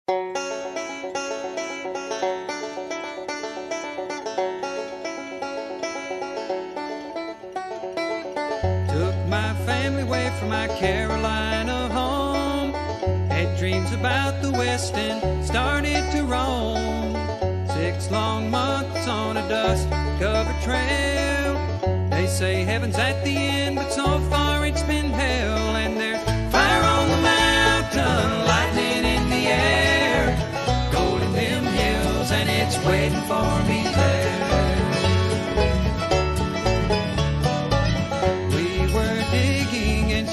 Took my family away from my Carolina home. Had dreams about the West and started to roam. 6 long months on a dust-covered trail. They say heaven's at the end, but so far it's been hell. And there's fire on the mountain, lightning in the air, gold in them hills, and it's waiting for me there.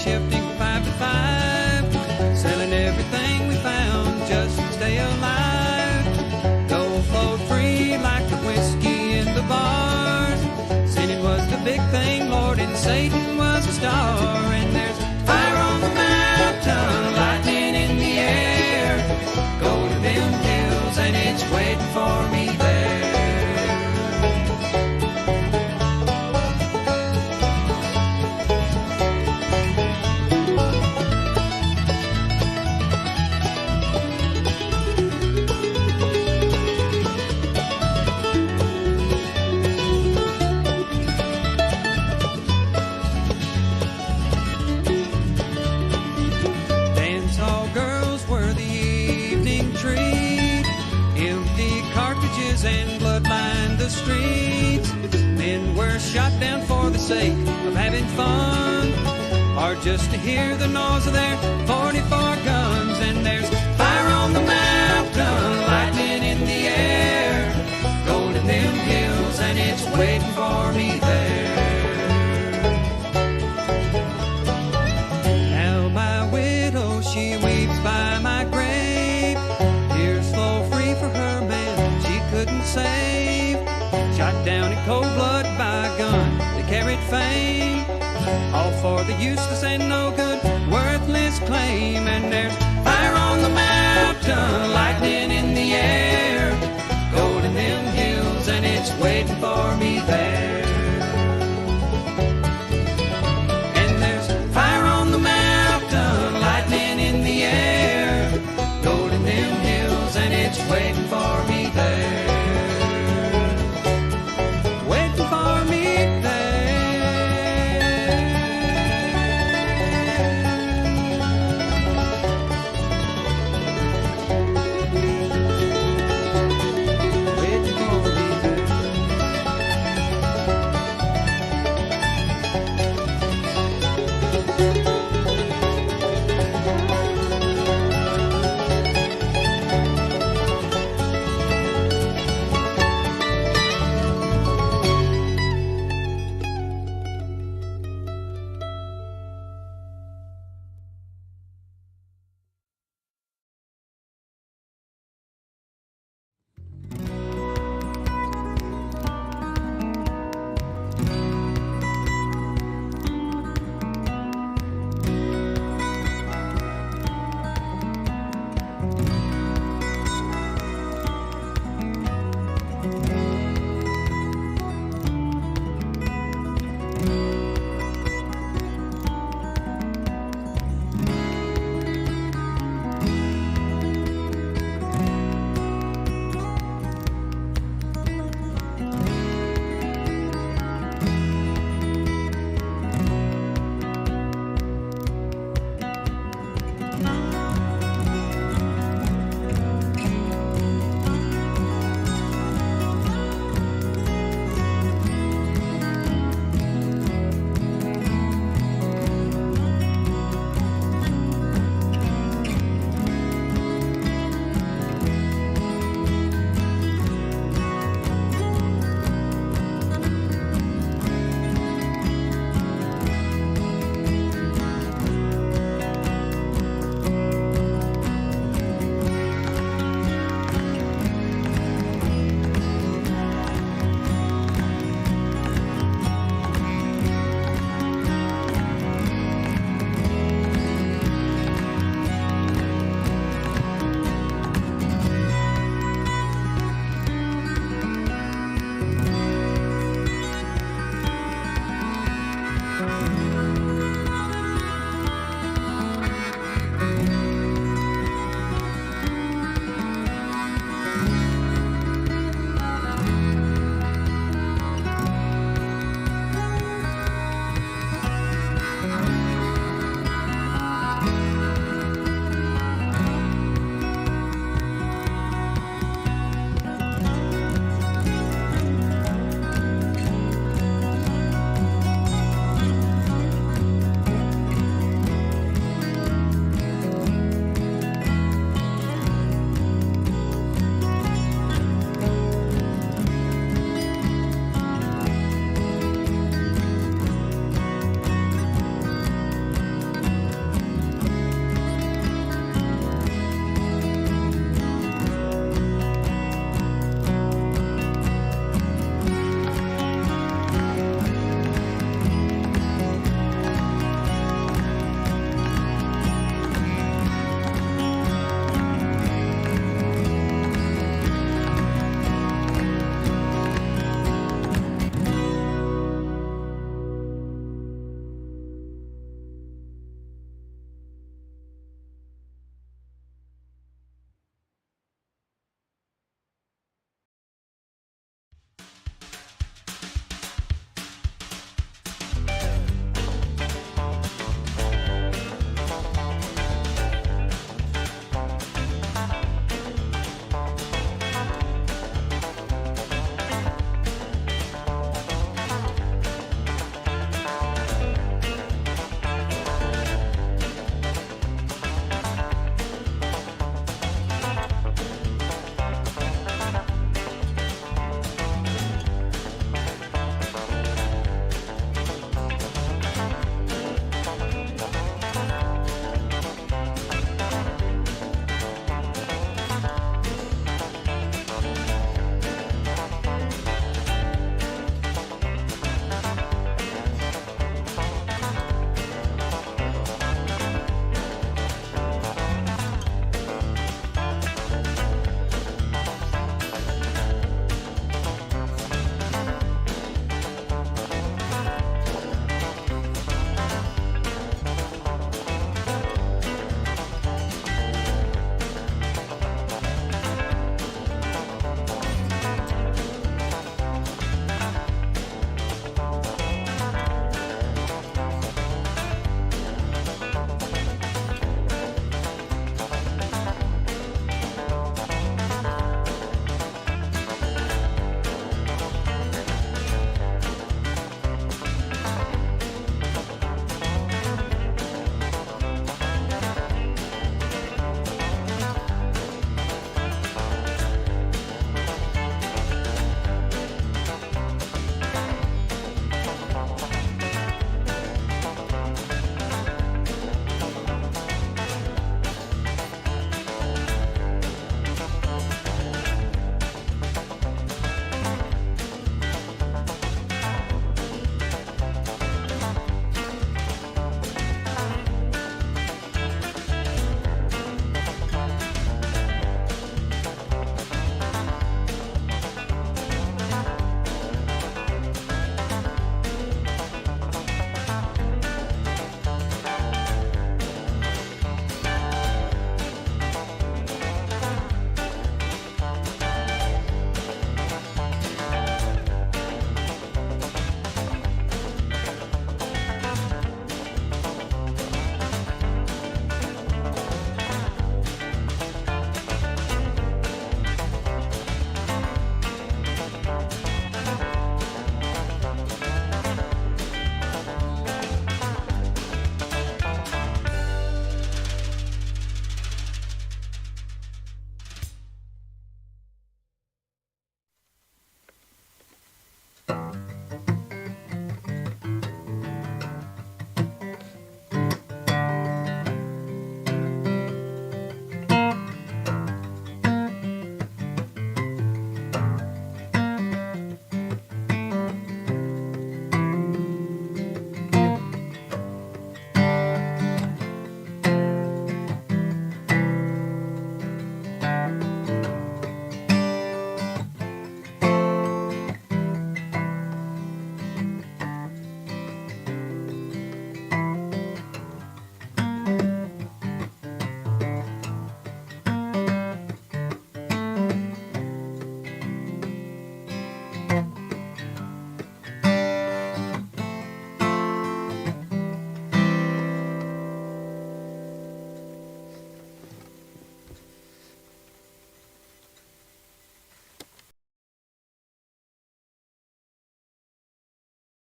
Shifting 5 to 5, selling everything we found just to stay alive. Gold flowed free like the whiskey in the bars. Sinning was the big thing, Lord, and Satan was a star. And there's fire on the mountain, lightning in the air, gold in them hills, and it's waiting for me there. And blood lined the streets. Men were shot down for the sake of having fun, or just to hear the noise of their 44 guns. And there's fire on the mountain, lightning in the air, gold in them hills, and it's waiting for me there. Now my widow, she weeps by my grave. Tears flow free for her man couldn't save. Shot down in cold blood by a gun that carried fame, all for the useless and no good, worthless claim. And there's fire on the mountain, lightning in the air, gold in them hills, and it's waiting for me there. And there's fire on the mountain, lightning in the air, gold in them hills, and it's waiting for me there.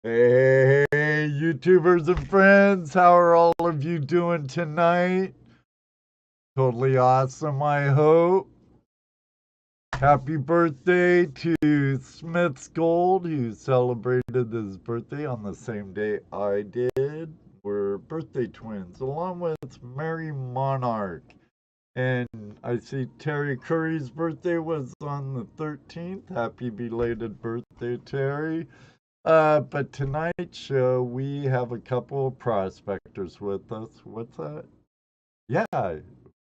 Hey, YouTubers and friends, how are all of you doing tonight? Totally awesome, I hope. Happy birthday to Smith's Gold, who celebrated his birthday on the same day I did. We're birthday twins, along with Mary Monarch. And I see Terry Curry's birthday was on the 13th. Happy belated birthday, Terry. But tonight's show, we have a couple of prospectors with us. What's that? Yeah,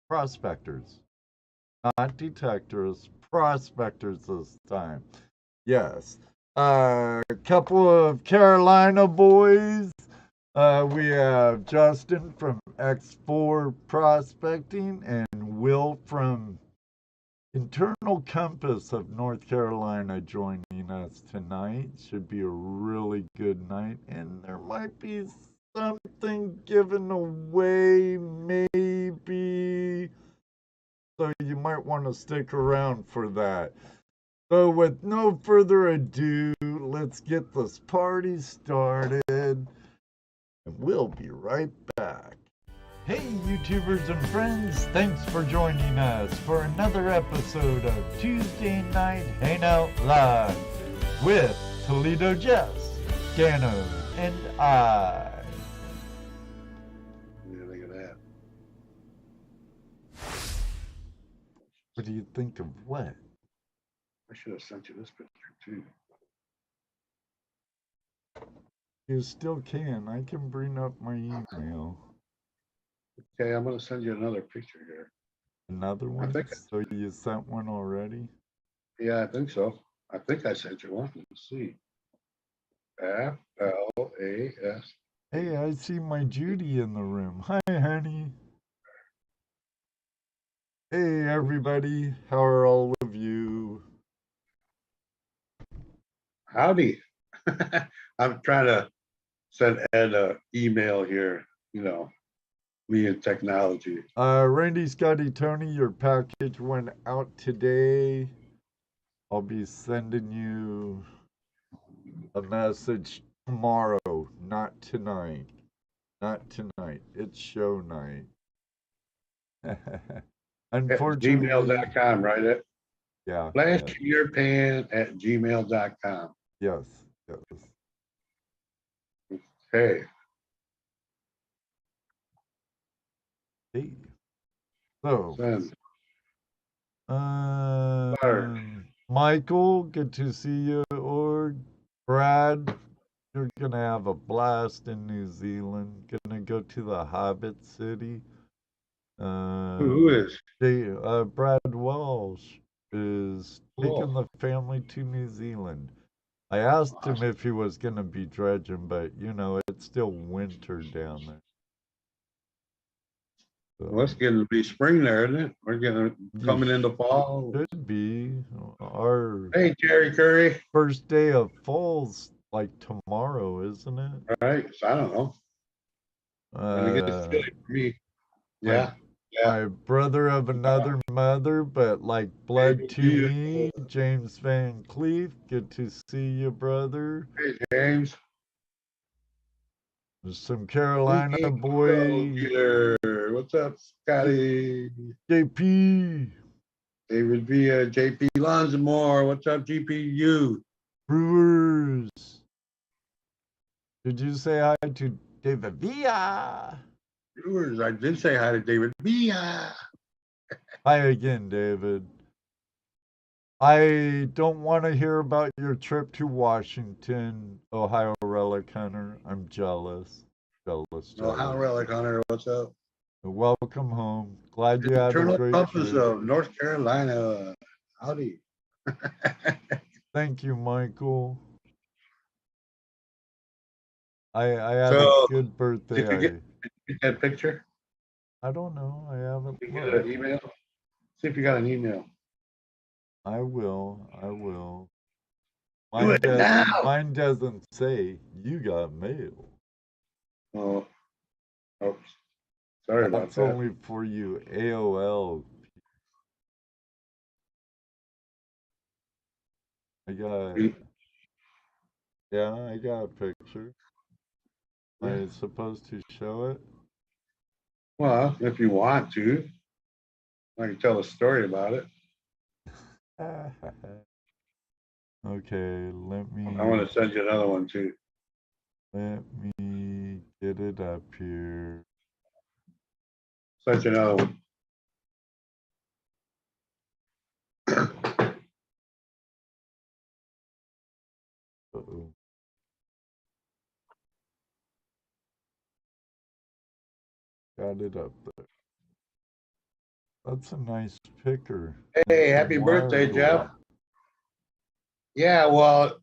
prospectors. Not detectors, prospectors this time. Yes. A couple of Carolina boys. We have Justin from X4 Prospecting and Will from Internal Compass of North Carolina joining us tonight. Should be a really good night, and there might be something given away, maybe. So you might want to stick around for that. So, with no further ado, let's get this party started, and we'll be right back. Hey, YouTubers and friends, thanks for joining us for another episode of Tuesday Night Hangout Live with ToledoJess, Dano, and I. What do you think of that? What do you think of what? I should have sent you this picture too. You still can. I can bring up my email. Okay, I'm going to send you another picture here. Another one? So you sent one already? Yeah, I think so. I think I sent you one. Let's see. FLAS. Hey, I see my Judy in the room. Hi, honey. Hey, everybody. How are all of you? Howdy. I'm trying to send Ed an email here, me and technology. Randy, Scotty, Tony, your package went out today. I'll be sending you a message tomorrow, not tonight. Not tonight. It's show night. Unfortunately. Gmail.com, right? Yeah. flashyourpan@gmail.com. Yes. Hey. Hey. So. Send. Michael, good to see you. Or Brad, you're gonna have a blast in New Zealand. Gonna go to the Hobbit City. Who is? Brad Walsh is taking the family to New Zealand. I asked him if he was gonna be dredging, but it's still winter down there. So, well, it's getting to be spring there, isn't it? We're getting coming into fall. Should be. Hey, Terry Curry. First day of fall's like tomorrow, isn't it? All right. So I don't know. And it gets chilly for me. Yeah. My brother of another mother, but like blood to me, James Van Cleef. Good to see you, brother. Hey, James. There's some Carolina boys. What's up, Scotty? JP. David Villa, JP Lonsmore. What's up, GPU? Brewers. Did you say hi to David Villa? Brewers. I did say hi to David Villa. Hi again, David. I don't want to hear about your trip to Washington, Ohio Relic Hunter. I'm jealous. Ohio Relic Hunter, what's up? Welcome home. Glad you had a great Compass trip. Of North Carolina. Howdy. Thank you, Michael. I had a good birthday. Did you get that picture? I don't know. I haven't. Did you get an email? See if you got an email. I will. Mine doesn't say you got mail. Oh, oops. Sorry about that. That's only for you AOL. I got Yeah, I got a picture. Am I supposed to show it? Well, if you want to, I can tell a story about it. Okay, I want to send you another one too. let me get it up here. Send you another one. Uh-oh. Got it up there. That's a nice picker. Hey, And happy some birthday, wild Jeff. gold. Yeah, well,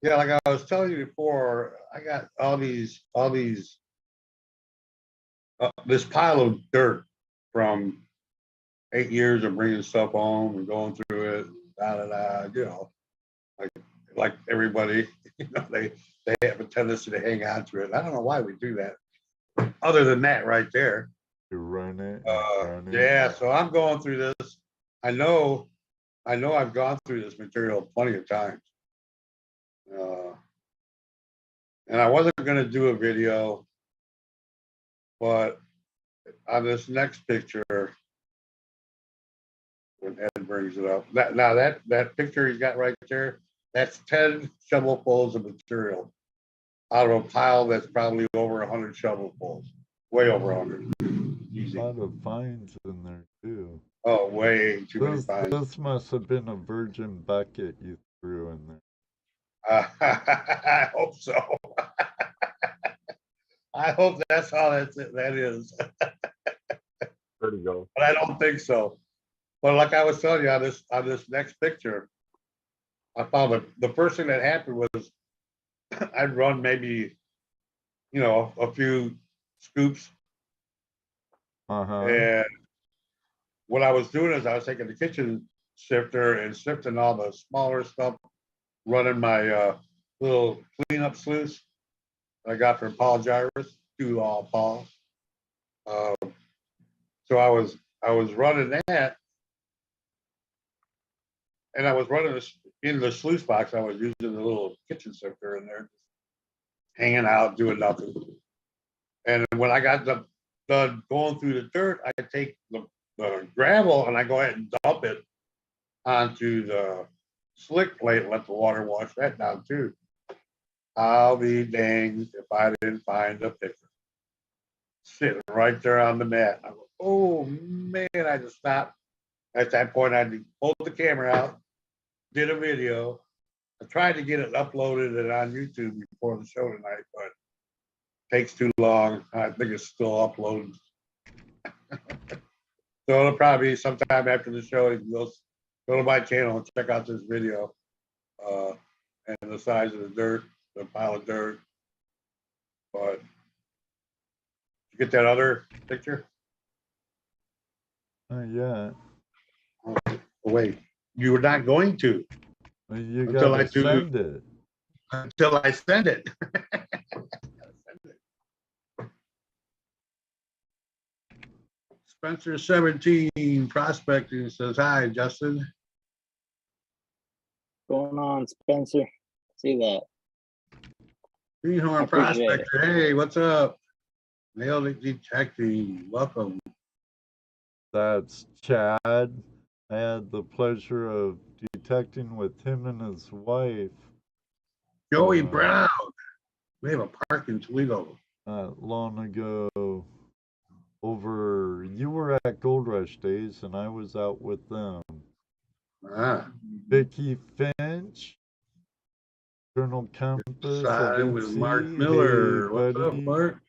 yeah, like I was telling you before, I got this pile of dirt from 8 years of bringing stuff home and going through it, like everybody, they have a tendency to hang on to it. I don't know why we do that. Other than that, right there. You run it and run it. Yeah, so I'm going through this. I know I've gone through this material plenty of times. And I wasn't gonna do a video, but on this next picture, when Ed brings it up, that picture he's got right there, that's 10 shovelfuls of material out of a pile that's probably over 100 shovelfuls, way over 100. Easy. A lot of fines in there too. Oh, way too many fines. This must have been a virgin bucket you threw in there. I hope so. I hope that's how that is. There you go. But I don't think so. But like I was telling you on this next picture, I found the first thing that happened was I'd run maybe, a few scoops. And what I was doing is I was taking the kitchen sifter and sifting all the smaller stuff, running my little cleanup sluice I got from Paul Jarvis, to Paul. So I was running that, and I was running this in the sluice box. I was using the little kitchen sifter in there, hanging out, doing nothing. And when I got done going through the dirt, I take the gravel and I go ahead and dump it onto the slick plate and let the water wash that down too. I'll be danged if I didn't find a picture sitting right there on the mat. I go, oh man, I just stopped. At that point, I pulled the camera out, did a video. I tried to get it uploaded and on YouTube before the show tonight, but it takes too long. I think it's still uploaded. So it'll probably be sometime after the show. You can go to my channel and check out this video. And the size of the dirt, the pile of dirt. But you get that other picture? Yeah. Oh, wait, you were not going to. Well, you gotta send it. Until I send it. Spencer 17 prospecting says hi, Justin. Going on, Spencer? See that? Greenhorn prospector. Hey, what's up? Nailed it detecting. Welcome. That's Chad. I had the pleasure of detecting with him and his wife. Joey Brown. We have a park in Toledo. Not long ago. You were at Gold Rush Days, and I was out with them. Vicky Finch, Colonel Compass Side with Mark Miller. Hey, what's up, Mark?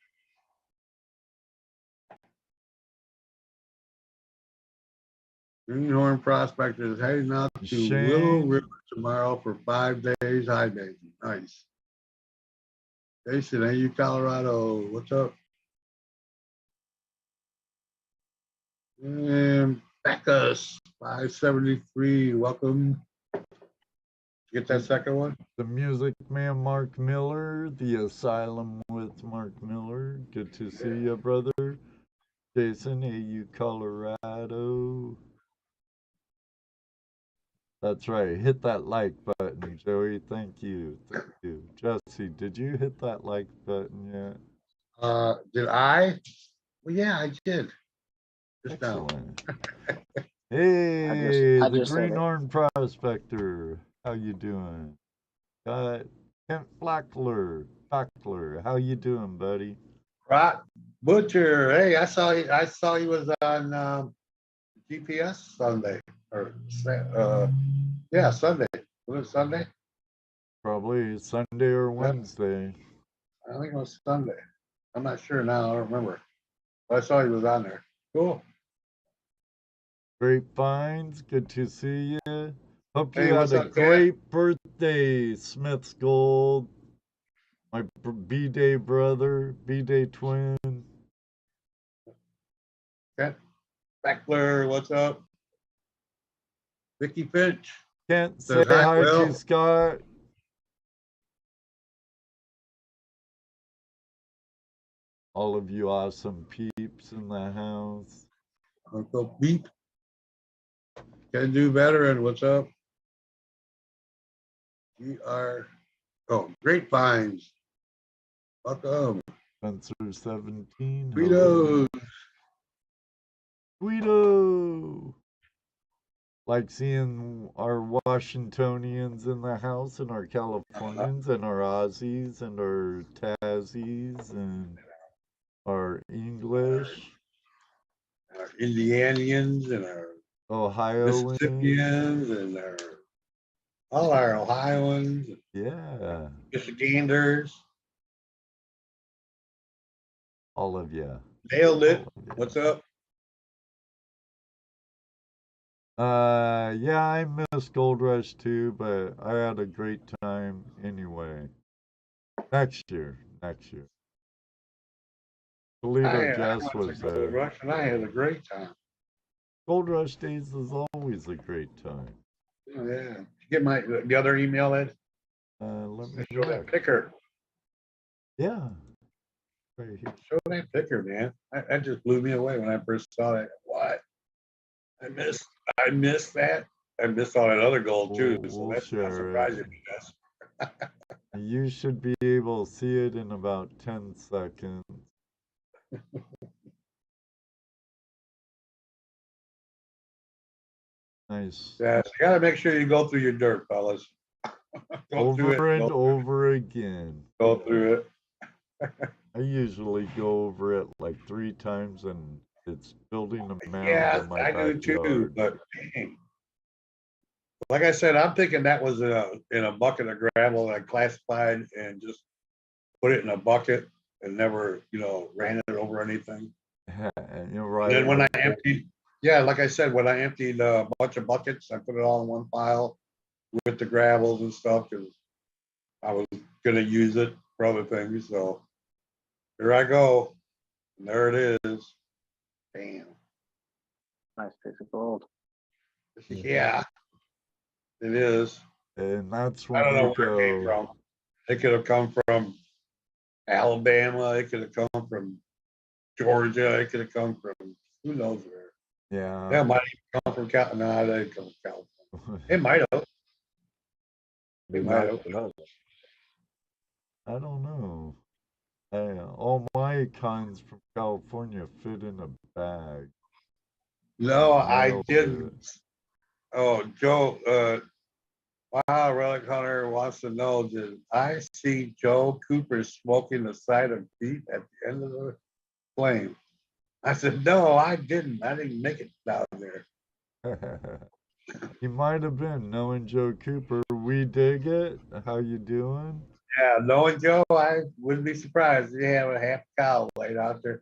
Greenhorn prospectors heading out to Willow River tomorrow for 5 days high baking. Nice. Jason, AU Colorado. What's up? And Beckus 573. Welcome. Get that second one. The Music Man Mark Miller, The Asylum with Mark Miller. Good to see you, brother. Jason, AU Colorado. That's right. Hit that like button, Joey. Thank you. Thank you. Jesse, did you hit that like button yet? Did I? Well, yeah, I did. Just now. Excellent. Hey, I the just hit it. Greenhorn Prospector. How you doing? Got Kent Flackler. How you doing, buddy? Right, Butcher. Hey, I saw he was on GPS Sunday yeah, Sunday. Was it Sunday? Probably Sunday or Yep. Wednesday. I think it was Sunday. I'm not sure now. I don't remember. But I saw he was on there. Cool. Great finds. Good to see you. Hope Hey, you had what's a up, Kat? great birthday, Smith's Gold. My B-Day brother, B-Day twin. Kent Beckler, what's up? Vicky Finch. Can't say Says hi, hi Will. to Scott. All of you awesome peeps in the house. Uncle Beep. Can do better. And what's up? We are, great finds. Welcome. Spencer 17. Guido. Guido. Like seeing our Washingtonians in the house and our Californians and our Aussies and our Tassies and our English. Our Indianians and our Ohioans. Mississippians and all our Ohioans, Yeah. Michiganders. All of you. Nailed it. What's up? Yeah, I miss Gold Rush too, but I had a great time anyway. Next year. ToledoJess I was went to Gold Rush and I had a great time. Gold Rush days is always a great time. Oh, yeah. Did you get the other email, Ed? Let me Show that look. picker. Yeah. Right here. Show that picker, man. That just blew me away when I first saw that. What? I missed that. I missed all that other gold too. So that's not surprising me. You should be able to see it in about 10 seconds. Nice. Yeah, so you gotta make sure you go through your dirt, fellas. Over and over again. Go through it. I usually go over it like 3 times and it's building a mound in my backyard. do too, but dang. Like I said, I'm thinking that was in a bucket of gravel that I classified and just put it in a bucket and never, ran it over anything. You're right. And then when I emptied, like I said, when I emptied a bunch of buckets, I put it all in one pile with the gravels and stuff because I was gonna use it for other things. So here I go. And there it is. Bam. Nice piece of gold. Yeah, it is. And that's I when don't know you where it came go. from. It could have come from Alabama. It could have come from Georgia. It could have come from who knows where. Yeah. It might even come from California. No, it didn't come from California. It might have. It might have. I don't know. All my cons from California fit in a bag. No, I Nailed didn't. it. Oh, Joe, wow, Relic Hunter wants to know, did I see Joe Cooper smoking the side of beef at the end of the flame? I said, no, I didn't. I didn't make it down there. He might have been, knowing Joe Cooper. We dig it. How you doing? Yeah, knowing Joe, I wouldn't be surprised if he had a half cow laid out there.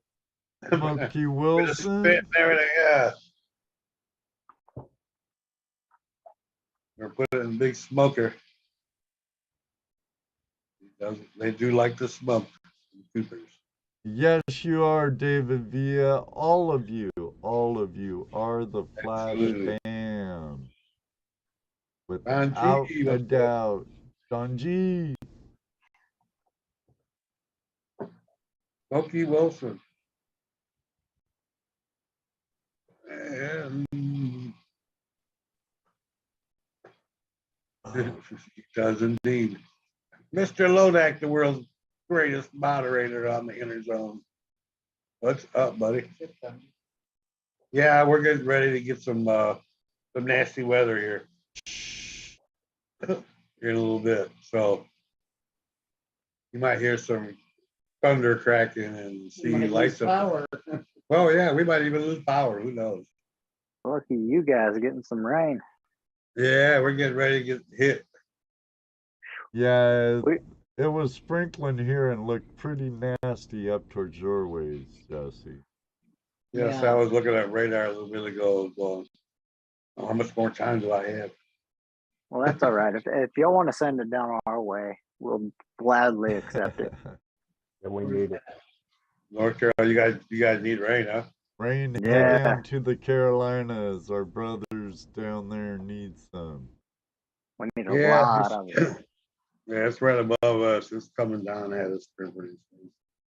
Smokey With a Wilson. spit and everything, yeah. Or put it in a big smoker. They do like to smoke, Coopers. Yes, you are, David Villa. All of you are the Flash Absolutely. Fam. Don Without G, a doubt. Don G. Smokey Wilson. And He does indeed. Mr. Lodak, the world's greatest moderator on the inner zone. What's up, buddy? Yeah, we're getting ready to get some nasty weather here. Here in a little bit. So you might hear some thunder cracking and see lights up. Well, yeah, we might even lose power. Who knows? Lucky you guys are getting some rain. Yeah, we're getting ready to get hit. Yeah, it was sprinkling here and looked pretty nasty up towards your ways, Jesse. Yes, Yeah. I was looking at radar a little bit ago. Going, oh, how much more time do I have? Well, that's all right. If y'all want to send it down our way, we'll gladly accept it. And we need it. North Carolina, you guys need rain, huh? Rain, Yeah. head down to the Carolinas. Our brothers down there need some. We need a lot of it. Yeah, it's right above us. It's coming down at us pretty soon.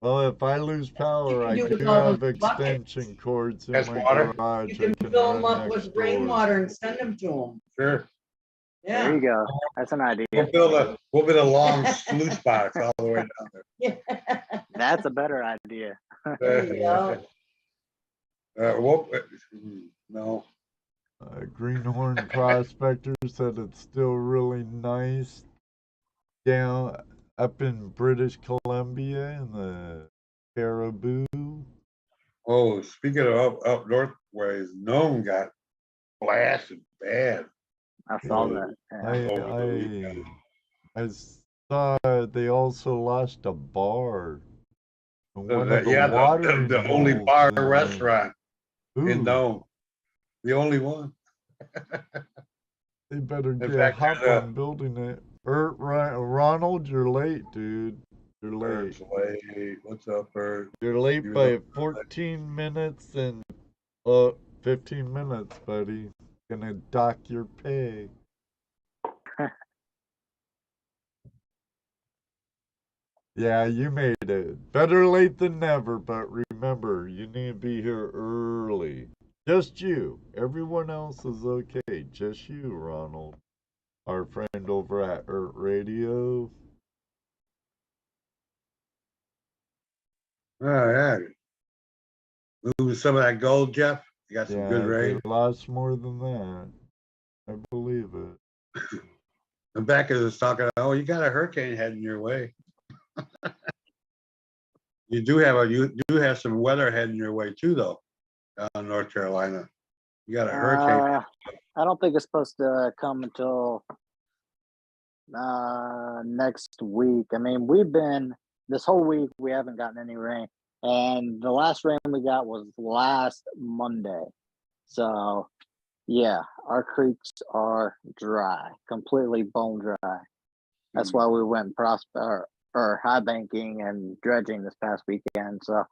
Well, if I lose power, I You do can do all have those buckets. extension cords in That's my water? garage. You can I can fill them run up next with door. rainwater and send them to them. Sure. Yeah. There you go. That's an idea. We'll build a long sluice box all the way down That's a better idea. There you go. there. No. Greenhorn Prospector said it's still really nice down up in British Columbia in the Caribou. Oh, speaking of up north ways, Nome got blasted bad. I saw Yeah. that. Yeah. I saw they also lost a bar. One of the Yeah, watering the only holes bar in there. restaurant in Ooh, Nome. The only one. they better In get fact, hop there's on building it. Ronald, you're late, dude. You're late. What's up, Bert? You're late You're by late. 14 minutes and 15 minutes, buddy. Gonna dock your pay. Yeah, you made it. Better late than never, but remember, you need to be here early. Just you. Everyone else is okay. Just you, Ronald. Our friend over at Earth Radio. Oh, yeah. Moving some of that gold, Jeff. You got some good Yeah, rain. they lost more than that. I believe it. And Becca was talking, oh, you got a hurricane heading your way. You do have some weather heading your way too, though, down in North Carolina. You got a hurricane. I don't think it's supposed to come until next week. I mean, this whole week we haven't gotten any rain, and the last rain we got was last Monday. So yeah, our creeks are dry, completely bone dry. That's why we went or high banking and dredging this past weekend. So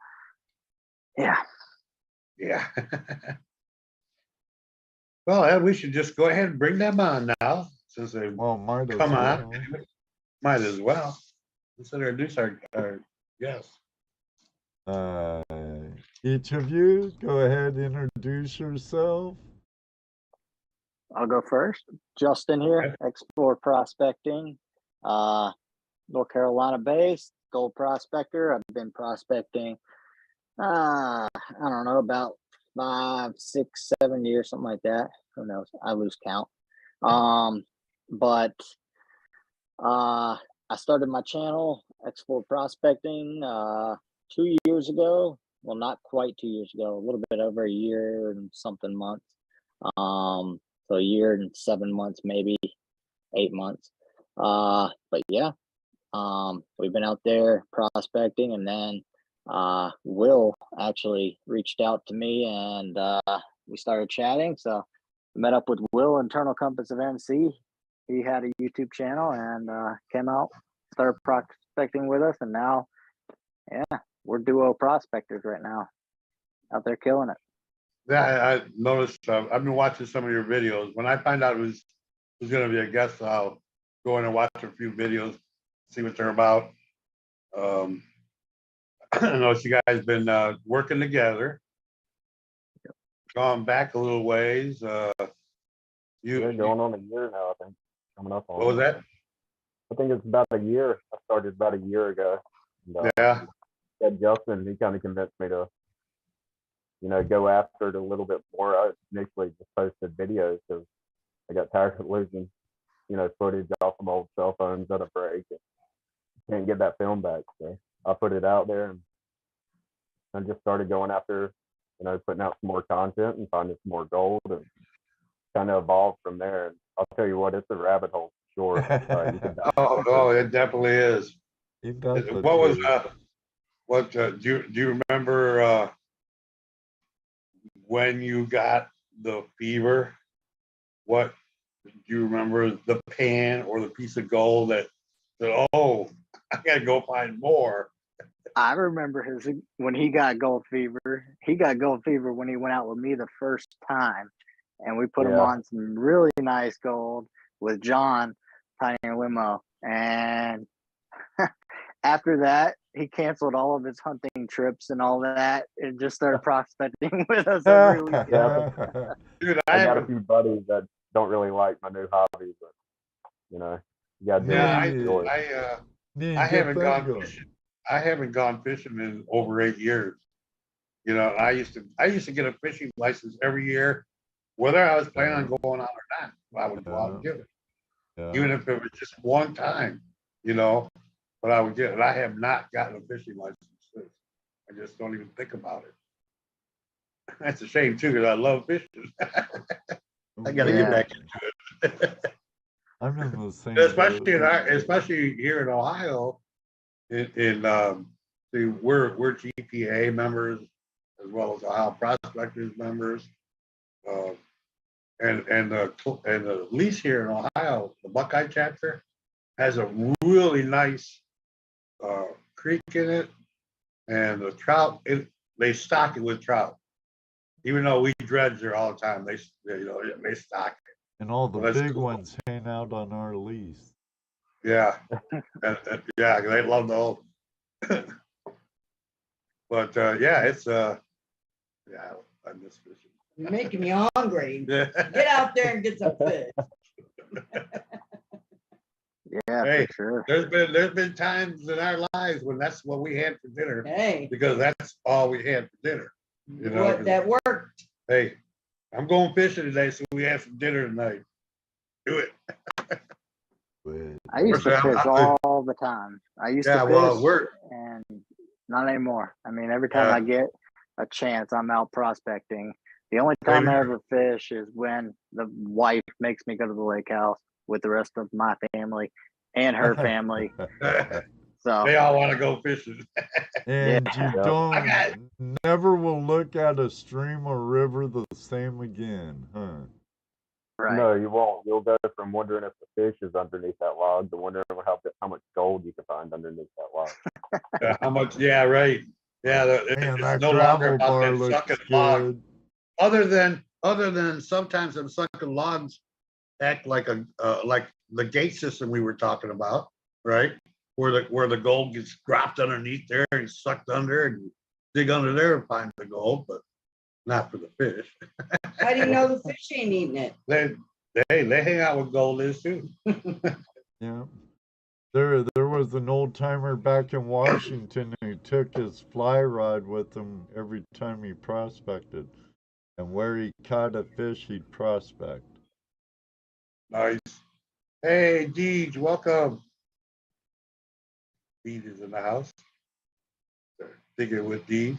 yeah. Well, Ed, we should just go ahead and bring them on now, since they've Might as come well. on. Might as well. Let's introduce our guests. Each of you, go ahead and introduce yourself. I'll go first. Justin here, Explore Prospecting, North Carolina based, Gold Prospector. I've been prospecting, I don't know, about 5, 6, 7 years, something like that. Who knows? I lose count. But I started my channel, Explore Prospecting, 2 years ago. Well, not quite 2 years ago, a little bit over a year and something months. So a year and 7 months, maybe 8 months. But yeah, we've been out there prospecting, and then Will actually reached out to me, and we started chatting. So I met up with Will, Internal Compass of NC. He had a YouTube channel and came out, started prospecting with us, and now, yeah, we're duo prospectors right now, out there killing it. Yeah, I noticed. I've been watching some of your videos. When I find out who's going to be a guest, I'll go in and watch a few videos, see what they're about. I know you guys been working together, gone back a little ways. You're going on a year now, I think. coming up on. What was that? I think it's about a year. I started about a year ago. And, Yeah. Justin, he kind of convinced me to, go after it a little bit more. I initially just posted videos because I got tired of losing, footage off of old cell phones at a break. Can't get that film back. So I put it out there and I just started going after, putting out some more content and finding some more gold and kind of evolved from there. And I'll tell you what, it's a rabbit hole for sure. You can Oh, no, it definitely is. He does What look was good. do you remember when you got the fever? What do you remember, the pan or the piece of gold that said, oh, I gotta go find more? I remember when he got gold fever. He got gold fever when he went out with me the first time, and we put him on some really nice gold with John Pioneer Limo. And after that, he canceled all of his hunting trips and all that, and just started prospecting with us every weekend. Dude, I got a few buddies that don't really like my new hobby, but you gotta do it. I haven't gone fishing. I haven't gone fishing in over 8 years. I used to get a fishing license every year, whether I was planning on going out or not. I would go out and get it, even if it was just one time. But I would get it. I have not gotten a fishing license since. I just don't even think about it. That's a shame too, because I love fishing. I got to get back into it. I'm in the same. Especially here in Ohio. We're GPA members as well as Ohio Prospectors members, and the lease here in Ohio, the Buckeye chapter, has a really nice creek in it, and the trout. They stock it with trout, even though we dredge there all the time. They stock it. And all the big ones hang out on our lease. Yeah, yeah, they love the old. But it's I miss fishing. You're making me hungry. Yeah. Get out there and get some fish. Yeah, Hey, for sure. There's been times in our lives when that's what we had for dinner. Hey, Because that's all we had for dinner. that worked. Hey, I'm going fishing today, so we have some dinner tonight. Do it. I used to fish all the time. I used to fish, and not anymore. I mean, every time I get a chance, I'm out prospecting. The only time I ever fish is when the wife makes me go to the lake house with the rest of my family and her family. So they all want to go fishing. And you never will look at a stream or river the same again, huh? Right. No, you won't. You'll go from wondering if the fish is underneath that log to wondering how much gold you can find underneath that log. How much? Yeah, right. Yeah, it's no longer about that sunken log. Other than sometimes them sunken logs act like like the gate system we were talking about, right? Where the gold gets dropped underneath there and sucked under, and you dig under there and find the gold, but not for the fish. How do you know the fish ain't eating it? They hang out with gold is too. Yeah. There was an old timer back in Washington who took his fly rod with him every time he prospected. And where he caught a fish, he'd prospect. Nice. Hey, Deej, welcome. Deej is in the house. Figure with Deej.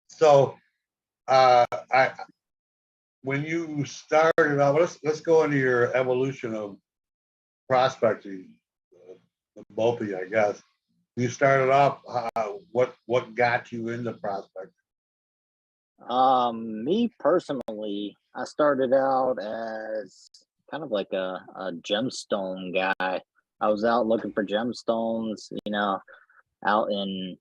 So, when you started out, let's go into your evolution of prospecting. Both of you, I guess. You started off. What got you into prospecting? Me personally, I started out as kind of like a gemstone guy. I was out looking for gemstones, out in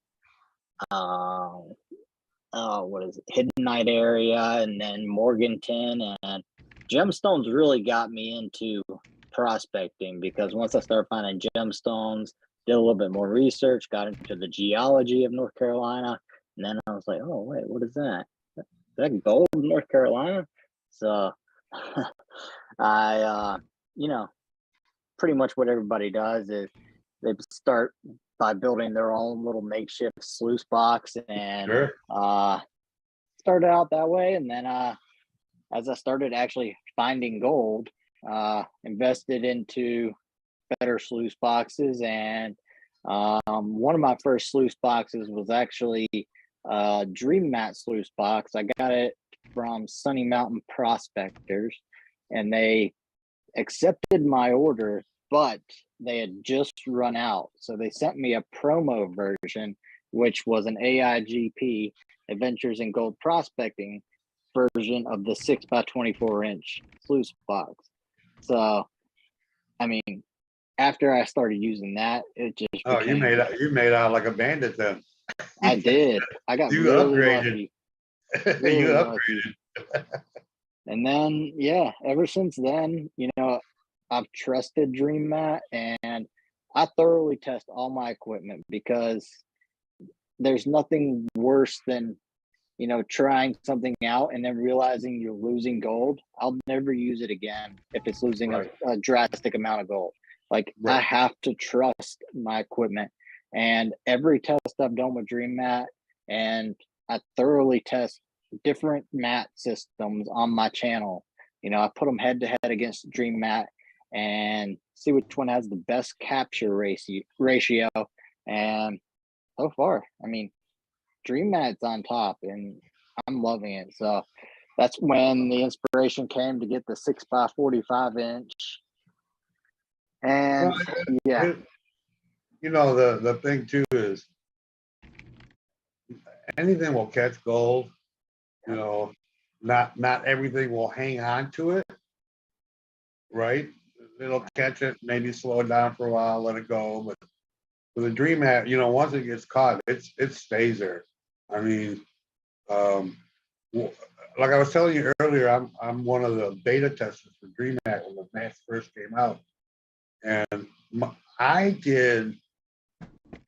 Hidden Night area, and then Morganton, and gemstones really got me into prospecting, because once I started finding gemstones, did a little bit more research, got into the geology of North Carolina, and then I was like, oh wait, what is that? Is that gold in North Carolina? So I, you know, pretty much what everybody does is they start by building their own little makeshift sluice box and Sure. started out that way. And then as I started actually finding gold, invested into better sluice boxes. And one of my first sluice boxes was actually a Dream Mat sluice box. I got it from Sunny Mountain Prospectors, and they accepted my order, but they had just run out. So they sent me a promo version, which was an AIGP, Adventures in Gold Prospecting version of the 6x24-inch sluice box. So, I mean, after I started using that, it just Oh, you made out like a bandit then. I did. I got You really upgraded. lucky. Really You lucky. upgraded. And then, yeah, ever since then, you know, I've trusted Dream Mat, and I thoroughly test all my equipment because there's nothing worse than, you know, trying something out and then realizing you're losing gold. I'll never use it again if it's losing Right. a drastic amount of gold. Like, I Right. have to trust my equipment. And every test I've done with Dream Mat, and I thoroughly test different mat systems on my channel. You know, I put them head to head against Dream Mat and see which one has the best capture ratio. And so far, I mean, Dream Mat's on top, and I'm loving it. So that's when the inspiration came to get the 6x45-inch. And Well, yeah, you know, the thing too is anything will catch gold. You know, not everything will hang on to it, right? It'll catch it, maybe slow it down for a while, let it go. But with a Dream Mat, you know, once it gets caught, it stays there. I mean, like I was telling you earlier, I'm one of the beta testers for Dream Mat when the mats first came out, and I did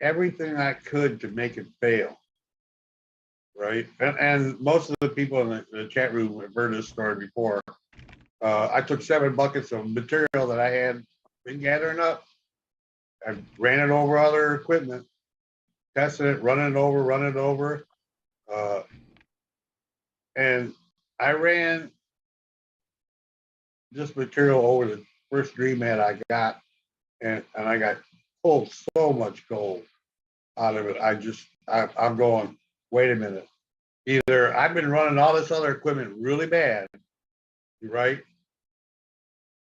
everything I could to make it fail. Right, and most of the people in the chat room have heard this story before. I took 7 buckets of material that I had been gathering up. I ran it over other equipment, tested it, running it over. And I ran this material over the first Dream Mat I got, and I got pulled so much gold out of it. I'm going, wait a minute. Either I've been running all this other equipment really bad, right?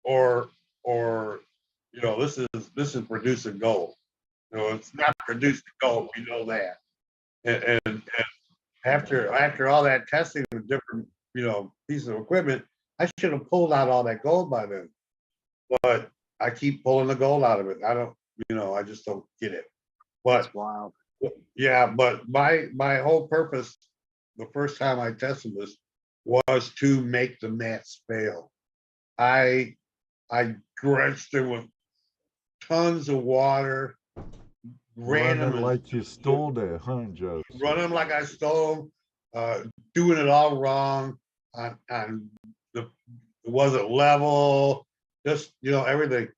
Or you know, this is producing gold. You know, it's not producing gold. We know that. And after all that testing with different, you know, pieces of equipment, I should have pulled out all that gold by then. But I keep pulling the gold out of it. I don't, you know, I just don't get it. But that's wild. yeah, but my whole purpose the first time I tested this was to make the mats fail. I drenched them with tons of water, ran Running them like you stole it, huh, Joe? run them like I stole them, doing it all wrong. On it wasn't level, just, you know, everything.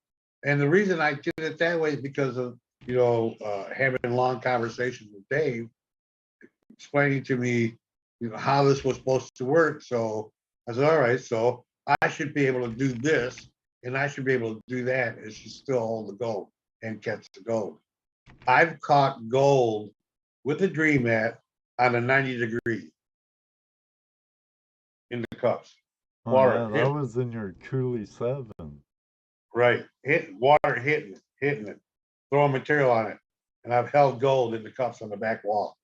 And the reason I did it that way is because of, you know, having long conversations with Dave, explaining to me, you know, how this was supposed to work. So I said, all right, so I should be able to do this, and I should be able to do that, and she still hold the gold and catch the gold. I've caught gold with a Dream Mat on a 90-degree in the cups. Oh, Water yeah, that was in your Cooley 7. right, water hitting it, throwing material on it, and I've held gold in the cups on the back wall.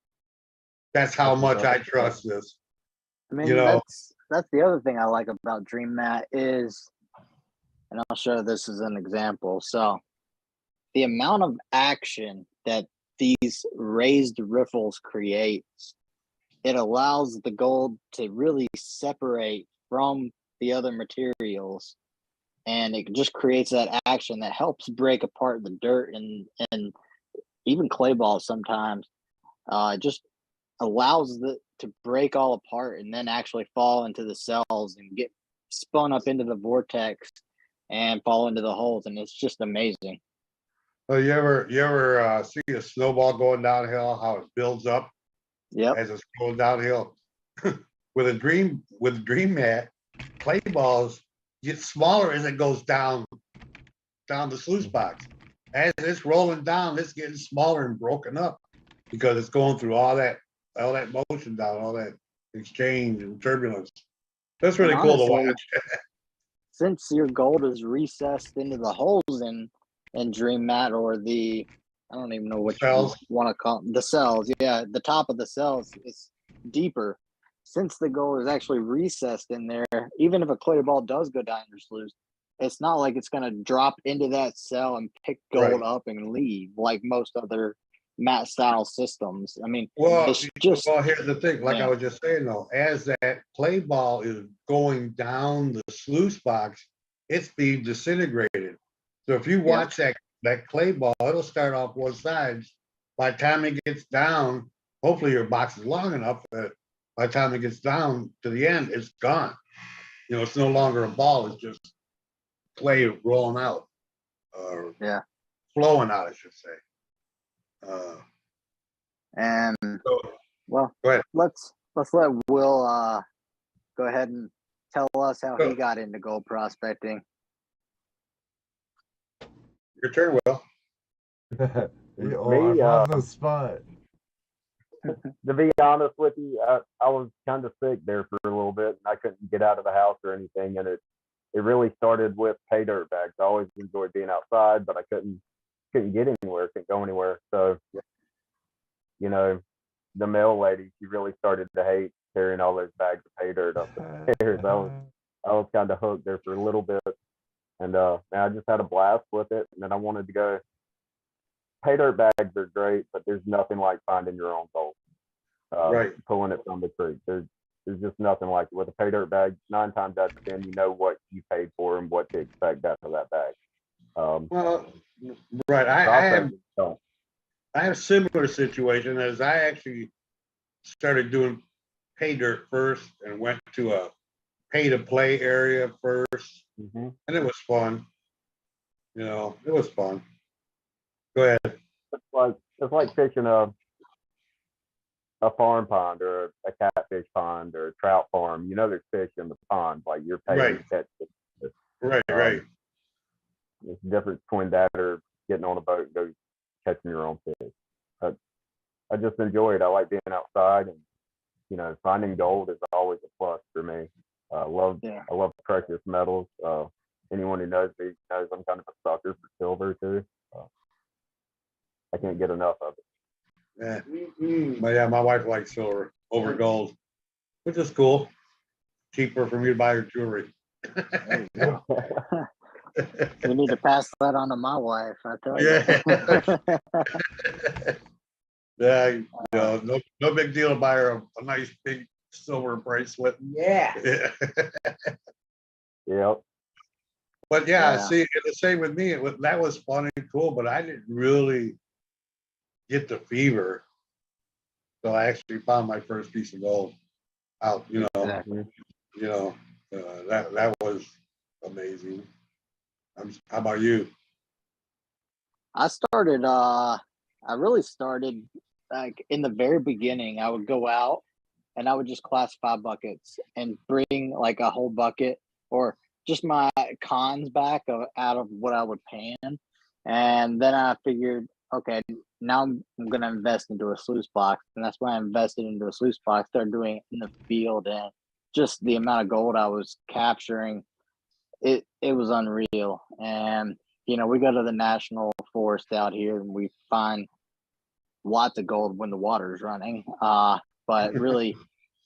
That's how much I trust this. I mean, You know, that's the other thing I like about Dream Mat is, and I'll show this as an example. So the amount of action that these raised riffles creates, it allows the gold to really separate from the other materials, and it just creates that action that helps break apart the dirt and even clay balls sometimes. It just allows to break all apart and then actually fall into the cells and get spun up into the vortex and fall into the holes, and it's just amazing. So you ever see a snowball going downhill, how it builds up Yep. as it's going downhill? with a dream mat, clay balls get smaller as it goes down the sluice box. As it's rolling down, it's getting smaller and broken up because it's going through all that motion down, all that exchange and turbulence. That's really cool to watch. Since your gold is recessed into the holes in Dream Mat, or the, I don't even know what Cells. you want to call them, the cells. Yeah, the top of the cells is deeper. Since the gold is actually recessed in there, even if a clay ball does go down your sluice, it's not like it's going to drop into that cell and pick gold up and leave like most other mat style systems. I mean, it's just, well, here's the thing, like I was just saying though, as that clay ball is going down the sluice box, it's being disintegrated. So if you watch that clay ball, it'll start off one side. By the time it gets down, hopefully your box is long enough that by the time it gets down to the end, it's gone. You know, it's no longer a ball, it's just clay rolling out, flowing out, I should say. And well, go ahead. let's let Will go ahead and tell us how he got into gold prospecting. Your turn, Will. I'm on the spot. To be honest with you, I was kind of sick there for a little bit. I couldn't get out of the house or anything, and it really started with pay dirt bags. I always enjoyed being outside, but I couldn't get anywhere, couldn't go anywhere. So, you know, the mail lady, she really started to hate carrying all those bags of pay dirt up the stairs. I was kind of hooked there for a little bit, and I just had a blast with it. And then I wanted to go. Pay dirt bags are great, but there's nothing like finding your own gold. Pulling it from the creek. There's just nothing like it. With a pay dirt bag, 9 times out of 10, you know what you paid for and what to expect out of that bag. I have a similar situation, as I actually started doing pay dirt first and went to a pay to play area first, and it was fun. You know, it was fun. Go ahead. It's like fishing a farm pond or a catfish pond or a trout farm. You know there's fish in the pond, like you're paying to catch fish. Right. There's a difference between that or getting on a boat and go catching your own fish. I just enjoy it. I like being outside, and you know, finding gold is always a plus for me. I love precious metals. Anyone who knows me knows I'm kind of a sucker for silver too. I can't get enough of it. But my wife likes silver over gold, which is cool. Cheaper for me to buy her jewelry. You need to pass that on to my wife, I tell you. No big deal to buy her a nice big silver bracelet. Yeah. Yep. But see, the same with me. That was fun and cool, but I didn't really get the fever so I actually found my first piece of gold out. That was amazing. How about you? I really started like in the very beginning. I would go out and I would just classify buckets and bring like a whole bucket or just my cons back out of what I would pan. And then I figured, okay, now I'm going to invest into a sluice box. And that's why I invested into a sluice box, started doing it in the field, and just the amount of gold I was capturing, it was unreal. And, you know, we go to the national forest out here and we find lots of gold when the water is running. But really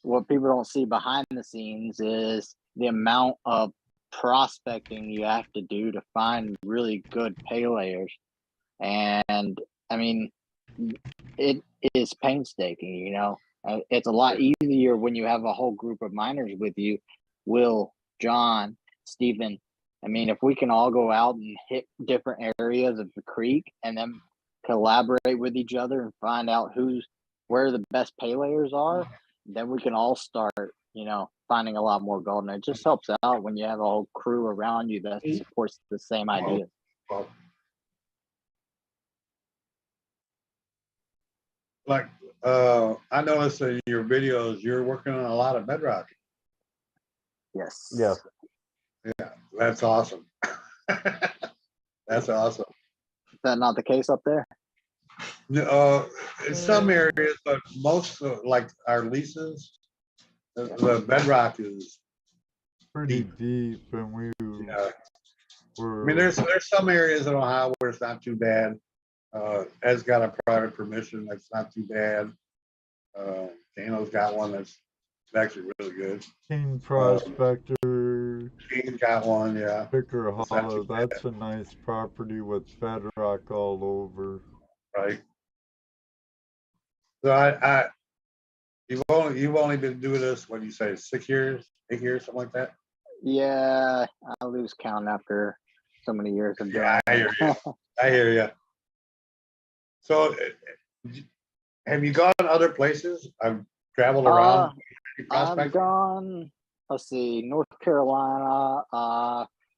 what people don't see behind the scenes is the amount of prospecting you have to do to find really good pay layers. And I mean, it is painstaking, you know. It's a lot easier when you have a whole group of miners with you. Will, John, Stephen. I mean, if we can all go out and hit different areas of the creek and then collaborate with each other and find out where the best pay layers are, then we can all start, you know, finding a lot more gold, and it just helps out when you have a whole crew around you that supports the same idea. Well, like, I noticed in your videos, you're working on a lot of bedrock. Yes. Yeah. Yeah, that's awesome. That's awesome. Is that not the case up there? In some areas, but most like our leases, the bedrock is Pretty deep, and we I were. mean, there's some areas in Ohio where it's not too bad. Ed's got a private permission that's not too bad. Kano's got one that's actually really good. King Prospector, Keaton's got one, yeah. Picker It's not Hollow. too bad. That's a nice property with bedrock all over. Right. So you've only been doing this, what do you say, 6 years, 8 years, something like that? Yeah, I lose count after so many years of doing Yeah, I hear you. I hear you. So, have you gone other places? I've traveled around. I've gone, let's see, North Carolina,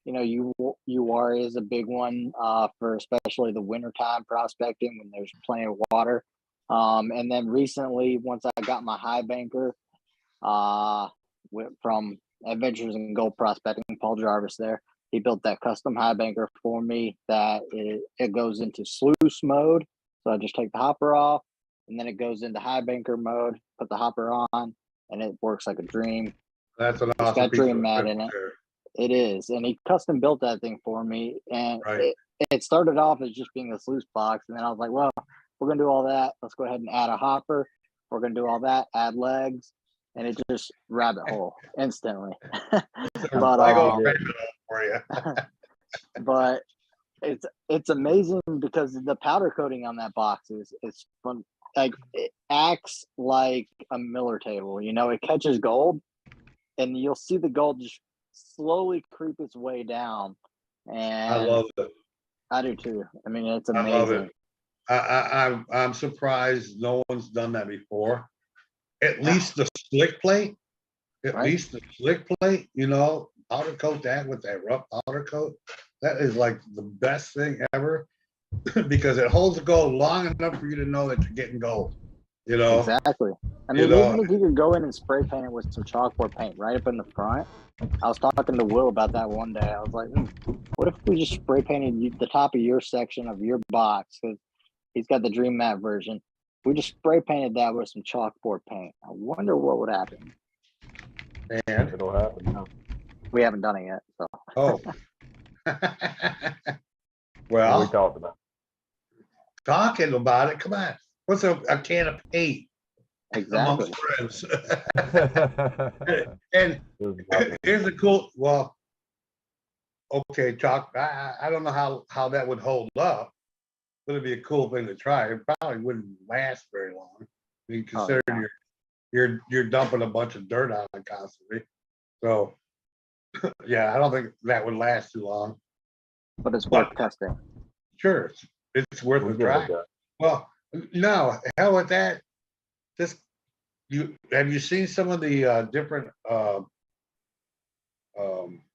UR is a big one for especially the wintertime prospecting when there's plenty of water. And then recently, once I got my high banker, went from Adventures in Gold Prospecting, Paul Jarvis there. He built that custom high banker for me that it goes into sluice mode. So I just take the hopper off, and then it goes into high banker mode, put the hopper on, and it works like a dream. That's an It's awesome got piece dream of mat in equipment it. there. It is. And he custom built that thing for me. And Right. it started off as just being a sluice box. And then I was like, well, we're going to do all that. Let's go ahead and add a hopper. We're going to do all that, add legs. And it just rabbit hole instantly. But, Lego rabbit hole for you. but it's amazing because the powder coating on that box is fun. Like it acts like a Miller table, it catches gold and you'll see the gold just slowly creep its way down. And I love it. I do too. I mean, it's I love amazing. it. I'm surprised no one's done that before. At least the slick plate. Powder coat that with that rough powder coat. That is like the best thing ever because it holds the gold long enough for you to know that you're getting gold. Exactly. I mean, even if you could go in and spray paint it with some chalkboard paint right up in the front. I was talking to Will about that one day. I was like, what if we just spray painted the top of your section of your box? Because he's got the Dream Matte version. We just spray painted that with some chalkboard paint. I wonder what would happen. And It'll happen. No. We haven't done it yet. So. oh. Well, we Well, talked about talking about it, come on. What's a can of paint Exactly. amongst friends? And it. here's a okay, chalk. I don't know how that would hold up, but it'd be a cool thing to try. It probably wouldn't last very long. I mean, considering you're dumping a bunch of dirt on it constantly. So yeah, I don't think that would last too long. But it's worth testing. Sure, it's worth We'll a give it a try. go. Well, no, hell with that. Have you seen some of the different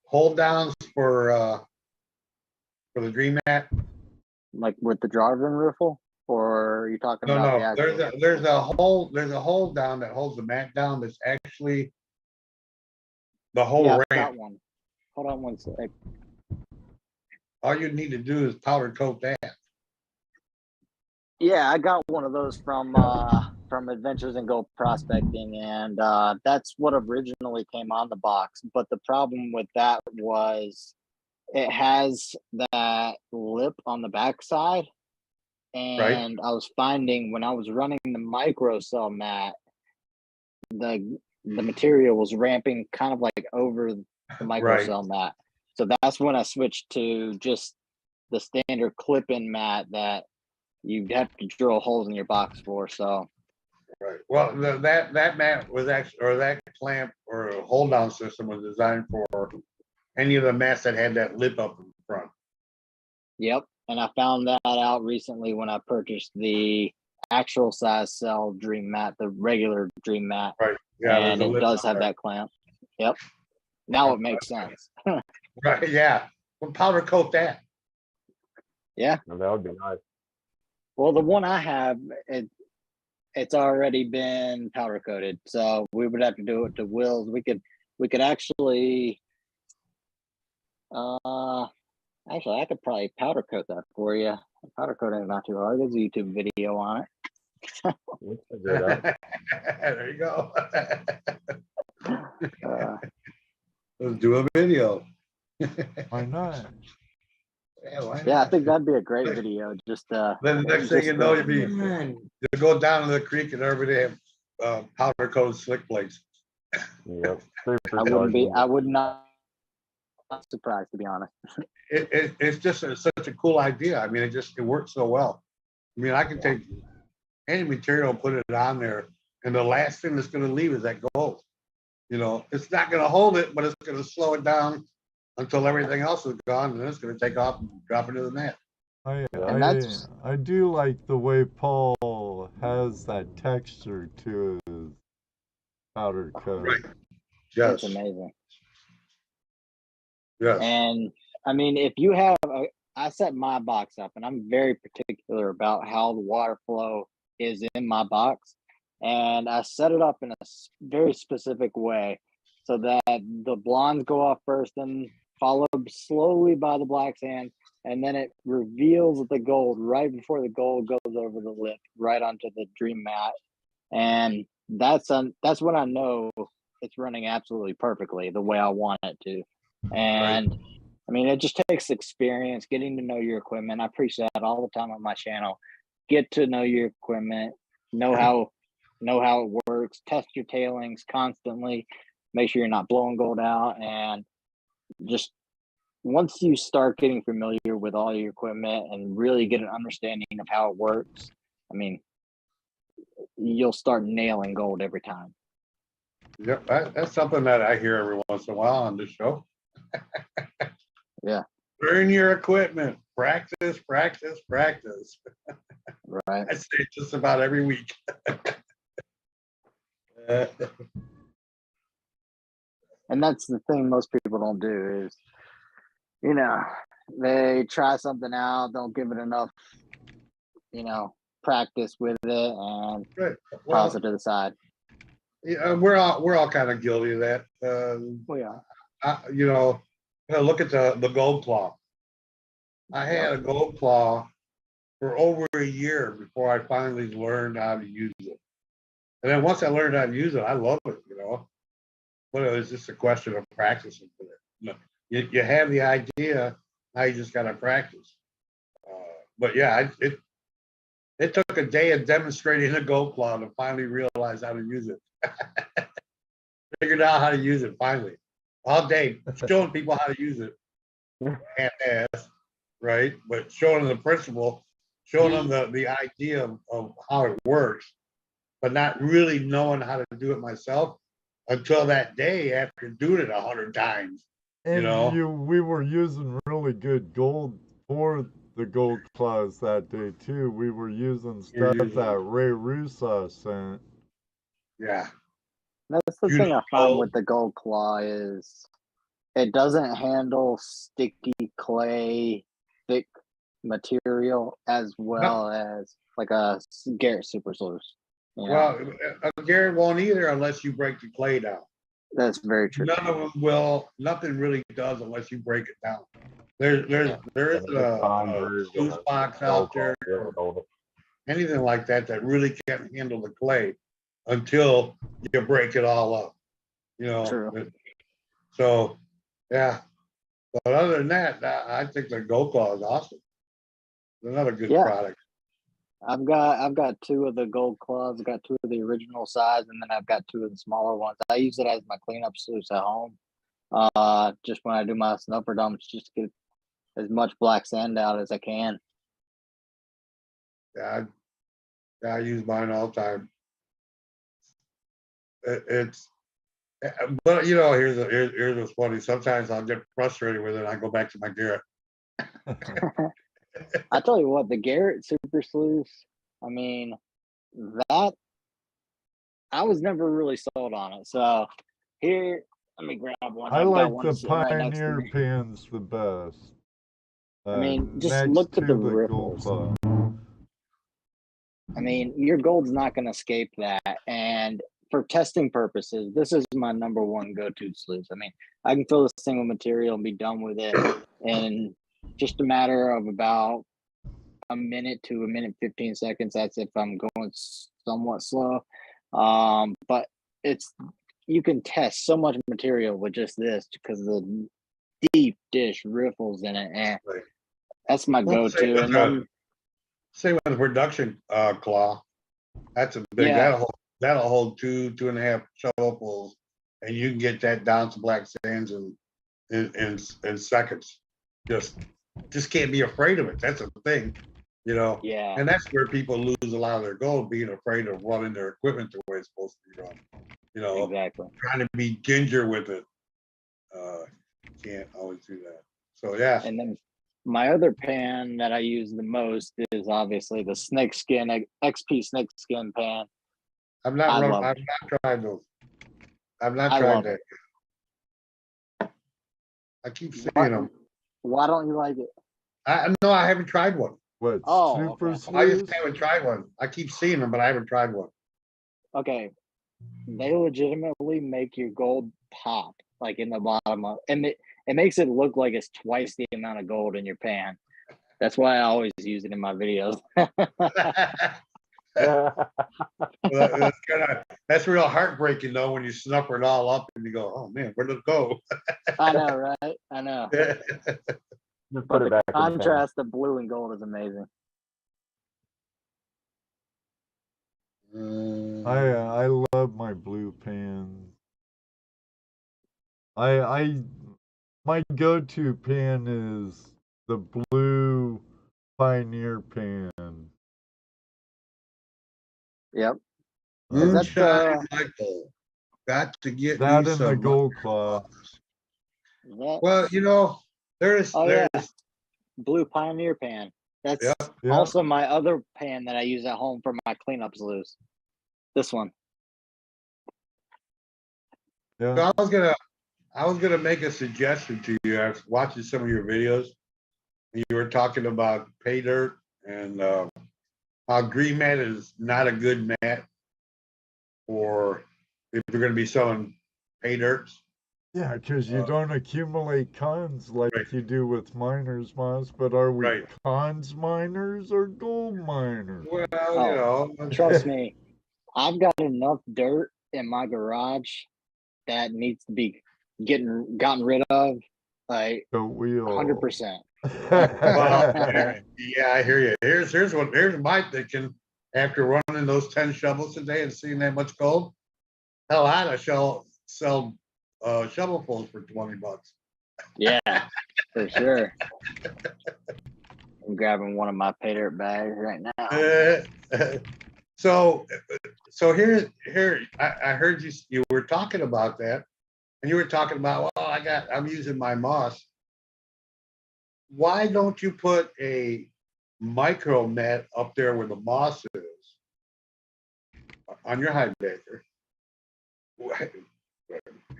hold downs for the Dream Mat? Like with the Jarvin riffle? Or are you talking about the No, actual? there's a hold down that holds the mat down that's actually the whole Yeah, I've ramp. got one. Hold on one sec. All you need to do is powder coat that. Yeah, I got one of those from Adventures in Gold Prospecting, and that's what originally came on the box. But the problem with that was it has that lip on the backside, and I was finding when I was running the microcell mat, the material was ramping kind of like over the microcell mat. So that's when I switched to just the standard clip-in mat that you'd have to drill holes in your box for. So Right. Well, that mat was actually, or that clamp or hold down system was designed for any of the mats that had that lip up in front. yep. And I found that out recently when I purchased the actual size cell Dream Mat, the regular Dream Mat. Right. Yeah. And there's a it lip does on have there. that clamp. Yep. Now it makes sense. Right, yeah. Well, powder coat that. Yeah. Now, that would be nice. Well, the one I have, it's already been powder coated, so we would have to do it to Will's. We could actually, actually, I could probably powder coat that for you. Powder coating is not too hard. There's a YouTube video on it. Let's figure it out. There you go. Uh, Let's do a video. Why not? Yeah, why yeah, I not? think that'd be a great video. Just Then the next thing you know, you go down to the creek and everybody have powder coated slick blades. Yep. I would not be surprised, to be honest. It's just such a cool idea. I mean, it works so well. I mean, I can take any material and put it on there, and the last thing that's going to leave is that gold. You know, it's not going to hold it, but it's going to slow it down until everything else is gone, and then it's going to take off and drop into the net. I do like the way Paul has that texture to his powder coat. Right. Yes. It's amazing. Yes. And I mean, if you have, I set my box up, and I'm very particular about how the water flow is in my box. And I set it up in a very specific way so that the blondes go off first and followed slowly by the black sand. And then it reveals the gold right before the gold goes over the lip, right onto the dream mat. And that's when I know it's running absolutely perfectly the way I want it to. And right. I mean, it just takes experience, getting to know your equipment. I preach that all the time on my channel. Get to know your equipment, know how it works, test your tailings constantly, make sure you're not blowing gold out. And just once you start getting familiar with all your equipment and really get an understanding of how it works, I mean, you'll start nailing gold every time. Yep, that's something that I hear every once in a while on this show. Yeah. Learn your equipment. Practice, practice, practice. Right. I say it just about every week. And that's the thing most people don't do is, you know, they try something out, don't give it enough, you know, practice with it, and right. toss it to the side. Yeah, we're all kind of guilty of that. We are. You know, look at the gold claw. I had a gold claw for over a year before I finally learned how to use it. And then once I learned how to use it, I love it, you know. But it was just a question of practicing with it. You have the idea, now you just got to practice. But yeah, it took a day of demonstrating the gold claw to finally realize how to use it. Figured out how to use it finally. All day showing people how to use it. Half-ass, right? But showing them the principle, showing them the idea of how it works, but not really knowing how to do it myself until that day after doing it 100 times. And you know, we were using really good gold for the gold claws that day too. We were using stuff that Ray Russo sent. Yeah. That's the thing I find with the gold claw is it doesn't handle sticky clay, thick material as well as like a Garrett Super Sluice. You know? Well, Garrett won't either unless you break the clay down. That's very true. None of them will. Nothing really does unless you break it down. There is a sluice box out there, anything like that really can't handle the clay until you break it all up. You know. True. So, yeah. But other than that, I think the Gold Claw is awesome. It's another good product. I've got two of the gold claws. I've got two of the original size, and then I've got two of the smaller ones. I use it as my cleanup sluice at home. Just when I do my snuffer dumps, just to get as much black sand out as I can. Yeah, I use mine all the time. But you know, here's what's funny. Sometimes I'll get frustrated with it. And I go back to my Garrett. I tell you what, the Garrett Super Sluice, I mean, that I was never really sold on it. So here Let me grab one. I I've got like one the sitting right next to Pioneer me. pans the best. I mean, just Next look to at the the Gold ripples. Claw. I mean, your gold's not going to escape that. And for testing purposes, this is my number one go-to sluice. I mean, I can fill this thing with material and be done with it in just a matter of about a minute to a minute 15 seconds. That's if I'm going somewhat slow. But you can test so much material with just this because of the deep dish riffles in it, and Right. that's my Well, go-to. And then same with the production claw. That's a big. Yeah. That'll hold 2.5 shovelfuls, and you can get that down to black sands in seconds. Just can't be afraid of it. That's a thing, yeah, And that's where people lose a lot of their gold, being afraid of running their equipment the way it's supposed to be run. exactly. Trying to be ginger with it. Can't always do that. So yeah. And then my other pan that I use the most is obviously the snakeskin XP snakeskin pan. I've I not love tried those. I've not I tried love that. I keep seeing Why, them. why don't you like it? No, I haven't tried one. What, Oh, super okay. I just sluice? haven't tried one. I keep seeing them, but I haven't tried one. Okay, they legitimately make your gold pop like in the bottom of, and it makes it look like it's twice the amount of gold in your pan. That's why I always use it in my videos. That's real heartbreaking though when you snuffer it all up and you go, oh man, where did it go? I know, right? I know. Just But put it the back in the pan. contrast of blue and gold is amazing. I love my blue pan. My go-to pan is the blue Pioneer pan. Yep. Uh, Moonshine Michael. Got to get that me and the some Gold Claw. Well, there's Blue Pioneer pan. That's Yeah. also my other pan that I use at home for my cleanup sluice. This one. Yeah. So I was gonna make a suggestion to you. I was watching some of your videos. And you were talking about pay dirt and how green mat is not a good mat for if you're gonna be selling pay dirts. Yeah, because you don't accumulate cons like Right. you do with miners, Moss. But are we Right. cons miners or gold miners? Well, Trust me, I've got enough dirt in my garage that needs to be gotten rid of. Like Don't we all? 100%. Well, yeah, I hear you. Here's my thinking. After running those 10 shovels a day and seeing that much gold, hell, I'd sell shovelfuls for $20. Yeah, for sure. I'm grabbing one of my pay dirt bags right now. So here, I heard you were talking about that, and you were talking about, well, I'm using my moss. Why don't you put a micro net up there where the moss is on your high baker?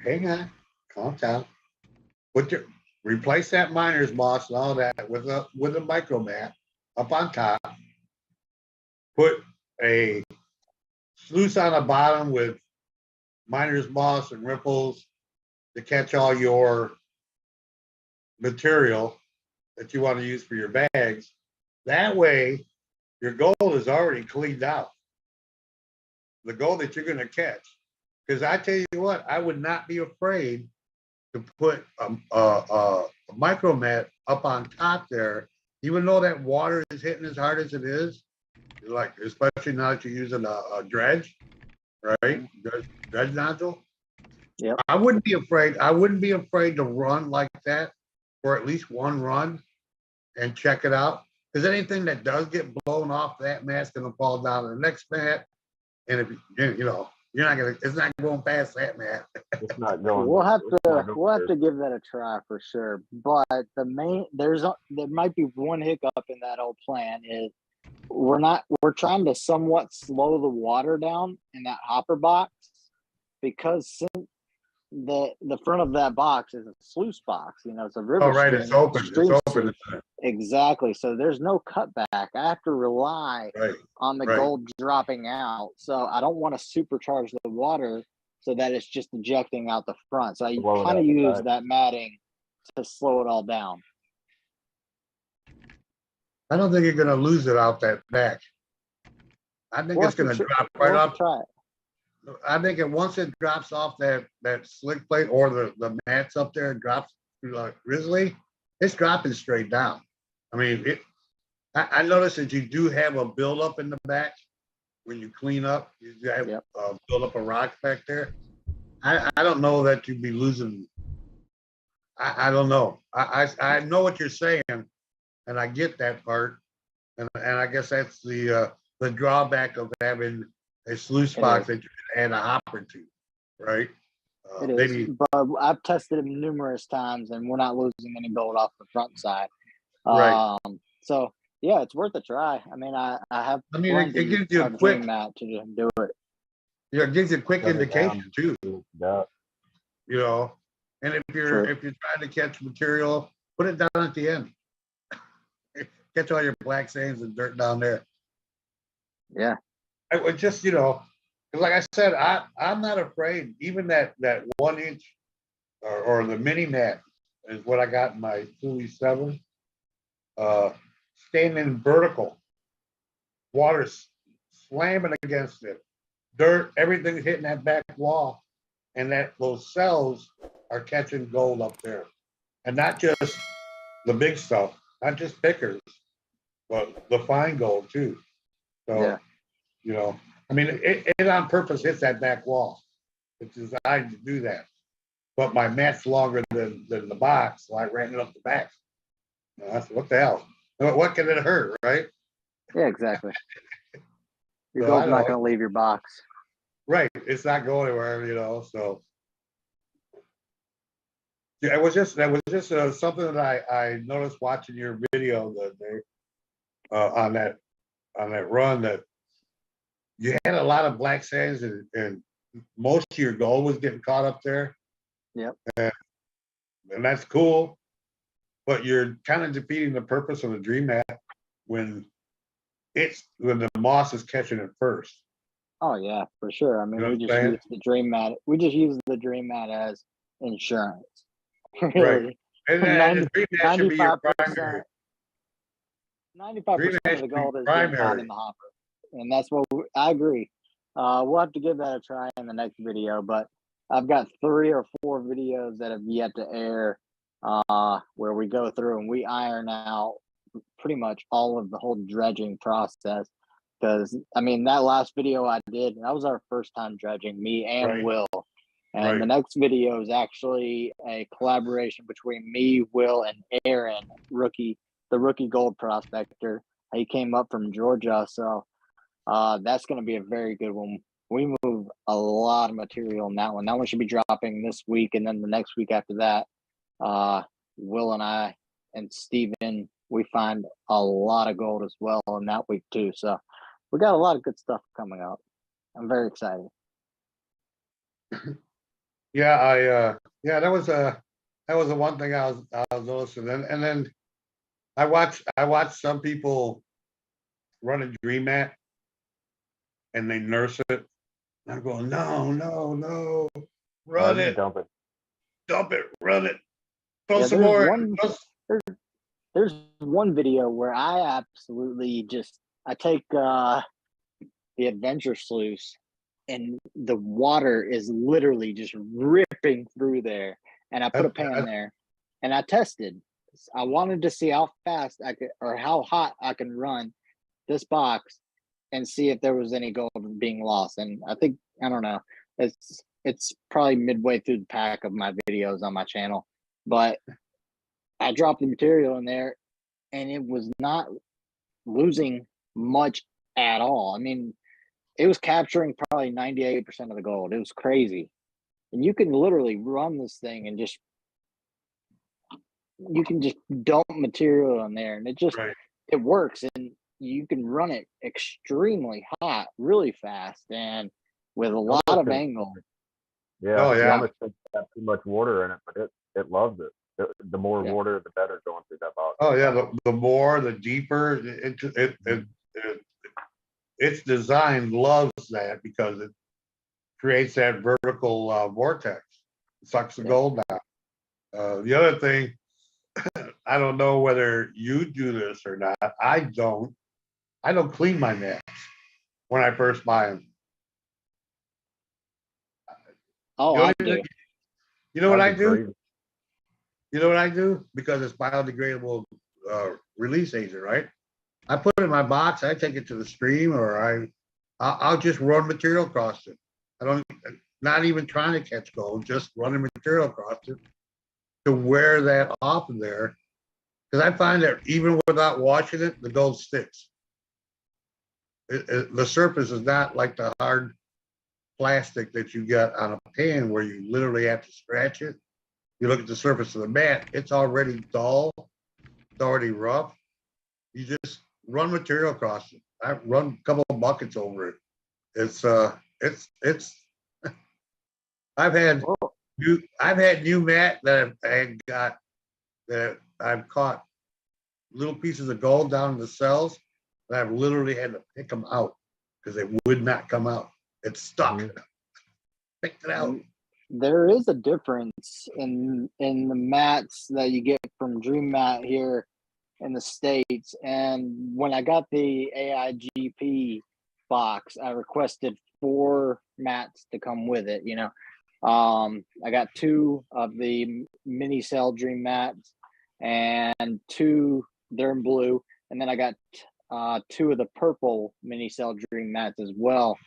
Hang on, calm down. Replace that miner's moss and all that with a micro mat up on top. Put a sluice on the bottom with miner's moss and ripples to catch all your material that you want to use for your bags. That way, your gold is already cleaned out. The gold that you're going to catch. Because I tell you what, I would not be afraid to put a micro mat up on top there, even though that water is hitting as hard as it is. Like, especially now that you're using a dredge, right? Dredge nodule. Yep. I wouldn't be afraid. I wouldn't be afraid to run like that for at least one run and check it out. Because anything that does get blown off that mat's gonna fall down to the next mat. And if it's not going past that mat. It's not going. We'll have to give that a try for sure. But there might be one hiccup in that whole plan is we're trying to somewhat slow the water down in that hopper box because the front of that box is a sluice box. You know, it's a river. Oh, right, stream, it's open, stream it's open. sluice. Exactly. So there's no cutback. I have to rely Right, on the right. gold dropping out. So I don't want to supercharge the water so that it's just ejecting out the front. So I Blow it kind out of the use back. that matting to slow it all down. I don't think you're gonna lose it out that back. I think We'll it's have to gonna tr- drop we'll right have off. to try it. I think once it drops off that slick plate or the mats up there and drops grizzly, it's dropping straight down. I mean, I noticed that you do have a buildup in the back when you clean up. You have Yep. build up a rock back there. I don't know that you'd be losing. I don't know. I know what you're saying, and I get that part, and I guess that's the drawback of having a sluice It box is. that you can add a hopper to, right? It is, Maybe but I've tested them numerous times, and we're not losing any gold off the front side. Right. So yeah, it's worth a try. I mean, I have I mean, it plenty gives you a of quick, dream mat to just do it. it gives you a quick Shut it indication down. too, Yeah. you know. And if True. you're trying to catch material, put it down at the end. Catch all your black sands and dirt down there. Yeah. I would just, you know, 'cause like I said, I'm not afraid. Even that 1 inch or the mini mat is what I got in my Thule 7. Standing vertical, water slamming against it, dirt, everything's hitting that back wall, and those cells are catching gold up there, and not just the big stuff, not just pickers, but the fine gold too. So, Yeah. you know, I mean, it on purpose hits that back wall. It's designed to do that. But my mat's longer than the box, so I ran it up the back. You know, that's what the hell. What can it hurt, right? Yeah, exactly. Your So I gold's not know. going to leave your box. Right. It's not going anywhere, you know. So yeah, that was just something that I noticed watching your video the other day on that run, that you had a lot of black sands and most of your gold was getting caught up there. Yep. And that's cool, but you're kind of defeating the purpose of the dream mat when the moss is catching it first. Oh yeah, for sure. I mean, You know we what I'm just saying? use the dream mat. We just use the dream mat as insurance. Right. Really. And then the dream mat should be your 95%. primary. 95% of the gold is being caught Primary. in the hopper, and that's what I agree. We'll have to give that a try in the next video, but I've got 3 or 4 videos that have yet to air, where we go through and we iron out pretty much all of the whole dredging process. Because I mean, that last video I did, that was our first time dredging, me and Right. Will. And Right. the next video is actually a collaboration between me, Will, and Aaron, the rookie gold prospector. He came up from Georgia, so that's going to be a very good one. We move a lot of material in that one. That one should be dropping this week, and then the next week after that, Will and I and Steven, we find a lot of gold as well in that week too. So we got a lot of good stuff coming up. I'm very excited. Yeah, that was the one thing I was noticing, and then I watched some people run a dream mat and they nurse it. And I'm going, no, run it, Dump it. dump it, run it, throw Yeah, some more. in. There's one video where I absolutely I take the adventure sluice, and the water is literally just ripping through there, and I put a pan there and I tested. I wanted to see how fast I could, or how hot I can run this box and see if there was any gold being lost. And I think, I don't know, it's probably midway through the pack of my videos on my channel, but I dropped the material in there and it was not losing much at all. I mean, it was capturing probably 98% of the gold. It was crazy. And you can literally run this thing and you can just dump material in there, and it works, and you can run it extremely hot, really fast, and with a lot of angle. Yeah, Oh, you yeah. almost think it's got too much water in it, but it loves it. The more Yeah. water, the better going through that box. Oh, yeah, the more, the deeper, its design loves that because it creates that vertical vortex. It sucks the Yeah. gold out. The other thing, I don't know whether you do this or not. I don't clean my mats when I first buy them. Oh, The only I do. thing- You know what I That'd be do? crazy. You know what I do? Because it's biodegradable release agent, right? I put it in my box. I take it to the stream, or I'll just run material across it. I don't, not even trying to catch gold, just running material across it to wear that off of there. Because I find that even without washing it, the gold sticks. The surface is not like the hard plastic that you got on a pan where you literally have to scratch it. You look at the surface of the mat, it's already dull, it's already rough. You just run material across it. I run a couple of buckets over it. It's I've had new mat that I've caught little pieces of gold down in the cells, and I've literally had to pick them out because they would not come out. It's stuck. Picked it out. There is a difference in the mats that you get from Dream Mat here in the States. And when I got the AIGP box, I requested 4 mats to come with it, you know. I got 2 of the mini cell Dream mats and 2, they're in blue, and then I got 2 of the purple mini cell Dream mats as well.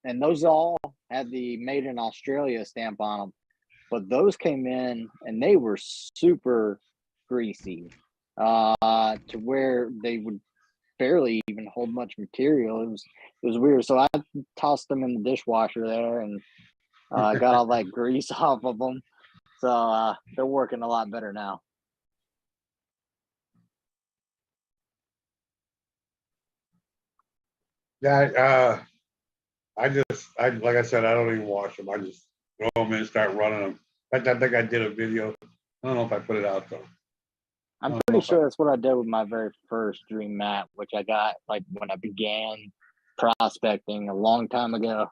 And those all had the made in Australia stamp on them, but those came in and they were super greasy, to where they would barely even hold much material. It was weird. So I tossed them in the dishwasher there and got all that grease off of them. So they're working a lot better now. Yeah, like I said, I don't even wash them. I just throw them in and start running them. In fact, I think I did a video. I don't know if I put it out though. I'm pretty sure that's what I did with my very first Dream Mat, which I got like when I began prospecting a long time ago.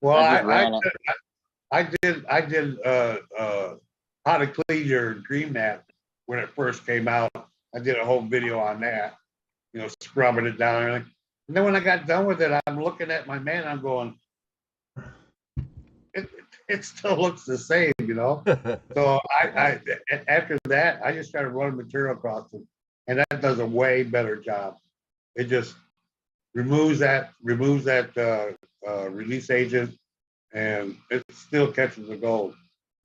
Well, I just I did how to clean your Dream Mat when it first came out. I did a whole video on that, you know, scrubbing it down and everything. And then when I got done with it, I'm looking at my man, I'm going, it still looks the same, you know. So I after that, I just started running material across it, and that does a way better job. It just removes that release agent, and it still catches the gold.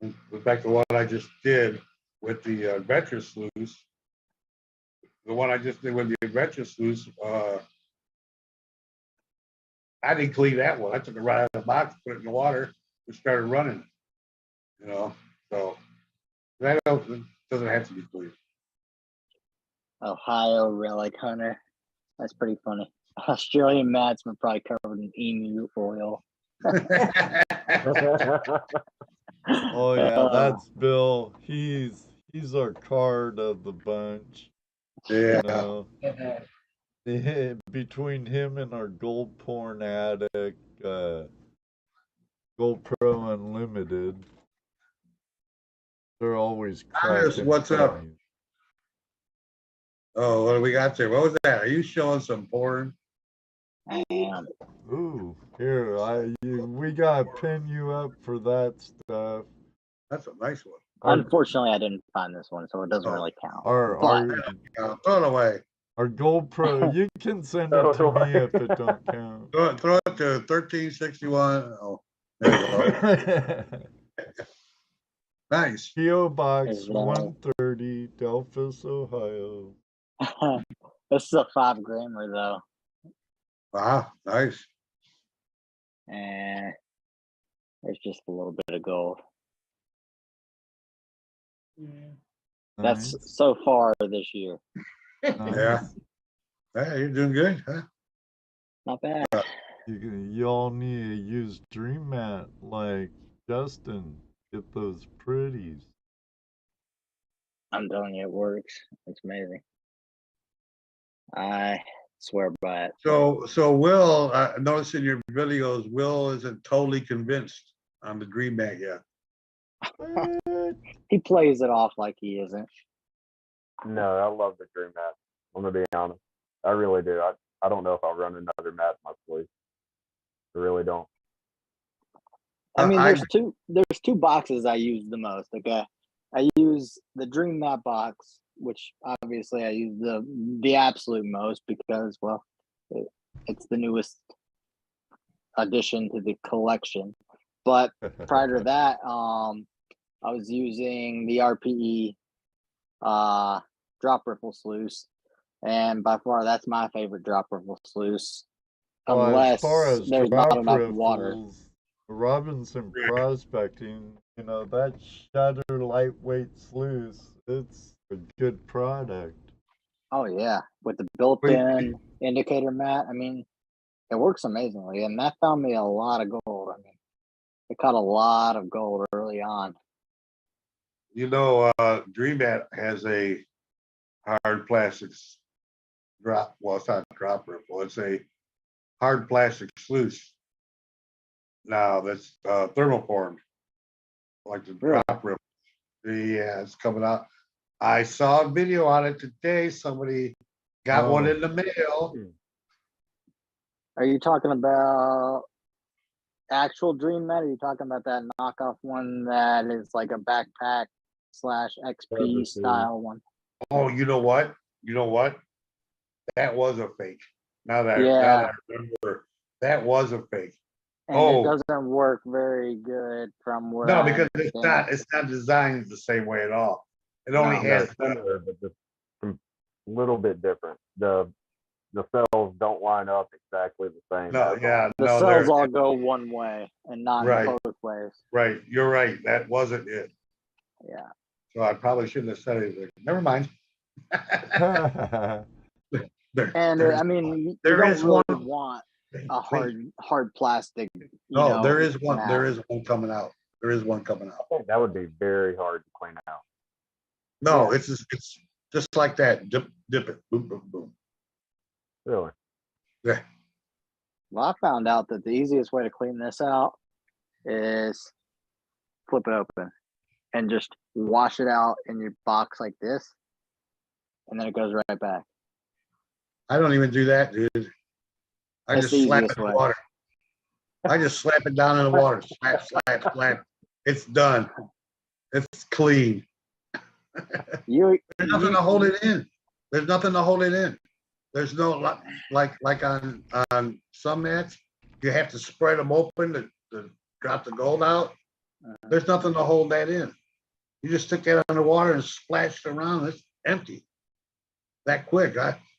In fact, the one I just did with the adventure sluice, the one I just did with the adventure sluice, I didn't clean that one. I took it right out of the box, put it in the water, and started running. You know, so that doesn't have to be clean. Ohio relic hunter. That's pretty funny. Australian mats were probably covered in emu oil. Oh yeah, that's Bill. He's our card of the bunch. Yeah. You know, between him and our gold porn addict, Gold Pro Unlimited, they're always cracking. What's up? funny. Oh, what do we got there? What was that? Are you showing some porn? I am. Ooh, here we gotta pin you up for that stuff. That's a nice one. Unfortunately, I didn't find this one, so it doesn't really count. Our Throw it away. our Gold Pro, you can send it to me if it don't count. Throw it to 1361. Oh, there you go. Nice. PO Box Is that- 130, Delphus, Ohio. This is a 5 grammer though, Wow, nice. and there's just a little bit of gold. That's Nice. so far this year. Nice. Yeah. Hey, you're doing good, huh? Not bad. You all need to use Dream Mat like Justin. Get those pretties. I'm telling you, it works. It's amazing. I swear by it. So Will, I noticed in your videos, Will isn't totally convinced on the Dream Mat yet. What? He plays it off like he isn't. No, I love the Dream Mat. I'm gonna be honest. I really do. I don't know if I'll run another mat in my sleep. I really don't. I mean, I- there's two boxes I use the most. Okay, I use the Dream Mat box, which obviously I use the absolute most because, well, it's the newest addition to the collection. But prior to that, I was using the RPE drop ripple sluice, and by far that's my favorite drop ripple sluice. Well, as Unless far as there's drop not enough water. riffles, Robinson Prospecting, that Shutter lightweight sluice, it's a good product. Oh yeah, with the built-in indicator mat. I mean, it works amazingly, and that found me a lot of gold. I mean, it caught a lot of gold early on. Dream Mat has a hard plastics drop. Well, it's not drop ripple. It's a hard plastic sluice. Now that's thermoformed, like the Really? drop ripple. Yeah, it's coming out. I saw a video on it today. Somebody got one Oh. in the mail. Are you talking about actual Dream Mat? Or are you talking about that knockoff one that is like a backpack / XP style one? Oh, you know what? That was a fake. Now that Yeah. I remember, that was a fake. And Oh. it doesn't work very good from what No, I because understand. it's not designed the same way at all. It only No. No, has it's similar, but just a little bit different. The cells don't line up exactly the same. The cells all go one way and not Right. both ways. Right, you're right. That wasn't it. Yeah. So I probably shouldn't have said anything. Never mind. And I mean, you there don't is really one. want a Wait. hard plastic. No, there is one. mat. There is one coming out. There is one coming out. I think that would be very hard to clean out. No, Yeah. it's just like that. Dip it. Boom, boom, boom. Really? Yeah. Well, I found out that the easiest way to clean this out is flip it open and just wash it out in your box like this, and then it goes right back. I don't even do that, dude. I That's just the slap it easiest in the way. water. I just slap it down in the water. Slap, slap, slap. It's done. It's clean. You There's nothing to hold it in. There's nothing to hold it in. There's no like on some mats, you have to spread them open to drop the gold out. There's nothing to hold that in. You just stick that underwater and splash it around. It's empty. That quick.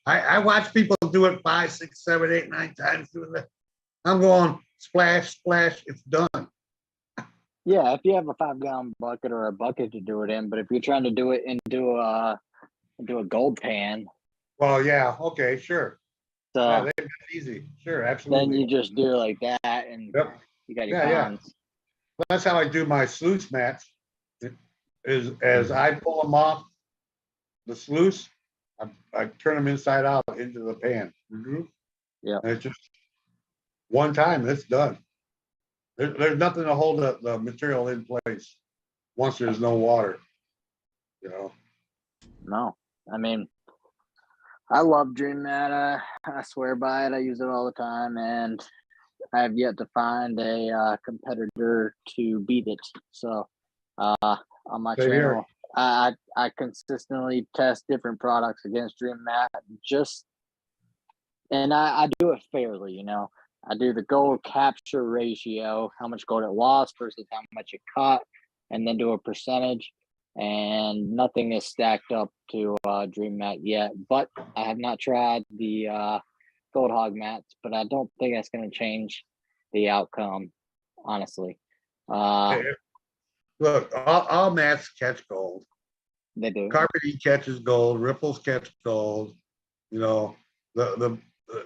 I watch people do it 5, 6, 7, 8, 9 times doing that. I'm going splash, splash. It's done. Yeah, if you have a 5-gallon bucket or a bucket to do it in, but if you're trying to do it into a gold pan, Well, yeah. Okay, sure. so Yeah, that's easy. Sure, then absolutely. you just do it like that, and Yep. you got your Yeah. pounds. That's how I do my sluice mats. Is as I pull them off the sluice, I turn them inside out into the pan. Yeah. And it's just one time, it's done. There's nothing to hold the material in place once there's no water. No, I mean, I love Dream Mat. I swear by it. I use it all the time, and I have yet to find a competitor to beat it. So, on my Same here. channel, I consistently test different products against Dream Mat, and I do it fairly. I do the gold capture ratio, how much gold it lost versus how much it caught, and then do a percentage. And nothing is stacked up to Dream Mat yet, but I have not tried the Gold Hog mats, but I don't think that's going to change the outcome, honestly. Look, all mats catch gold. They do. Carpeting catches gold. Ripples catch gold.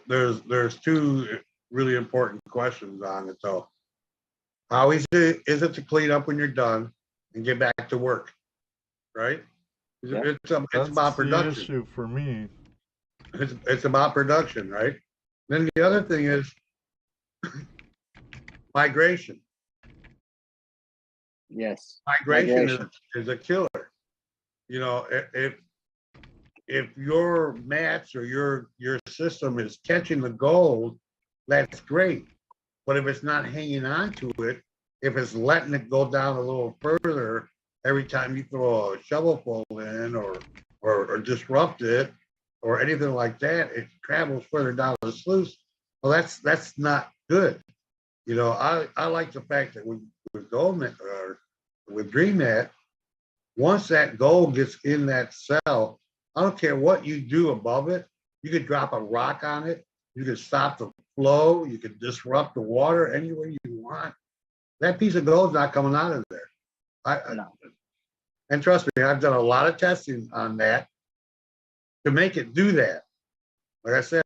There's two really important questions on it though. How easy is it to clean up when you're done and get back to work? Right? Yep. It's That's about the production. issue for me. It's about production, right? Then the other thing is migration. Yes. Migration is a killer. You know, if your mats or your system is catching the gold, that's great. But if it's not hanging on to it, if it's letting it go down a little further every time you throw a shovelful in or disrupt it or anything like that, it travels further down the sluice. Well, that's not good. You know, I like the fact that with gold or with green mat, once that gold gets in that cell, I don't care what you do above it. You could drop a rock on it. You could stop the flow. You could disrupt the water any way you want. That piece of gold's not coming out of there. No. And trust me, I've done a lot of testing on that to make it do that. Like I said,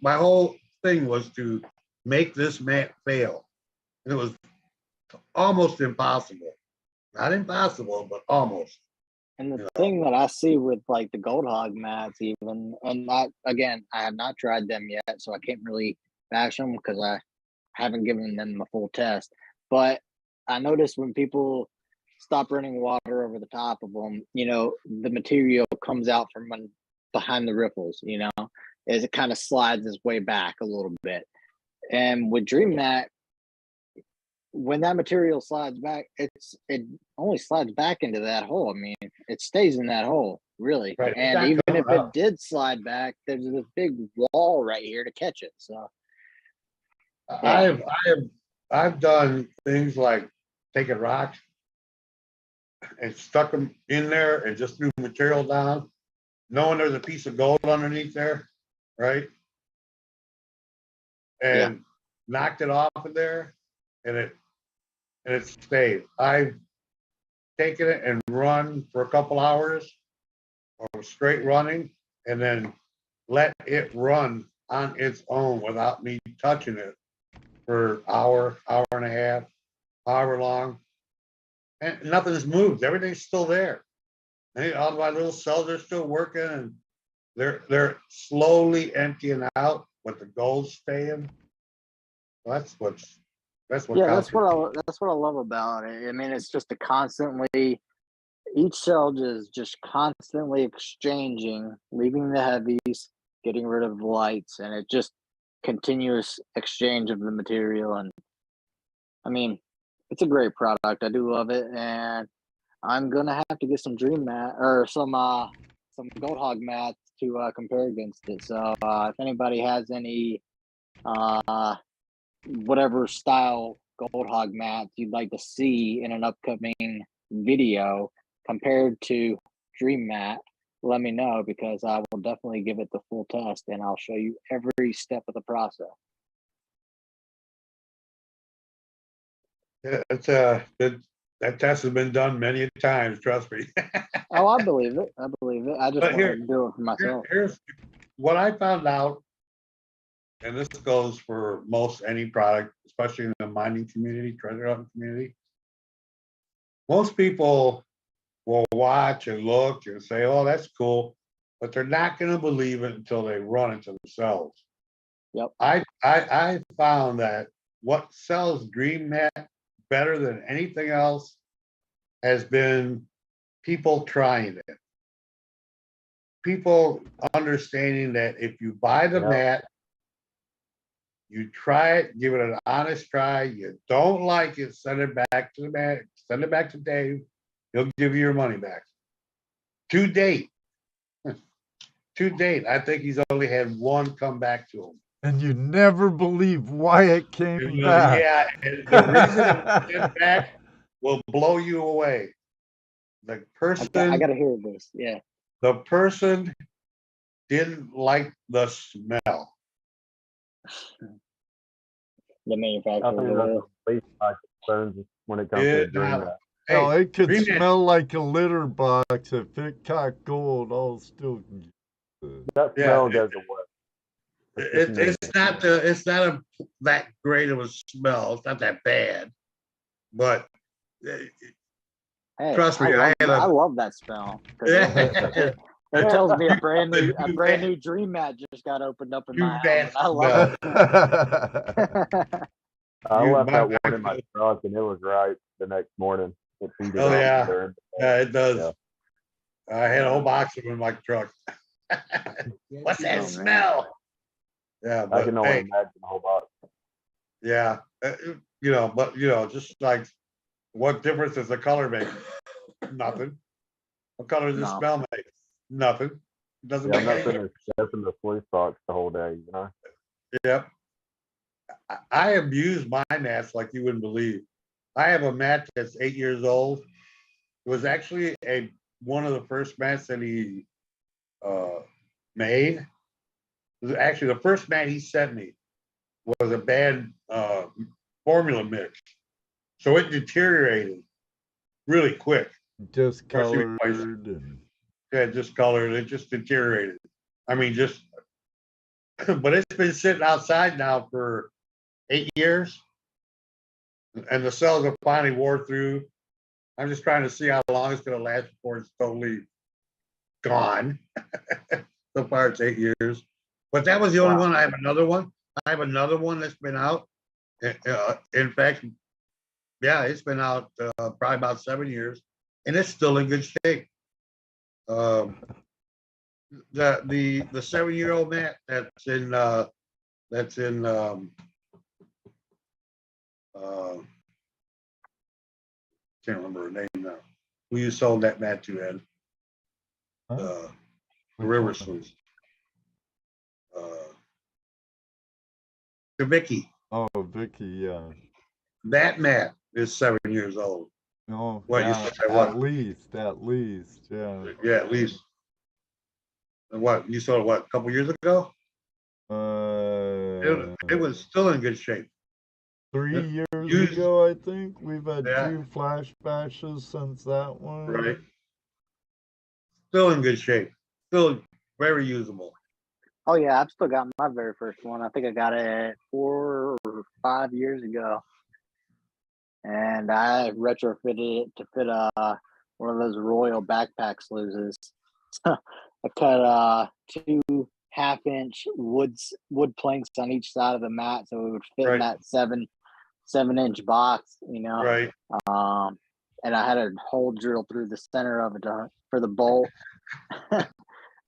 my whole thing was to make this mat fail. And it was almost impossible. Not impossible, but almost. And the thing that I see with like the Gold Hog mats, even, and not again, I have not tried them yet, so I can't really bash them because I haven't given them a full test. But I noticed when people stop running water over the top of them, you know, the material comes out from behind the ripples, you know, as it kind of slides its way back a little bit. And with Dream Mat, when that material slides back, it only slides back into that hole. I mean, it stays in that hole, really. Right. And even if it did slide back, there's this big wall right here to catch it. So I've done things like taking rocks and stuck them in there and just threw material down, knowing there's a piece of gold underneath there, right? And knocked it off of there, and it stayed. I've taken it and run for a couple hours or straight running, and then let it run on its own without me touching it for hour and a half, however long, and nothing's moved. Everything's still there. And all my little cells are still working, and they're slowly emptying out, but the gold's staying. That's what that's what I love about it. I mean, it's just a constantly, each cell is just constantly exchanging, leaving the heavies, getting rid of the lights, and it just continuous exchange of the material. And I mean, it's a great product. I do love it, and I'm gonna have to get some Dream Mat or some Gold Hog mats to compare against it. So if anybody has any whatever style Gold Hog mats you'd like to see in an upcoming video compared to Dream Mat, let me know, because I will definitely give it the full test and I'll show you every step of the process. Yeah, that test has been done many times, trust me. Oh, I believe it. I just want to do it for myself. Here's what I found out, and this goes for most any product, especially in the mining community, treasure hunting community. Most people will watch and look and say, oh, that's cool, but they're not going to believe it until they run it themselves. Yep. I found that what sells Dream Mat better than anything else has been people trying it. People understanding that if you buy the mat, you try it, give it an honest try. You don't like it, send it back to the mat, send it back to Dave. He'll give you your money back. To date, I think he's only had one come back to him. And you never believe why it came back. Yeah, and the reason it came back will blow you away. The person, I gotta hear this. Yeah. The person didn't like the smell. The manufacturer. I think that's the least my concerns when it comes to Dream Mat. Oh, it could Dream smell like a litter box if it caught gold. I'll still. That smell goes away. it's not that great of a smell. It's not that bad, but Hey, trust me, I love that smell. 'Cause it tells me a brand new dream mat just got opened up in my house. And I love it. I left my that one in my truck and it was right the next morning. It heated Oh, up yeah. there. Yeah, it does. Yeah. I had a whole box of them in my truck. What's that Oh, smell? Yeah, I but can only hey, imagine the whole box. yeah, just like, what difference does the color make? Nothing. What color does the No. smell make? Nothing. It doesn't Yeah, I'm make not any sitting there sniffing the sluice box the whole day, you know? Yep. I abuse my mats like you wouldn't believe. I have a mat that's 8 years old. It was actually one of the first mats that he made. It was actually the first mat he sent me was a bad formula mix. So it deteriorated really quick. Discolored Especially and Yeah, discolored. It just deteriorated. I mean, but it's been sitting outside now for 8 years, and the cells have finally wore through. I'm just trying to see how long it's going to last before it's totally gone. So far, it's 8 years, but that was the only Wow. one. I have another one. I have another one that's been out. In fact, yeah, it's been out probably about 7 years, and it's still in good shape. The 7-year-old mat that's in can't remember her name now. Who you sold that mat to, Ed? huh? The Which River one? Sluice. To Vicky. Oh, Vicky, yeah. That mat is 7 years old. Oh, What, you yeah, said that what? at least, yeah. Yeah, at least. And what, you sold it, what, a couple years ago? It was still in good shape. 3 years Used- ago, I think. We've had Yeah. 2 flash bashes since that one. Right. Still in good shape. Still very usable. Oh yeah, I've still got my very first one. I think I got it 4 or 5 years ago, and I retrofitted it to fit one of those Royal backpack sluices. I cut 2 half-inch wood planks on each side of the mat, so it would fit in Right. that 7-inch box, Right. And I had a hole drilled through the center of it for the bolt.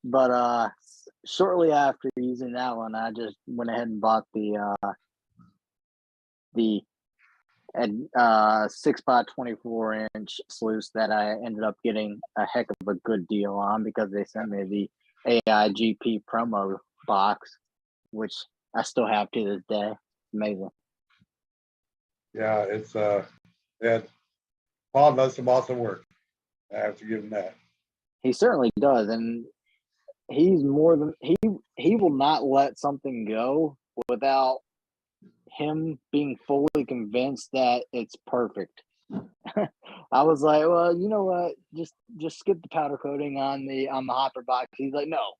But shortly after using that one, I just went ahead and bought the 6x24-inch sluice that I ended up getting a heck of a good deal on because they sent me the AIGP promo box, which I still have to this day. Amazing. Yeah, it's yeah. Paul does some awesome work. I have to give him that. He certainly does, and he's more than he will not let something go without him being fully convinced that it's perfect. I was like, well, you know what? Just skip the powder coating on the hopper box. He's like, no,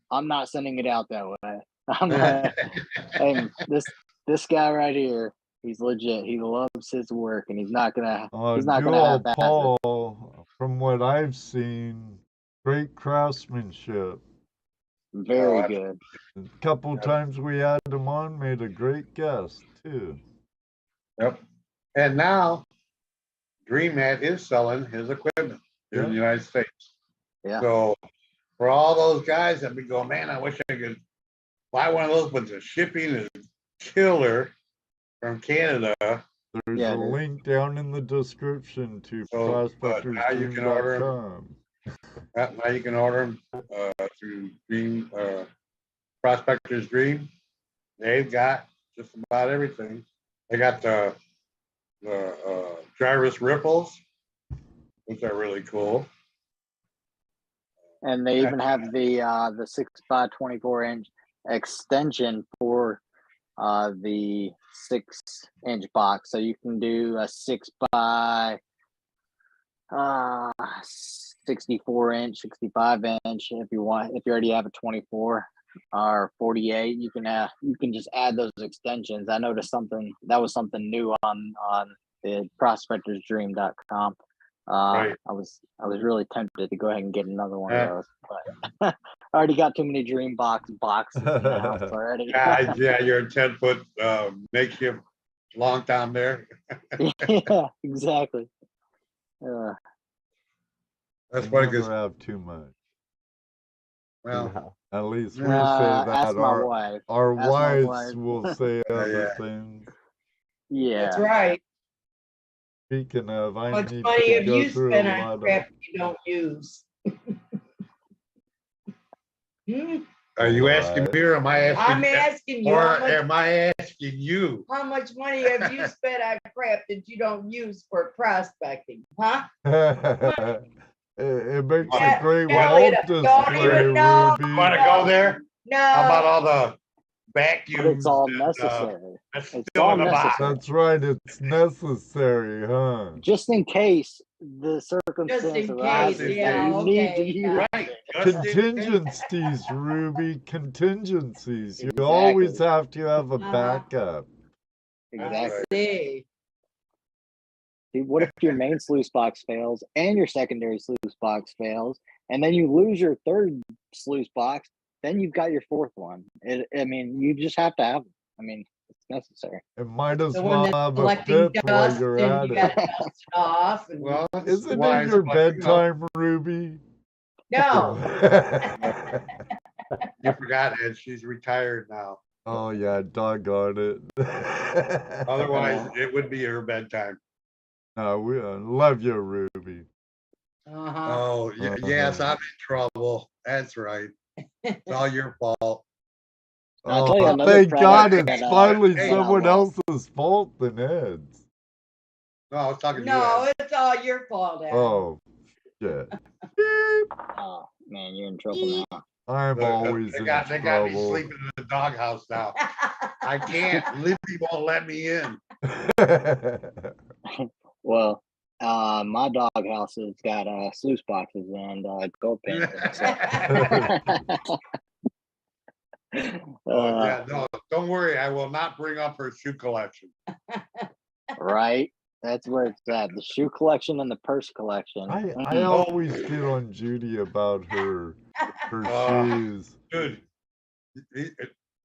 I'm not sending it out that way. I'm like, hey, this guy right here, he's legit. He loves his work, and he's not gonna Dual half-ass it. Paul, from what I've seen, great craftsmanship. Very good. A couple times we had him on, made a great guest too. Yep. And now, Dream Mat is selling his equipment here in the United States. Yeah. So for all those guys that be going, man, I wish I could buy one of those, but the shipping is killer from Canada. There's a link down in the description to prospectorsdream.com. Now you can order them through Dream Prospectors Dream. They've got just about everything. They got the gyrus ripples, which are really cool. And they even have the 6x24-inch extension for the 6-inch box, so you can do a 6x 64-inch, 65-inch if you want. If you already have a 24, or 48. You can just add those extensions. I noticed that was something new on the prospectorsdream.com. Right. I was really tempted to go ahead and get another one of those, but I already got too many dream boxes in the house already. Yeah, you're a 10-foot makeshift long down there. Yeah, exactly. That's You funny never because, have too much. Uh-huh. well, At least we say that. Ask my wife. Our Ask my wives wife. will say other yeah. things. Yeah. That's right. Speaking of, How I much need money to have go you through a spent on lot crap of. you don't use? Hmm? Are you asking Alright. me or am I asking? I'm asking you, Or how much, am I asking you? how much money have you spent on crap that you don't use for prospecting? Huh? It makes Yeah, a great yeah, wall don't display, even know. Ruby. Want to go there? How about No, all the But vacuums? it's all and, necessary. that's It's still all in the box. necessary. That's right, it's necessary, huh? Just in case the circumstance just in arises case, that yeah, you need to okay. use Right. it. Just in case. Contingencies, Ruby, contingencies. You Exactly. always have to have a Uh-huh. backup. I Exactly. see. See, what if your main sluice box fails and your secondary sluice box fails, and then you lose your third sluice box? Then you've got your fourth one. I mean, you just have to have them. I mean, it's necessary. It might as So well when it's have a collecting fifth while dust you're and at you it. gotta dust it off and, Well, that's Isn't why it it's your like, you know, bedtime, Ruby? no, you forgot, Ed. She's retired now. Oh yeah, doggone it. Otherwise, it would be her bedtime. No, we love you, Ruby. uh-huh. Oh, yes, Uh-huh. I'm in trouble. That's right. It's all your fault. I'll tell you Oh, another thank God product it's that, finally hey, someone well, else's fault than Ed's. No, I was talking to you. No, Ed. it's all your fault, Ed. Oh, shit. Beep. oh man, you're in trouble now. I'm always They in got me trouble. sleeping in the doghouse now. I can't. Libby won't let me in. Well, my doghouse has got sluice boxes and gold paintings. So. Oh yeah, no, don't worry. I will not bring up her shoe collection. Right, that's where it's at. The shoe collection and the purse collection. I always get on Judy about her shoes. Dude,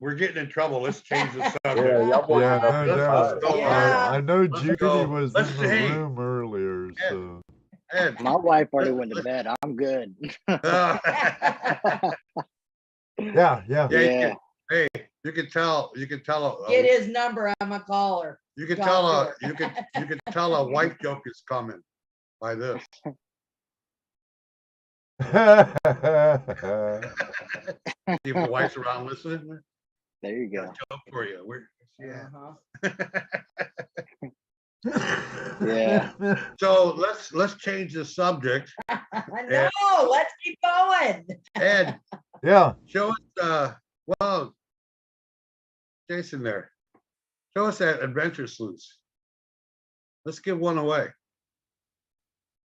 we're getting in trouble. Let's change the subject. Yeah, y'all boys Yeah, are no up to doubt. Yeah. I know Let's Judy go. was Let's in the see. room earlier, Ed. so. Ed. My wife already went to bed. I'm good. Yeah. Yeah. Hey, you can tell. Get his number, I'm a caller. You can Talk tell to you can tell a wife joke is coming by this. If the wife's around listening, There you got go. a joke for you. Where's she at? Uh-huh. Yeah. So let's change the subject. No, let's keep going. Ed, Yeah. show us well, Jason there. Show us that adventure sleuths. Let's give one away.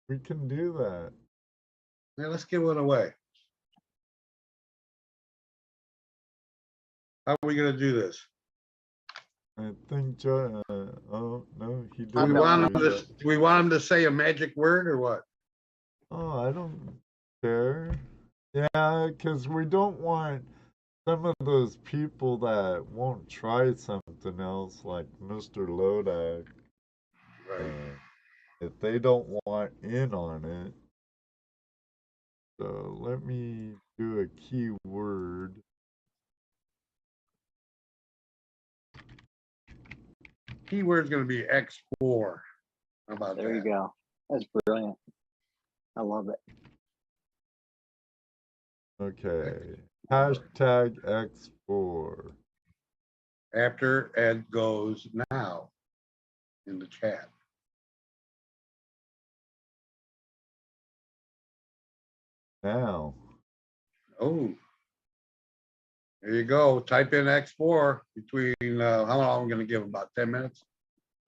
We can do that. Yeah, let's give one away. How are we gonna do this? I think Joe. Oh no, he Do we didn't. want him do to that. do we want him to say a magic word or what? Oh, I don't care. Yeah, because we don't want some of those people that won't try something else, like Mr. Lodak. Right. If they don't want in on it. So let me do a keyword. Keyword's gonna be X4. How about There you that? go. That's brilliant. I love it. Okay. Hashtag X4. After Ed goes now in the chat. Now. Oh, there you go. Type in X4 between how long I'm gonna give him? About 10 minutes.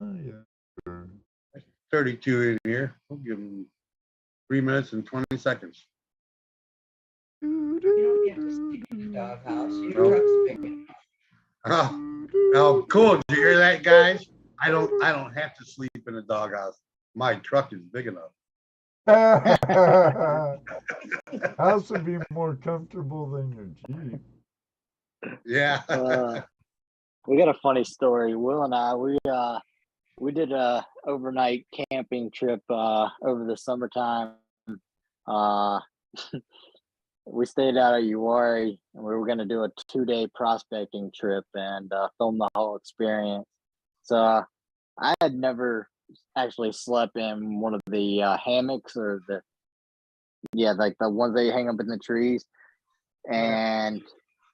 Oh, yeah. Sure. 32 in here. We'll give him 3 minutes and 20 seconds. Doo-doo. don't get to sleep in the doghouse. Your truck's big enough. Oh, cool. Did you hear that, guys? I don't have to sleep in a doghouse. My truck is big enough. House would be more comfortable than your Jeep. Yeah. We got a funny story. Will and I, we did a overnight camping trip over the summertime. We stayed out at Uwari, and we were going to do a 2-day prospecting trip and film the whole experience. So I had never actually slept in one of the hammocks or like the ones they hang up in the trees. And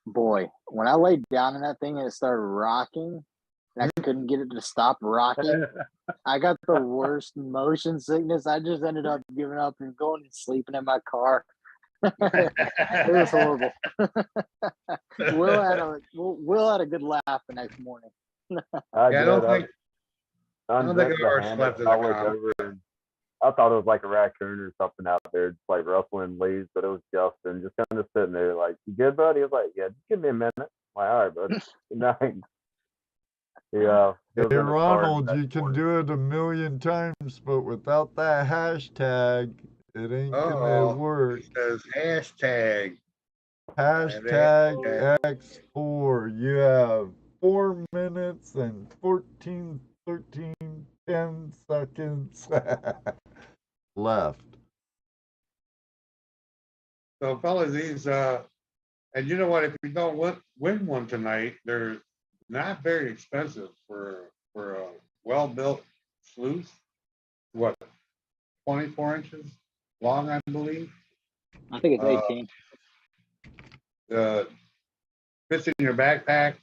boy, when I laid down in that thing and it started rocking, and I couldn't get it to stop rocking, I got the worst motion sickness. I just ended up giving up and going and sleeping in my car. It was horrible. Will had a good laugh the next morning. I don't think I don't think unzipped I ever the hammock, slept in I a looked car. over and I thought it was like a raccoon or something out there, just like rustling leaves, but it was Justin, just kind of sitting there like, "You good, buddy?" I was like, "Yeah, just give me a minute." I'm like, "All right, bud." Good night. Yeah. Hey, Ronald, you can do it 1,000,000 times, but without that hashtag, it ain't gonna work. It says hashtag. Hashtag X4. You have 4 minutes and 14, 13, 10 seconds left. So, fellas, these and you know what? If you don't win one tonight, they're not very expensive for a well-built sluice. What, 24 inches long, I believe. I think it's 18. Fits in your backpack.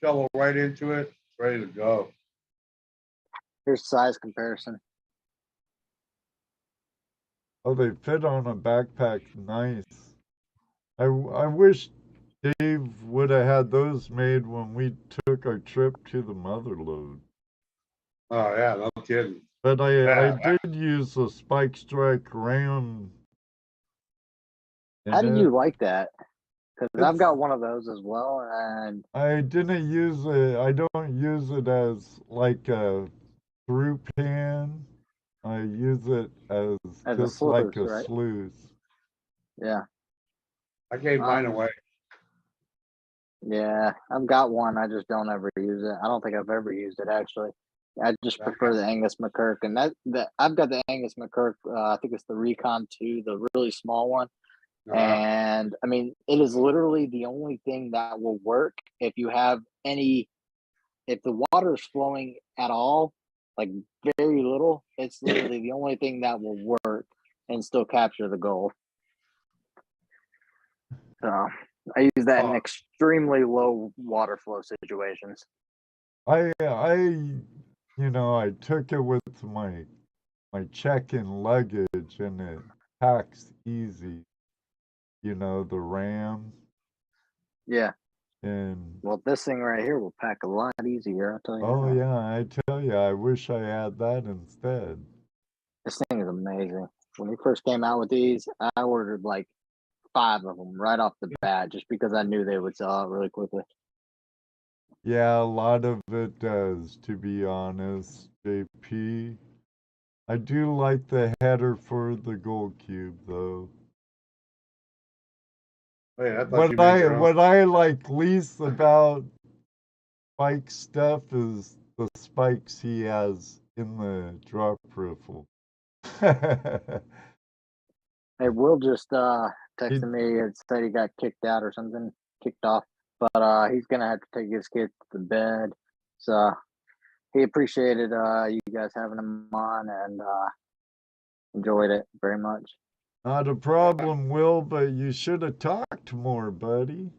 Shovel right into it. It's ready to go. Here's size comparison. Oh, they fit on a backpack. Nice. I wish Dave would have had those made when we took our trip to the Motherlode. Oh yeah, no kidding. But I did use the Spike Strike Ram. How do you like that? Because I've It's- got one of those as well, and I didn't use it. I don't use it as like a through pan. I use it as as just a like sluice, a right? sluice. Yeah. I gave mine away. Yeah, I've got one. I just don't ever use it. I don't think I've ever used it actually. I just prefer the Angus McKirk, and that I've got the Angus McKirk. I think it's the Recon 2, the really small one. And I mean, it is literally the only thing that will work if you have if the water is flowing at all, like very little. It's literally the only thing that will work and still capture the goal. So I use that in extremely low water flow situations. I took it with my check-in luggage, and it packs easy. The Ram. Yeah. And well, this thing right here will pack a lot easier. I'll tell you. Oh yeah, I tell you, I wish I had that instead. This thing is amazing. When we first came out with these, I ordered like 5 of them right off the bat, just because I knew they would sell out really quickly. Yeah, a lot of it does, to be honest, JP. I do like the header for the Gold Cube, though. Wait, I thought What you made your own. what I like least about Spike stuff is the spikes he has in the drop riffle. Hey, Will just texted me and said he got kicked out or something, kicked off. But he's gonna have to take his kids to bed. So he appreciated you guys having him on and enjoyed it very much. Not a problem, Will, but you should have talked more, buddy.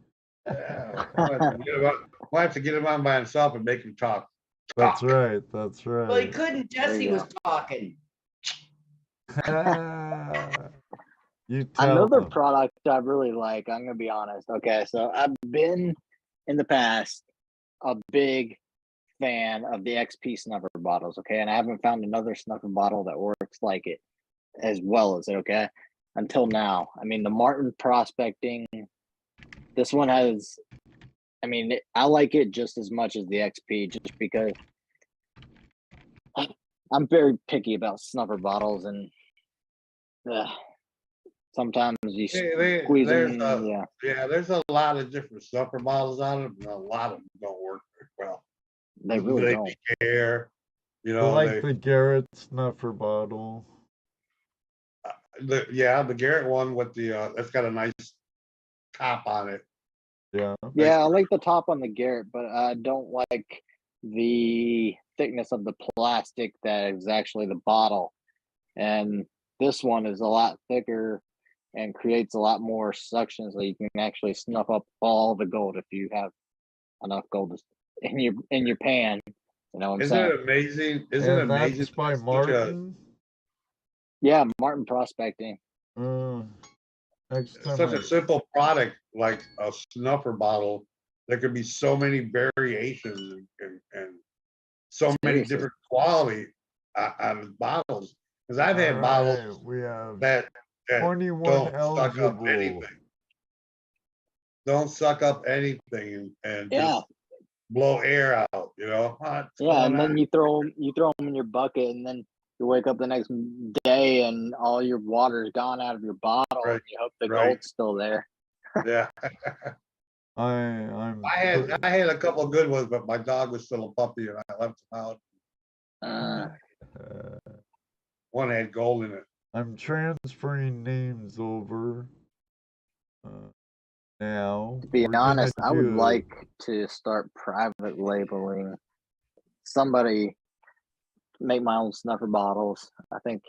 Yeah, we'll have to get him on by himself and make him talk. That's right. That's right. Well, he couldn't. Jesse was talking. You tell Another him. product I really like, I'm gonna be honest. Okay, so I've been in the past a big fan of the XP snuffer bottles, okay, and I haven't found another snuffer bottle that works like it as well as it, okay. until now. I mean, the Martin prospecting, this one has, I mean, I like it just as much as the XP, just because I'm very picky about snuffer bottles, and sometimes you squeeze There's them. Yeah, there's a lot of different snuffer bottles out of them, and a lot of them don't work very well. they really don't. Air, you I know, like the Garrett snuffer bottle. the Garrett one with the that's got a nice top on it. Yeah. Yeah, I like the top on the Garrett, but I don't like the thickness of the plastic that is actually the bottle. And this one is a lot thicker and creates a lot more suction, so you can actually snuff up all the gold if you have enough gold in your pan. You know what I'm Isn't saying? it amazing? Isn't it And amazing? that's by Martin. Yeah, Martin prospecting. Next time Such a simple product like a snuffer bottle. There could be so many variations and so many Seriously. different quality out of bottles. Because I've had All bottles right, we have that 21 don't suck up eligible. anything. Don't suck up anything and Yeah. just blow air out. You know. Yeah, and then you throw them in your bucket, and then you wake up the next day and all your water's gone out of your bottle, Right, and you hope the right. gold's still there. Yeah. I'm I had a couple of good ones, but my dog was still a puppy, and I left him out. One had gold in it. I'm transferring names over now. To be We're gonna honest, I would do- like to start private labeling. Somebody make my own snuffer bottles. I think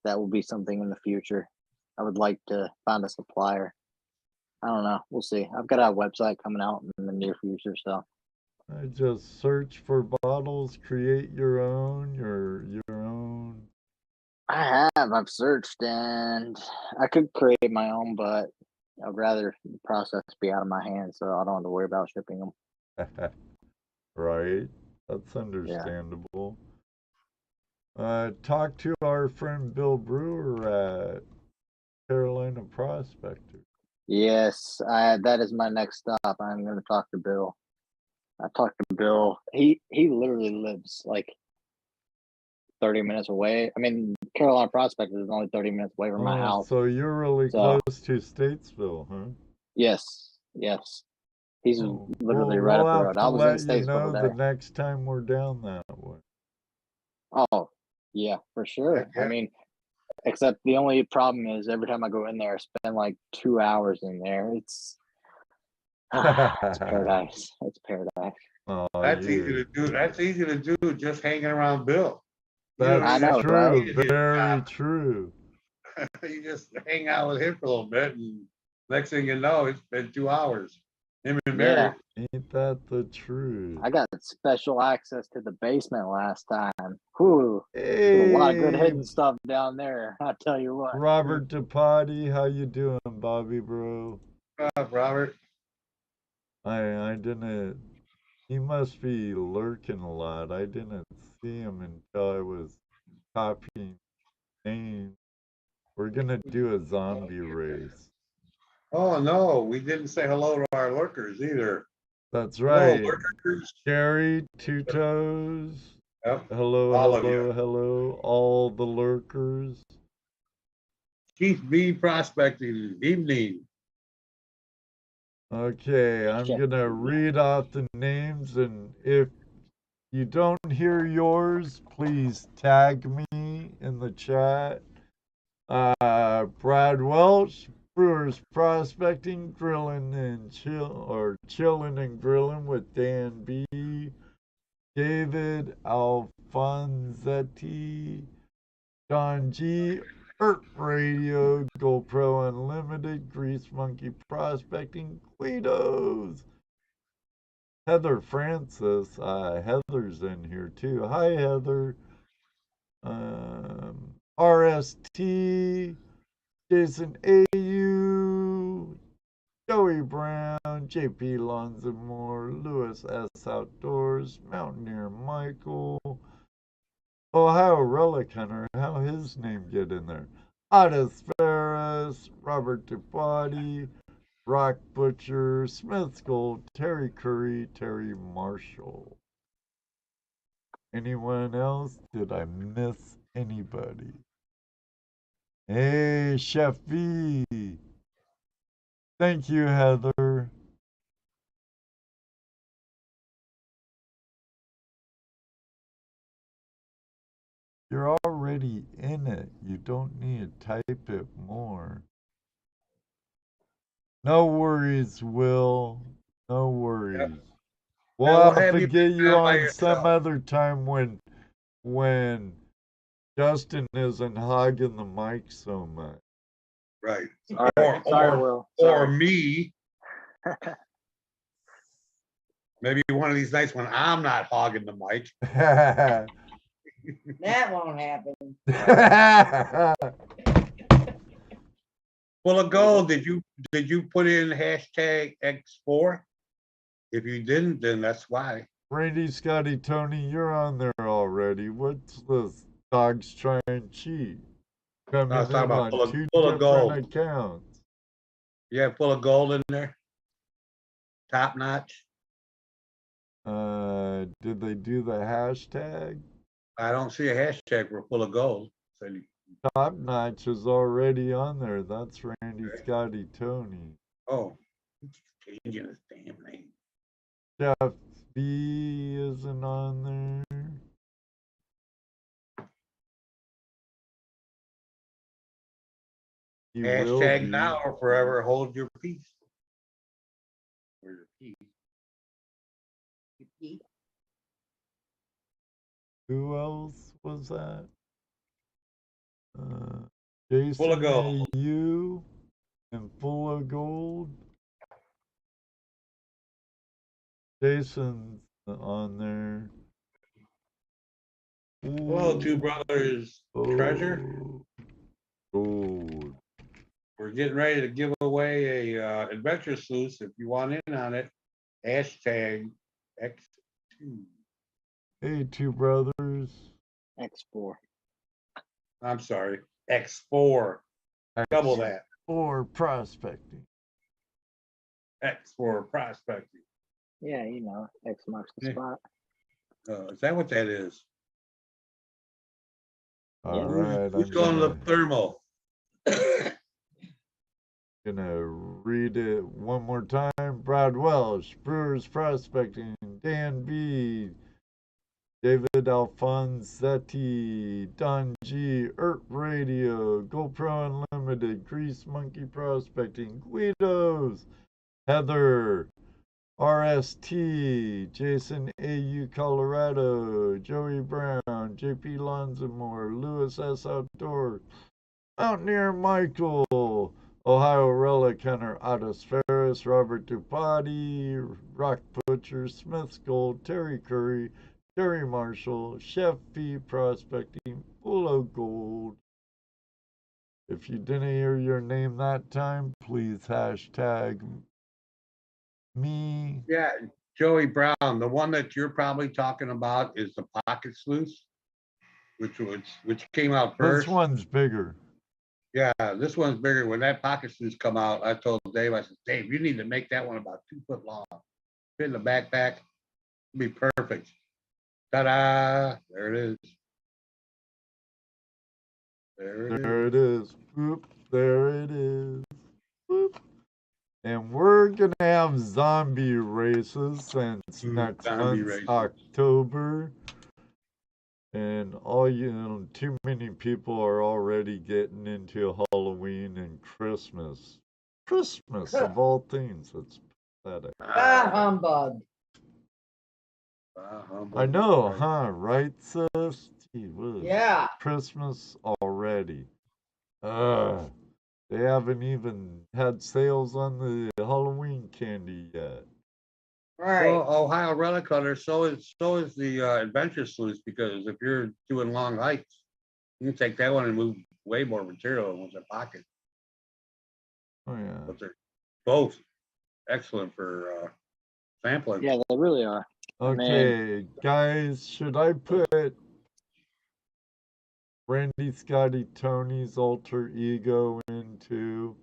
that will be something in the future. I would like to find a supplier. I don't know. We'll see. I've got a website coming out in the near future, so I just search for bottles, create your own, your own. I've searched, and I could create my own, but I'd rather the process be out of my hands, so I don't have to worry about shipping them. Right, that's understandable. Talk to our friend Bill Brewer at Carolina Prospector. Yes, that is my next stop. I'm going to talk to Bill. I talked to Bill. He literally lives like 30 minutes away. I mean, Carolina Prospector is only 30 minutes away from my house. So you're really close to Statesville, huh? Yes. He's literally right up the road. I was in Statesville today. The next time we're down that way. Oh, yeah, for sure. Yeah. I mean, except the only problem is every time I go in there, I spend like 2 hours in there. It's paradise. It's paradise. Oh, That's easy to do. That's easy to do just hanging around Bill. That's I know, true. right? Very true. You just hang out with him for a little bit, and next thing you know, it's been 2 hours. Him and Mary. Yeah. Ain't that the truth? I got special access to the basement last time. Whew. Hey, A lot of good hidden stuff down there. I'll tell you what. Robert DePotty, how you doing, Bobby, bro? Robert. I didn't. He must be lurking a lot. I didn't see him until I was copying names. We're gonna do a zombie race. Oh no, we didn't say hello to our lurkers either. That's right. Hello, lurkers. Gary, Two Toes. Yep. Hello, All of hello, you. hello, all the lurkers. Keith B. Prospecting. Evening. Okay, I'm gonna read off the names, and if you don't hear yours, please tag me in the chat. Brad Welch, Brewers Prospecting, Chilling and Grilling with Dan B. David Alfonsetti, Don G, Earth Radio, GoPro Unlimited, Grease Monkey Prospecting, Guidos, Heather Francis, Heather's in here too. Hi, Heather. RST, Jason AU, Joey Brown, JP Lonzamore, Lewis S. Outdoors, Mountaineer Michael, Ohio Relic Hunter, how his name get in there? Otis Ferris, Robert DuPati, Rock Butcher, Smith Gold, Terry Curry, Terry Marshall. Anyone else? Did I miss anybody? Hey, Chef V. Thank you, Heather. You're already in it. You don't need to type it more. No worries, Will. No worries. Yep. We'll We'll have have to you get you down by on some yourself. other time when Justin isn't hogging the mic so much. Right. Sorry, Will. Or Sorry. me. Maybe one of these nights when I'm not hogging the mic. That won't happen. Full of gold. Did you put in hashtag X4? If you didn't, then that's why. Randy, Scotty, Tony, you're on there already. What's this? Dogs try and cheat. Coming I was in talking about on two full of different gold. accounts. Yeah, full of gold in there. Top notch. Did they do the hashtag? I don't see a hashtag for full of gold. So Top Notch is already on there. That's Randy, Scotty, Tony. oh, he's changing his damn name. Jeff B isn't on there. He will Hashtag be. now or forever hold your peace. Or your peace. Who else was that? Jason Full of gold. AU and Full of Gold. Jason's on there. Well, Two Brothers Treasure. Gold. We're getting ready to give away a adventure sleuth. If you want in on it, hashtag X2. Hey, Two Brothers. X4. I'm sorry, X4. Double that. Or prospecting. X4 prospecting. Yeah, you know, X marks the Yeah. spot. Is that what that is? All right. Who's I'm going to the thermal? gonna read it one more time. Brad Welsh, Brewers Prospecting, Dan B, David Alfonsetti, Don G, Radio, GoPro Unlimited, Grease Monkey Prospecting, Guidos, Heather, RST, Jason AU Colorado, Joey Brown, JP Lonzamore, Lewis S Outdoor, Mountaineer Michael, Ohio Relic Hunter, Otis Ferris, Robert DuPati, Rock Butcher, Smith Gold, Terry Curry, Terry Marshall, Chef V Prospecting, Full of Gold. If you didn't hear your name that time, please hashtag me. Yeah, Joey Brown. The one that you're probably talking about is the Pocket Sleuth, which came out first. This one's bigger. Yeah, this one's bigger. When that Pocket Sleuth come out, I told Dave, I said, Dave, you need to make that one about 2 foot long. Fit in the backpack. It'd be perfect. Ta-da! There it is. There it is. Boop, there it is. Boop. And we're gonna have zombie races since next month's races. October. And too many people are already getting into Halloween and Christmas. Christmas of all things. It's pathetic. Humbug. I know, huh? Right, sis? Gee whiz. Yeah. Christmas already. They haven't even had sales on the Halloween candy yet. Right. Well, Ohio Relic Hunter, so is the Adventure Sleuth, because if you're doing long hikes, you can take that one and move way more material in the pocket. Oh yeah. But they're both excellent for sampling. Yeah, they really are. Okay, guys, should I put Randy Scotty Tony's alter ego into.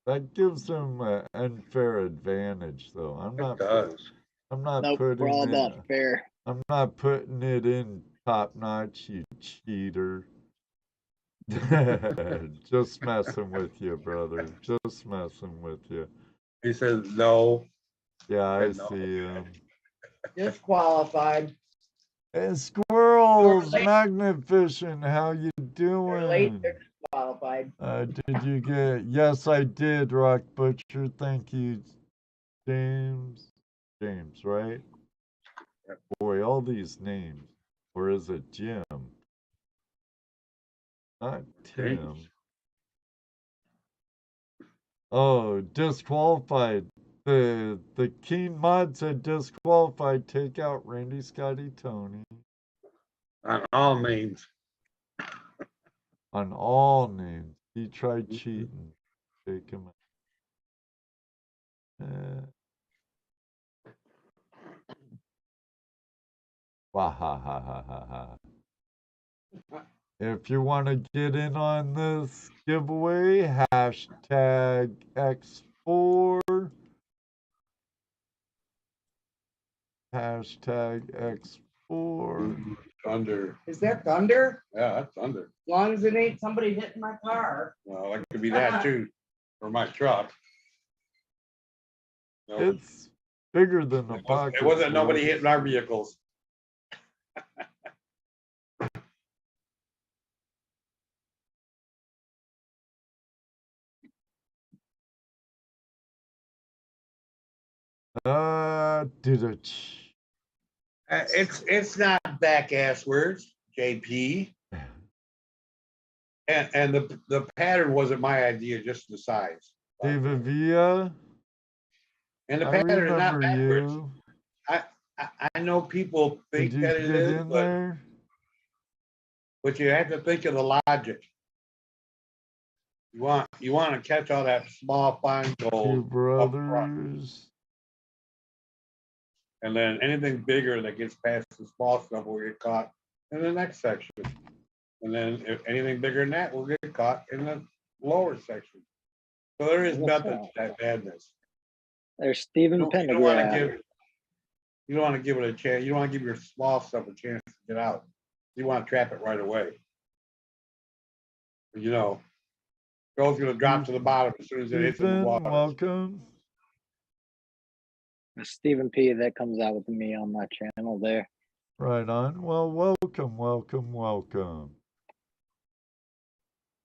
That gives him an unfair advantage, though. I'm It not does. Nope, we're all putting about it. fair. I'm not putting it in top notch, you cheater. Just messing with you, brother. Just messing with you. He says no. Yeah, I No. see him. Disqualified. Hey, squirrels, You're late. magnet fishing. How you They're late, doing? they're disqualified. Did you get? Yes, I did, Rock Butcher. Thank you, James. James, right? Boy, all these names. Or is it Jim? Not Tim. James. Oh, disqualified. The Keen Mod said disqualified. Take out Randy Scotty Tony. On all names. On all names. He tried cheating. Take him out. Wahahahaha. If you want to get in on this giveaway, hashtag X4. Hashtag X4. Thunder. Is that thunder? Yeah, that's thunder. As long as it ain't somebody hitting my car. Well, it could be that too, or my truck. No, It's bigger than the pocket. it wasn't nobody hitting our vehicles. Did it. It's not back ass words, JP. And the pattern wasn't my idea, just the size. David Villa. And the I pattern is not remember backwards. you. I know people think Did you that it get is, in there? but you have to think of the logic. You want to catch all that small fine Two gold, brothers. and then anything bigger that gets past the small stuff will get caught in the next section. And then if anything bigger than that will get caught in the lower section. So there is nothing to that madness. There's Stephen You don't want to Pendergrass. give it a chance. You don't want to give your small stuff a chance to get out. You want to trap it right away. You know, gold's gonna drop to the bottom as soon as it hits the Ethan, water. welcome. Stephen P. That comes out with me on my channel there. Right on. Well, welcome, welcome, welcome.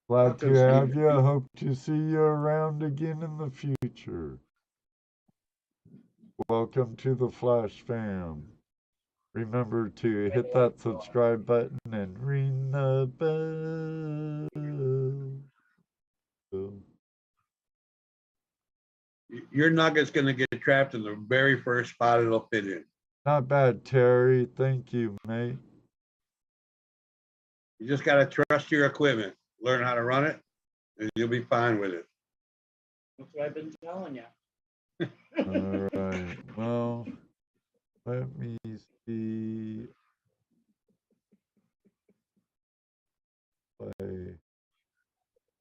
Glad to Welcome, have Stephen. you. I hope to see you around again in the future. Welcome to the Flash fam. Remember to hit that subscribe button and ring the bell. Your nugget's gonna get trapped in the very first spot it'll fit in. Not bad, Terry. Thank you, mate. You just gotta trust your equipment, learn how to run it, and you'll be fine with it. That's what I've been telling you. All right. Well, let me see.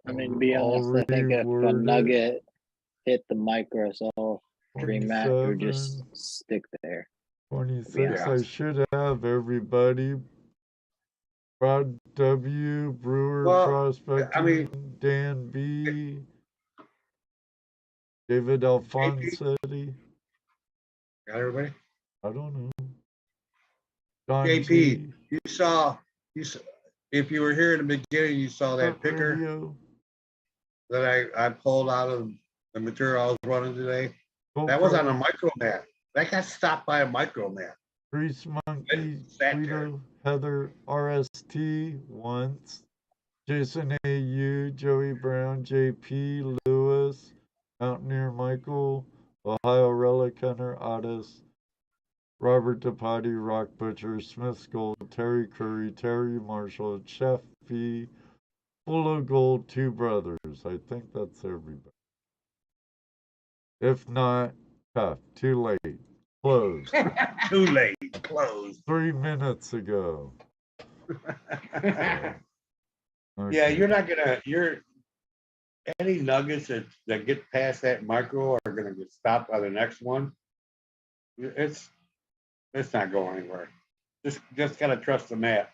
I mean, to be honest, I think if a nugget hit the microsol dream after, just stick there. 26. Yeah. I should have everybody. Rod W, Brewer, Well, Prospector, I mean- Dan B, David Alfonsetti. Got everybody? I don't know. Don JP, G, you saw, if you were here in the beginning, you saw that Put picker Radio, that I pulled out of the material I was running today. Gold That was on a Pro- micro mat. That got stopped by a micro mat. Grease Monkey, Sat there. Guido, Heather, RST, once, Jason AU, Joey Brown, JP, Lewis, Mountaineer Michael, Ohio Relic Hunter, Otis, Robert DePotty, Rock Butcher, Smith Gold, Terry Curry, Terry Marshall, Chef V, Full of Gold, Two Brothers. I think that's everybody. If not, tough, too late, closed. Too late, closed. 3 minutes ago. Yeah, Okay. you're not gonna. Any nuggets that get past that micro are gonna get stopped by the next one. It's not going anywhere. Just gotta trust the map.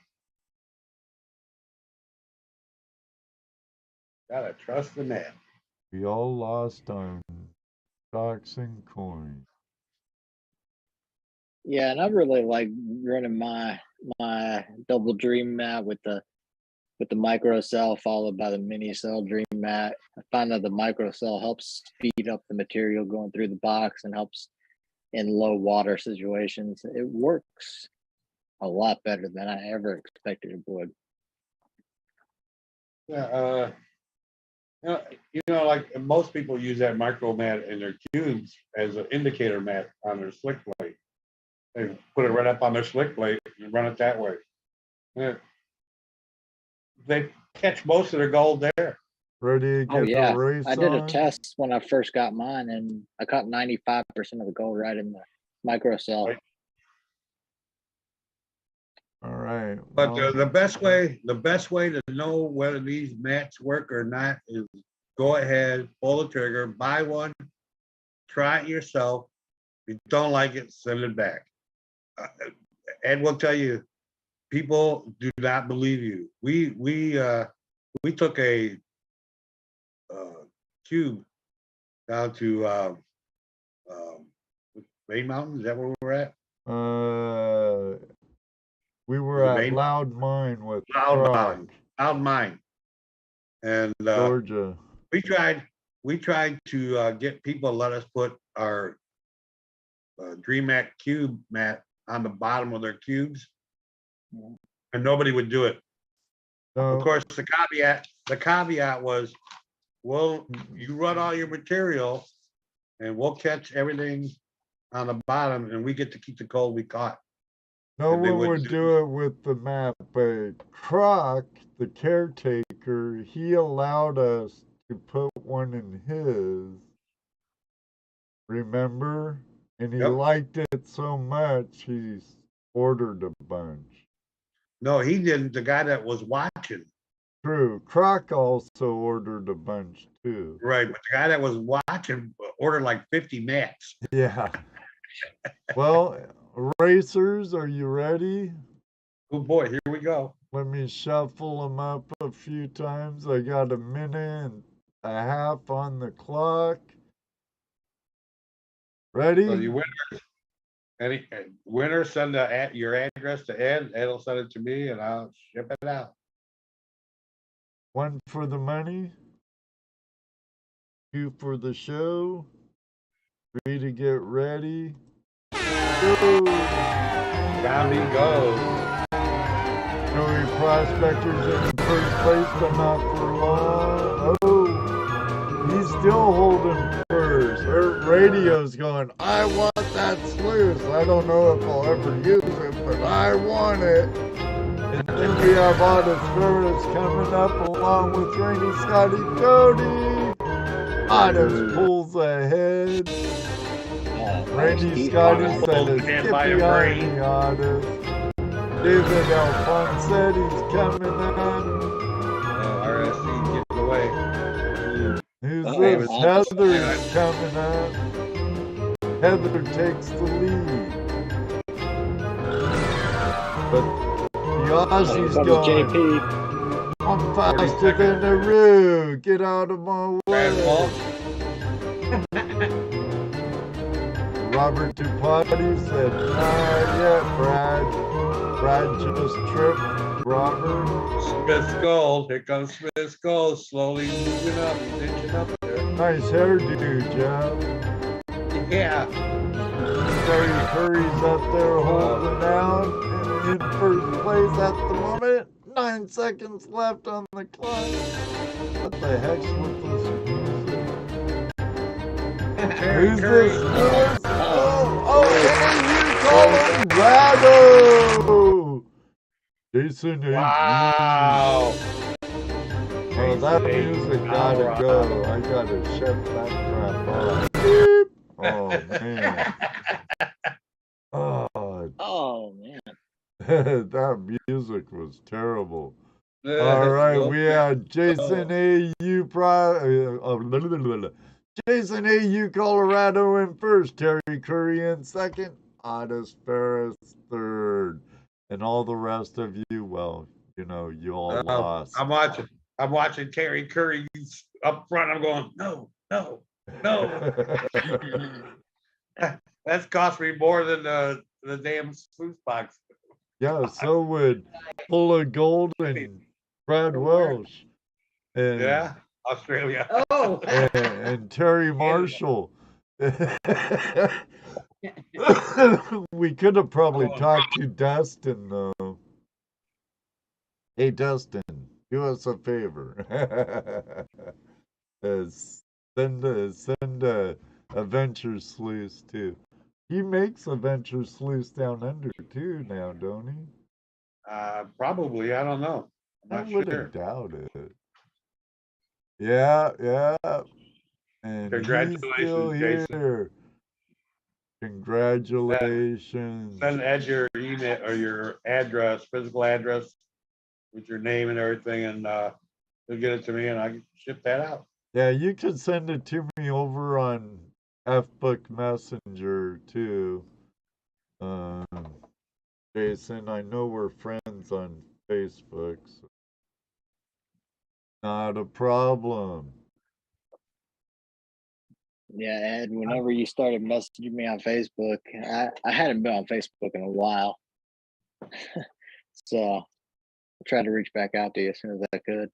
Gotta trust the map. We all lost on stocks and coins. Yeah, and I really like running my double dream mat with the micro cell followed by the mini cell dream mat. I find that the micro cell helps speed up the material going through the box and helps in low water situations. It works a lot better than I ever expected it would. Yeah, like most people use that micro mat in their cubes as an indicator mat on their slick plate. They put it right up on their slick plate and run it that way. Yeah. They catch most of their gold there. Ready to Oh get the yeah, race I did a on? test when I first got mine, and I caught 95% of the gold right in the micro cell. Right. All right. But Well, the best way to know whether these mats work or not is go ahead, pull the trigger, buy one, try it yourself. If you don't like it, send it back. Ed will tell you, people do not believe you. We took a cube down to Bay Mountain. Is that where we're at? we were The at main- Loud Mine with Loud Croc, Mine. Loud Mine. And Georgia. we tried to get people to let us put our DreamHack cube mat on the bottom of their cubes, and nobody would do it. Of So, course, the caveat was, well, you run all your material, and we'll catch everything on the bottom, and we get to keep the gold we caught. no and they one would would do it with the map, but Croc, the caretaker, he allowed us to put one in his. Remember? And he Yep. liked it so much, he ordered a bunch. No, he didn't. The guy that was watching. True. Croc also ordered a bunch too. Right, but the guy that was watching ordered like 50 mats. Yeah. Well, racers, are you ready? Oh boy, here we go. Let me shuffle them up a few times. I got a minute and a half on the clock. Ready? So you winners send your address to Ed. Ed will send it to me, and I'll ship it out. One for the money. Two for the show. Three to get ready. Go! Down he goes. Joey Prospectors in first place, but not for long. Oh, he's still holding first. Her radio's going, I want that sluice. I don't know if I'll ever use it, but I want it. And then we have Otis Ferris coming up along with Rainy Scotty Cody. Otis pulls ahead. Randy Scotty said, skip behind me, Otis. David Alfonsetti's coming on. RSC getting away. Who's David this? Heather's coming on. Heather takes the lead. But the Aussie's going, JP. I'm faster than the Roo. Get out of my way. Robert Dupati said, not yet, Brad. Brad just tripped Robert. Smith's Gold. Here comes Smith's Gold. Slowly moving up. He's inching up there. Nice hairdo, Jeff. Yeah. Terry Curry's up there holding out and in first place at the moment. 9 seconds left on the clock. What the heck's with this music? Who's this? Colorado! Jason H. Wow. Oh, that music gotta go. I gotta shut that crap off. Beep. Oh, man. Oh, Oh man. that music was terrible. All right, Go we big, had Jason go. A.U. Jason A.U. Colorado in first, Terry Curry in second, Otis Ferris third, and all the rest of you, well, you know, you all lost. I'm watching Terry Curry up front. I'm going, no, no, no. That's cost me more than the damn sluice box. Yeah, so would Full of Gold and Brad Welsh and Yeah, Australia. Oh. and Terry Marshall. We could have probably talked to Dustin though. Hey Dustin, do us a favor. Send a Adventure Sluice too. He makes Adventure Sluice down under too now, don't he? Probably. I don't know. I I'm not wouldn't sure. doubt it. Yeah, yeah. And he's still Congratulations, Jason. here. Congratulations. Send Ed your email or your address, physical address with your name and everything, and he'll get it to me and I can ship that out. Yeah, you could send it to me over on FBook Messenger too. Jason, I know we're friends on Facebook. So not a problem. Yeah, Ed, whenever you started messaging me on Facebook, I hadn't been on Facebook in a while. So I tried to reach back out to you as soon as I could.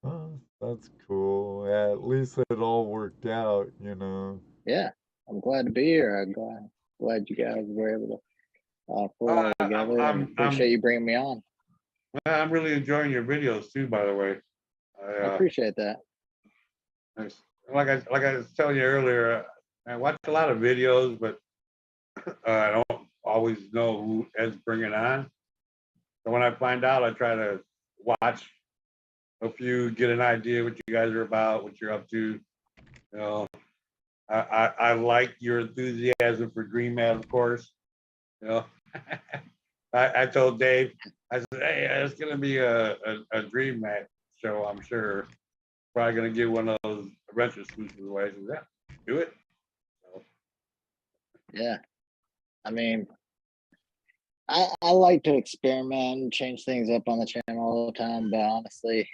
Oh, that's cool. Yeah, at least it all worked out, you know. Yeah, I'm glad to be here. I'm glad you guys were able to pull it all together. And appreciate you bringing me on. I'm really enjoying your videos too, by the way. I appreciate that. Like I was telling you earlier, I watch a lot of videos, but I don't always know who Ed's bringing on. So when I find out, I try to watch a few, get an idea what you guys are about, what you're up to. You know, I like your enthusiasm for Dream Man, of course. You know, I told Dave, I said, hey, it's gonna be a Dream Man show, I'm sure. Probably gonna give one of those adventure exclusives away. I said, yeah, do it. So, Yeah, I mean, I like to experiment and change things up on the channel all the time, but honestly,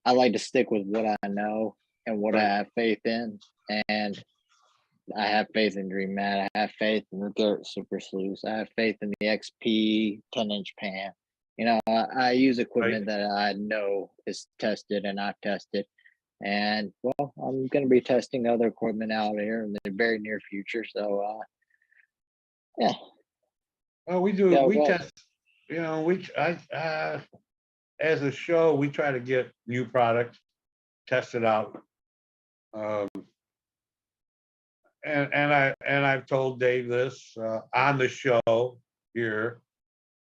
I like to stick with what I know and what I have faith in. And I have faith in Dream Mat. I have faith in the Dirt Super Sluice. I have faith in the XP 10-inch pan. You know, I use equipment that I know is tested and I've tested. And well, I'm going to be testing other equipment out here in the very near future. So, yeah. well, we do. We test. You know, as a show, we try to get new products, test it out. And I've told Dave this on the show here.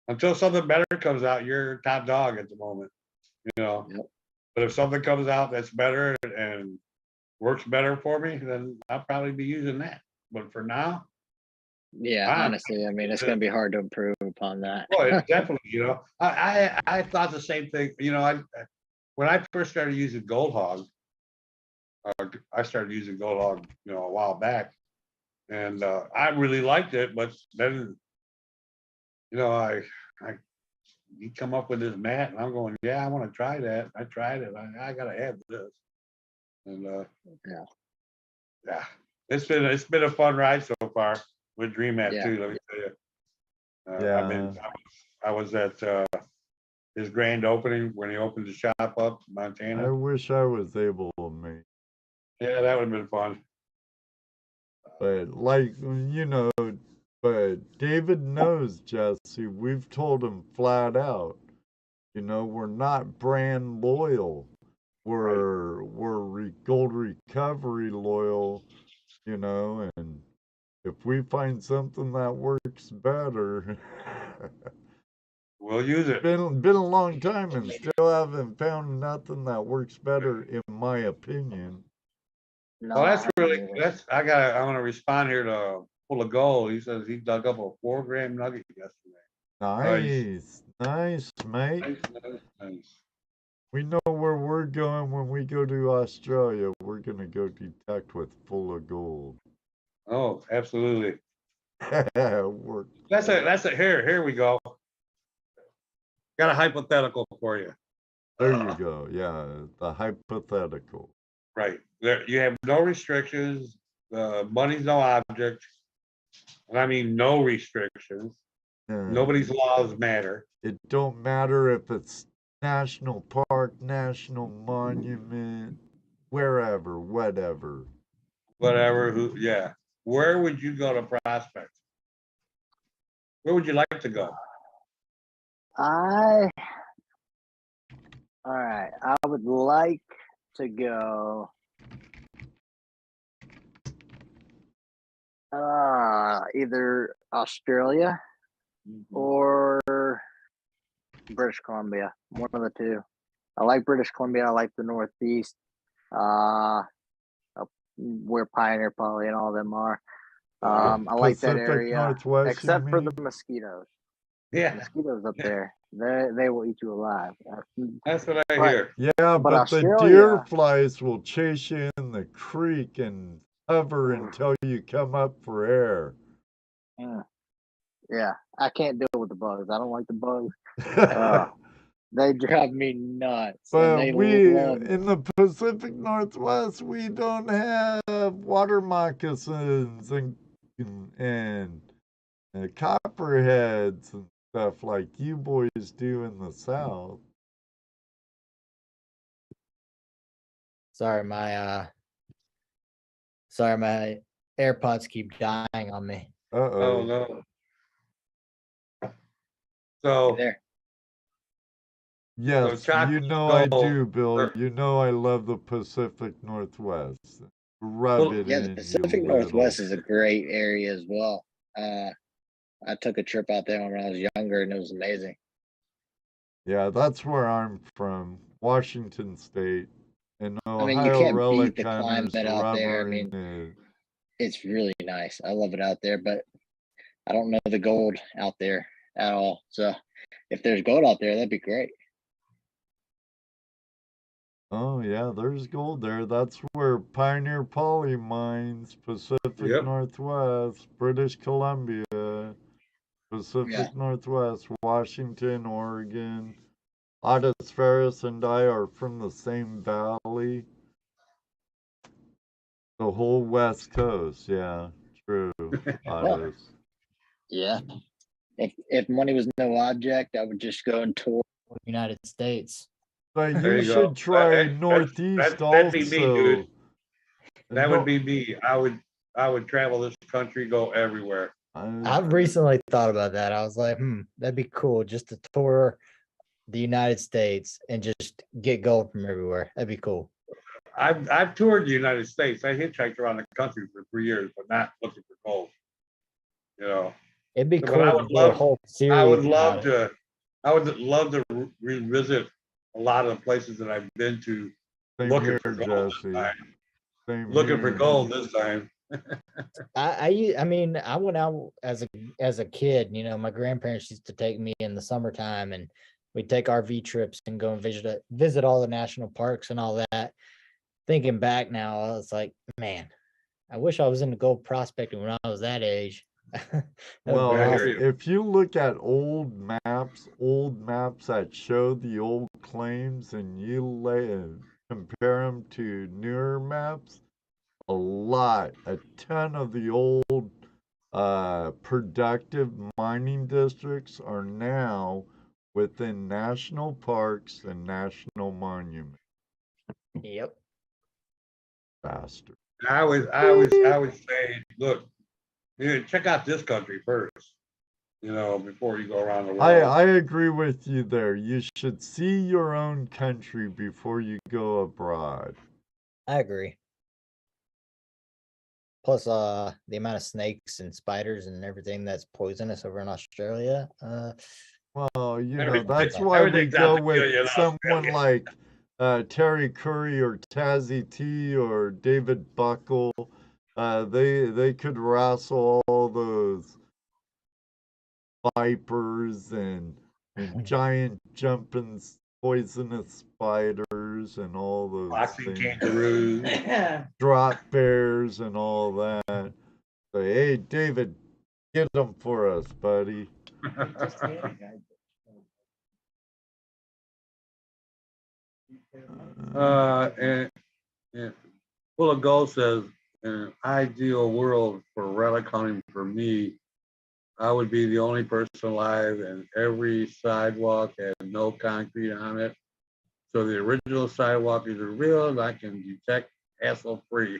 Until something better comes out, you're top dog at the moment. You know. Yep. But if something comes out that's better and works better for me, then I'll probably be using that. But for now, yeah, honestly, I mean, it's going to be hard to improve upon that. Well, definitely, you know, I thought the same thing. You know, when I first started using Gold Hog, I started using Gold Hog, you know, a while back, and I really liked it. But then, you know, you come up with this mat, and I'm going, yeah, I want to try that. I tried it. I gotta have this, and yeah, it's been a fun ride so far with Dream Mat too. Let me tell you. I was at his grand opening when he opened the shop up in Montana. I wish I was able to make. Yeah, that would have been fun. But like, you know, but David knows, Jesse, we've told him flat out, you know, we're not brand loyal. We're Gold Recovery loyal, you know, and if we find something that works better, we'll use it. Been a long time and still haven't found nothing that works better, in my opinion. No, well, I want to respond here to Full of Gold. He says he dug up a 4-gram nugget yesterday. Nice, Nice, mate. Nice. We know where we're going when we go to Australia. We're gonna go detect with full of gold. Oh, absolutely. We're- That's it. Here we go. Got a hypothetical for you. there you go. Yeah, the hypothetical. Right. There, you have no restrictions. Money's no object. And I mean no restrictions. Nobody's laws matter. It don't matter if it's national park, national monument, wherever, whatever. Whatever. Yeah. Where would you go to prospect? Where would you like to go? All right. I would like to go. Either Australia or British Columbia. One of the two. I like British Columbia. I like the Northeast. Where Pioneer Poly and all them are. I like that Pacific area, Northwest, except you for the mean? mosquitoes. Yeah, Mosquitoes up there, they will eat you alive. that's what I But- hear. Yeah, But but the Australia- deer flies will chase you in the creek and hover Ugh. until you come up for air. Yeah, I can't deal with the bugs. I don't like the bugs. They drive me nuts. And But they we, love in the Pacific Northwest, we don't have water moccasins and copperheads and stuff like you boys do in the South. Sorry, my AirPods keep dying on me. Oh Uh-oh. no. You So there? Yes, Chuck, you know I go- do, Bill. You know I love the Pacific Northwest. Rub Well, it Yeah, in, the you Pacific little. Northwest is a great area as well. I took a trip out there when I was younger, and it was amazing. Yeah, that's where I'm from, Washington State. And I mean, you Ohio can't relic beat the hunters climate out there. I rubbering mean, it. it's really nice. I love it out there, but I don't know the gold out there at all. So if there's gold out there, that'd be great. Oh yeah, there's gold there. That's where Pioneer Poly mines, Pacific Yep. Northwest, British Columbia, Pacific Yeah. Northwest, Washington, Oregon. Otis Ferris and I are from the same valley. The whole West Coast, yeah, true, Otis. Yeah. If money was no object, I would just go and tour the United States. But There you you go. should try That- Northeast that'd be me, also. dude. That No- would be me. I would travel this country, go everywhere. I've recently thought about that. I was like, that'd be cool just to tour the United States and just get gold from everywhere. That'd be cool. I've toured the United States. I hitchhiked around the country for 3 years, but not looking for gold. You know, It'd be But cool I to would do a love- whole series. I would about love it. to. I would love to revisit a lot of the places that I've been to, Same looking here, for gold this Jesse. time. Same Looking for here. gold this time. I mean, I went out as a kid. You know, my grandparents used to take me in the summertime, and we'd take RV trips and go and visit all the national parks and all that. Thinking back now, I was like, man, I wish I was into gold prospecting when I was that age. That would Well, be I hear awesome. you. if you look at old maps that show the old claims, and you compare them to newer maps, a ton of the old productive mining districts are now within national parks and national monuments. Yep. Bastard. I would say, look, check out this country first. Before you go around the world. I agree with you there. You should see your own country before you go abroad. I agree. Plus, the amount of snakes and spiders and everything that's poisonous over in Australia. Well, Everything- that's why we everything's go out to kill with you in someone Australia. like Terry Curry or Tazzy T or David Buckle. They could wrestle all those vipers and and giant jumping poisonous spiders and all those Boxing things. kangaroos. Drop bears and all that. Say, hey, David, get them for us, buddy. And Full of Gold says, in an ideal world for relic hunting for me, I would be the only person alive and every sidewalk has no concrete on it. So the original sidewalk is real and I can detect hassle-free.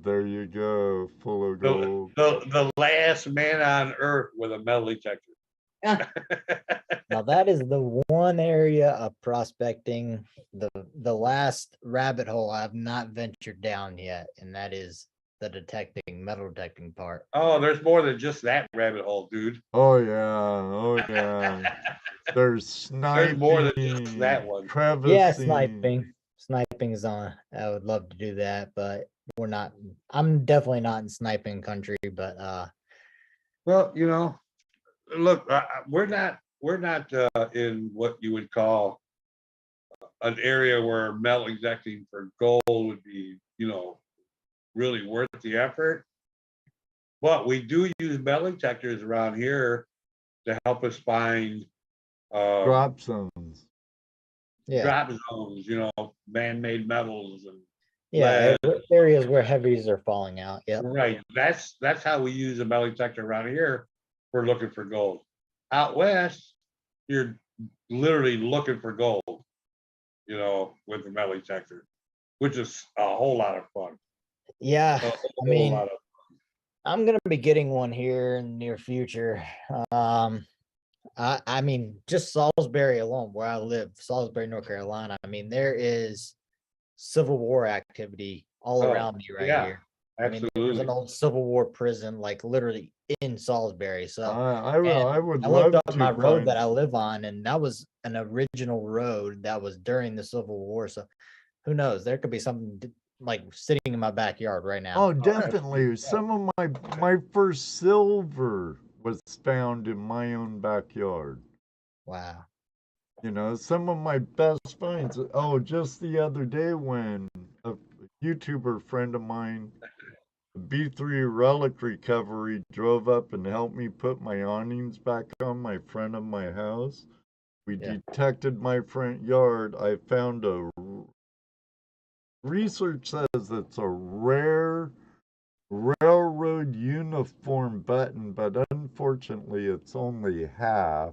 There you go, full of The, gold. the last man on earth with a metal detector. Now that is the one area of prospecting, the last rabbit hole I've not ventured down yet, and that is the metal detecting part. Oh, there's more than just that rabbit hole, dude. Oh yeah. There's sniping. There's more than just that one. Crevicing. Yeah, sniping. Sniping is on. I would love to do that, but we're not. I'm definitely not in sniping country, but Well, you know, look, we're not in what you would call an area where metal detecting for gold would be, you know, really worth the effort. But we do use metal detectors around here to help us find drop zones. yeah, drop zones, you know, man-made metals and yeah, lead. areas where heavies are falling out. Yep. Right. That's how we use a metal detector around here. We're looking for gold. Out west, you're literally looking for gold, you know, with the metal detector, which is a whole lot of fun. Yeah, A I whole mean, lot of I'm gonna be getting one here in the near future. I mean, just Salisbury alone, where I live, Salisbury, North Carolina. I mean, there is Civil War activity all Oh, around me right yeah, here. I mean, there's absolutely. an old Civil War prison, like literally in Salisbury. So I would I love looked up to my road find. that I live on, and that was an original road that was during the Civil War. So who knows? There could be something like sitting in my backyard right now. Oh, definitely. Some of my first silver was found in my own backyard. Wow. You know, some of my best finds. Oh, just the other day when a YouTuber friend of mine, B3 Relic Recovery, drove up and helped me put my awnings back on my front of my house. We Yeah. detected my front yard. I found research says it's a rare railroad uniform button, but unfortunately it's only half.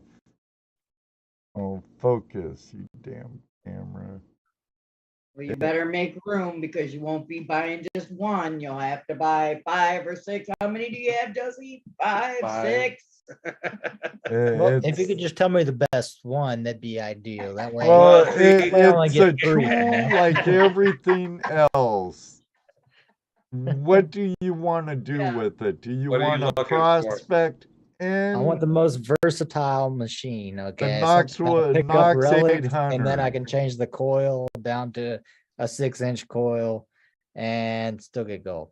Oh, focus, you damn camera. Well, you better make room because you won't be buying just one. You'll have to buy 5 or 6. How many do you have, Josie? 5, 6? Well, if you could just tell me the best one, that'd be ideal. That way, Well, I only it's get a 3. tool like everything else. What do you want to do with it? Do you What are you want to looking for? prospect I want the in most versatile machine. the Okay, Knox, something that'll pick up Knox relics, and then I 800? can change the coil down to a 6-inch coil and still get gold.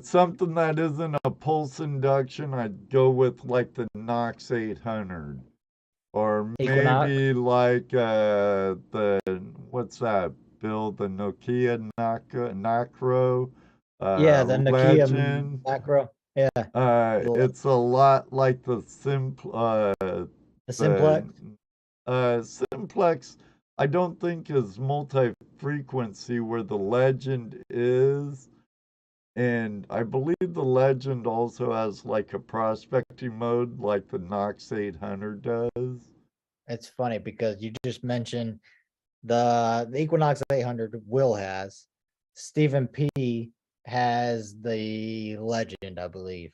Something that isn't a pulse induction, I'd go with like the Knox 800. Or Equinox. maybe like the, what's that, Bill? The Nokia Nacro Yeah, the Nokia Legend. macro. Yeah, It's a lot like the the simplex. Simplex. I don't think is multi-frequency where the Legend is. And I believe the Legend also has like a prospecting mode like the Knox 800 does. It's funny because you just mentioned the Equinox 800 Will has. Stephen P has the Legend, I believe.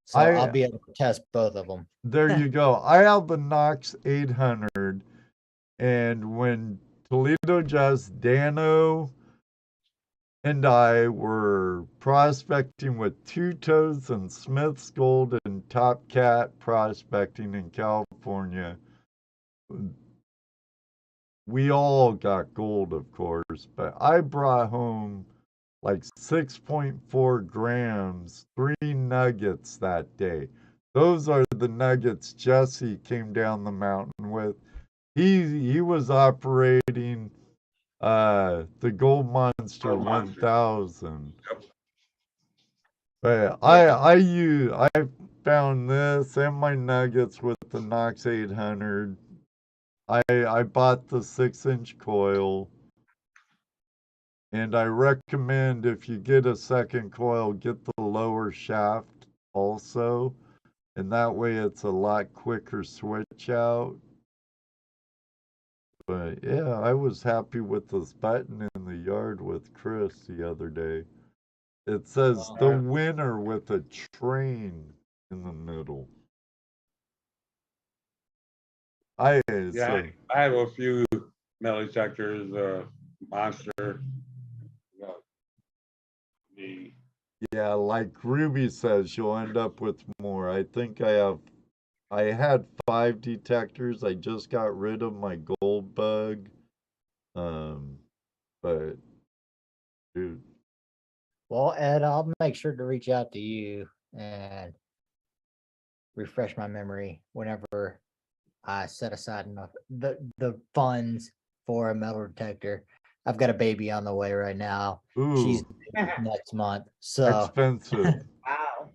So I'll be able to test both of them. There you go. I have the Knox 800, and when ToledoJess, Dano, and I were prospecting with Two Toes and Smith's Gold and Top Cat prospecting in California, we all got gold, of course, but I brought home like 6.4 grams, 3 nuggets that day. Those are the nuggets Jesse came down the mountain with. He was operating the Gold Monster Gold Monster. 1000. Yep. But I found this and my nuggets with the Knox 800. I bought the 6-inch coil. And I recommend if you get a second coil, get the lower shaft also. And that way it's a lot quicker switch out. But yeah, I was happy with this button in the yard with Chris the other day. It says the winner with a train in the middle. I have a few metal detectors, Monster. Yeah, like Ruby says, you'll end up with more. I think I had 5 detectors. I just got rid of my gold bug. But dude. Well, Ed, I'll make sure to reach out to you and refresh my memory whenever I set aside enough the funds for a metal detector. I've got a baby on the way right now. She's Ooh, next month. So expensive. Wow.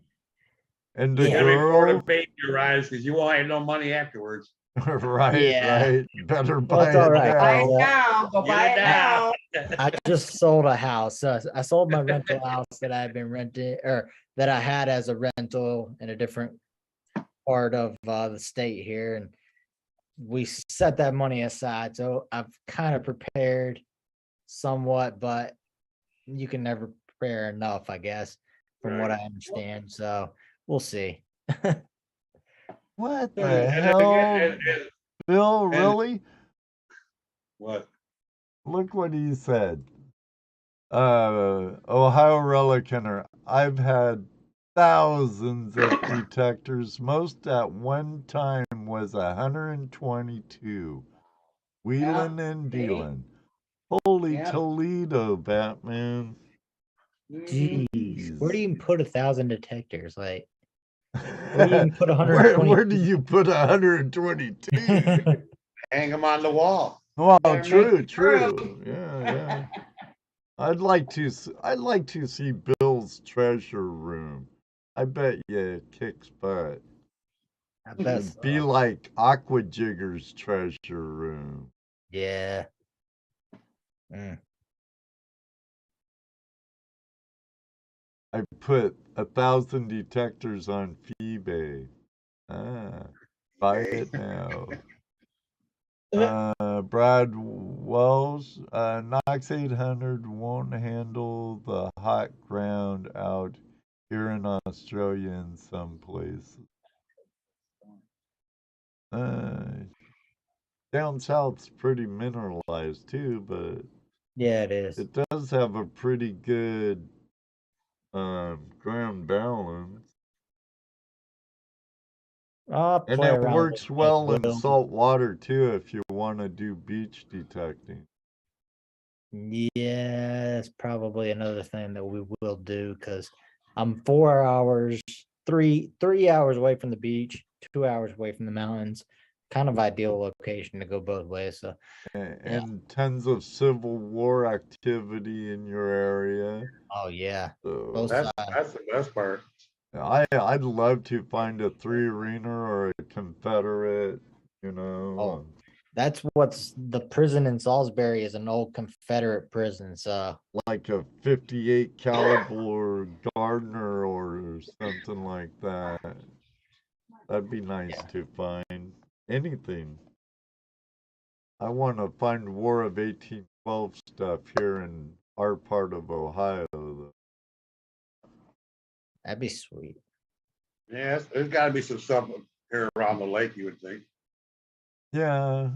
And the Yeah. Before the girl, baby arrives, because you won't have no money afterwards. right, Yeah. right. Better Well, buy it's all it right. Buy it now. now. Go buy it now. I just sold a house. I sold my rental house that I've been renting or that I had as a rental in a different part of the state here. And we set that money aside. So I've kind of prepared somewhat, but you can never prepare enough, I guess, from what I understand. So we'll see. What And the again, hell? Bill, really? What? Look what he said. Ohio Relicaner. I've had thousands of detectors. Most at one time was 122. Wheeling and see? dealing. Holy Yep. Toledo, Batman. Mhm. Jeez, where do you even Jeez. put 1,000 detectors? Like, where do you even put where 120? do you put 122? Hang them on the wall. Well, Better true, make it true. Yeah. I'd like to see Bill's treasure room. I bet you it kicks butt. I bet It'd be so. like Aquajigger's treasure room. Yeah. Mm. I put 1,000 detectors on eBay. Buy it now. Brad Wells, Knox 800 won't handle the hot ground out here in Australia in some places. Down south's pretty mineralized too, but Yeah, it is. it does have a pretty good ground balance. I'll And play it around with works it, well in Will. salt water too if you want to do beach detecting. Yeah, it's probably another thing that we will do because I'm 4 hours, three hours away from the beach, 2 hours away from the mountains. Kind of ideal location to go both ways. So And tons of Civil War activity in your area. oh yeah. So Both That's sides. the best part. I'd love to find a 3-arena or a Confederate, Oh, that's what's the prison in Salisbury is an old Confederate prison. So like a 58 caliber Gardner or something like that. That'd be nice to find. Anything. I want to find War of 1812 stuff here in our part of Ohio. Though. that'd be sweet. Yeah, there's got to be some stuff here around the lake, you would think. Yeah.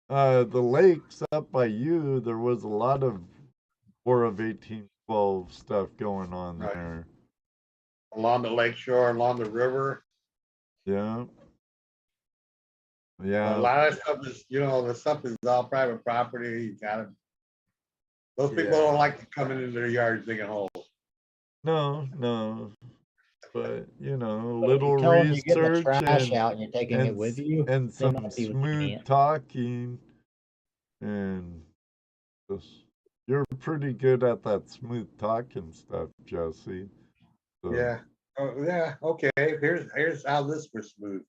The lakes up by you, there was a lot of War of 1812 stuff going on Right. there. Along the lake shore, along the river. Yeah. A Yeah. lot of stuff is, the stuff is all private property. You got to. Those people don't like to come into their yards digging holes. No. But you know, a But if you little tell them you're getting the research trash and out and you're taking it with you, and they some might be smooth lenient. talking, and just you're pretty good at that smooth talking stuff, Jesse. So, Yeah. Oh, yeah. Okay. Here's how this was smooth.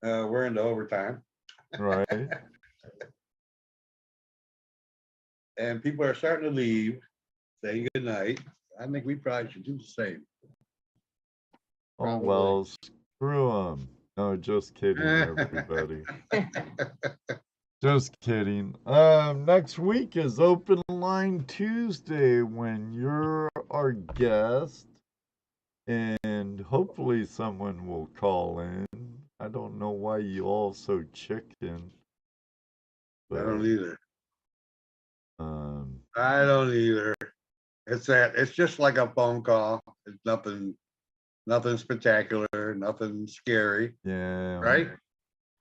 We're into overtime, right. and people are starting to leave, saying good night. I think we probably should do the same. Oh Probably. well, screw them. No, just kidding, everybody. Just kidding. Next week is Open Line Tuesday when you're our guest, and hopefully someone will call in. I don't know why you all so chicken. I don't either. Um, I don't either. It's just like a phone call. It's nothing spectacular, nothing scary, yeah, right?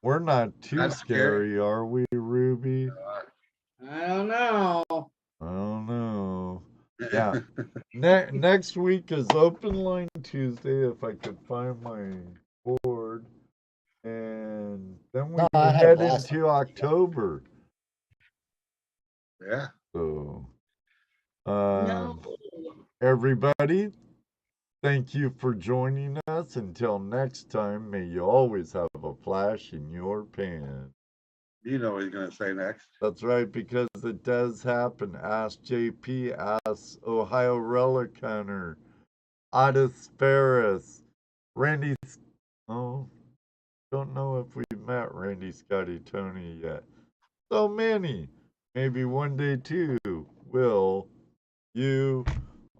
we're not too Not scary. scary, are we, Ruby? I don't know. I don't know. Yeah. Next week is Open Line Tuesday, if I could find my board. And then we No, I had head it last into October. Yeah. So, No. everybody, thank you for joining us. Until next time, may you always have a flash in your pan. You know what he's gonna say next. That's right, because it does happen. Ask JP, ask Ohio Relic Hunter, Otis Ferris, Randy. Oh, don't know if we've met Randy Scotty Tony yet. So many. Maybe one day too. Will you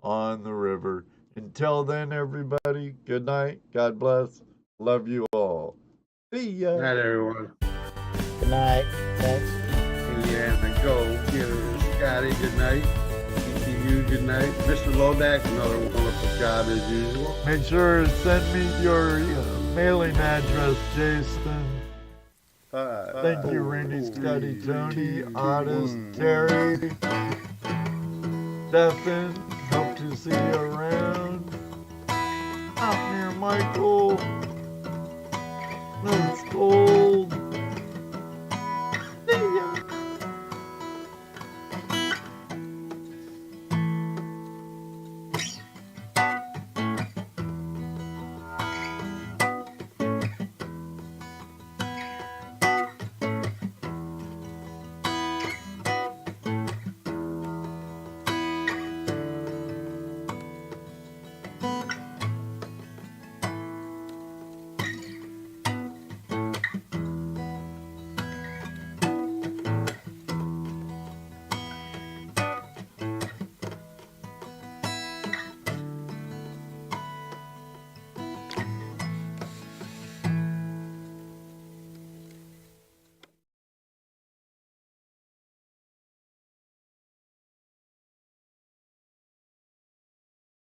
on the river. Until then, everybody, good night. God bless. Love you all. See ya. Night, everyone. Good night. Thanks. Indiana, go. Scotty, good night. ETU, good night. Mr. Lodak, another wonderful job as usual. Make sure to send me your mailing address, Jason. Thank you, Randy, Scotty, Tony, Otis, Terry, Stephen. Hope to see you around. Out near Michael. Let's go.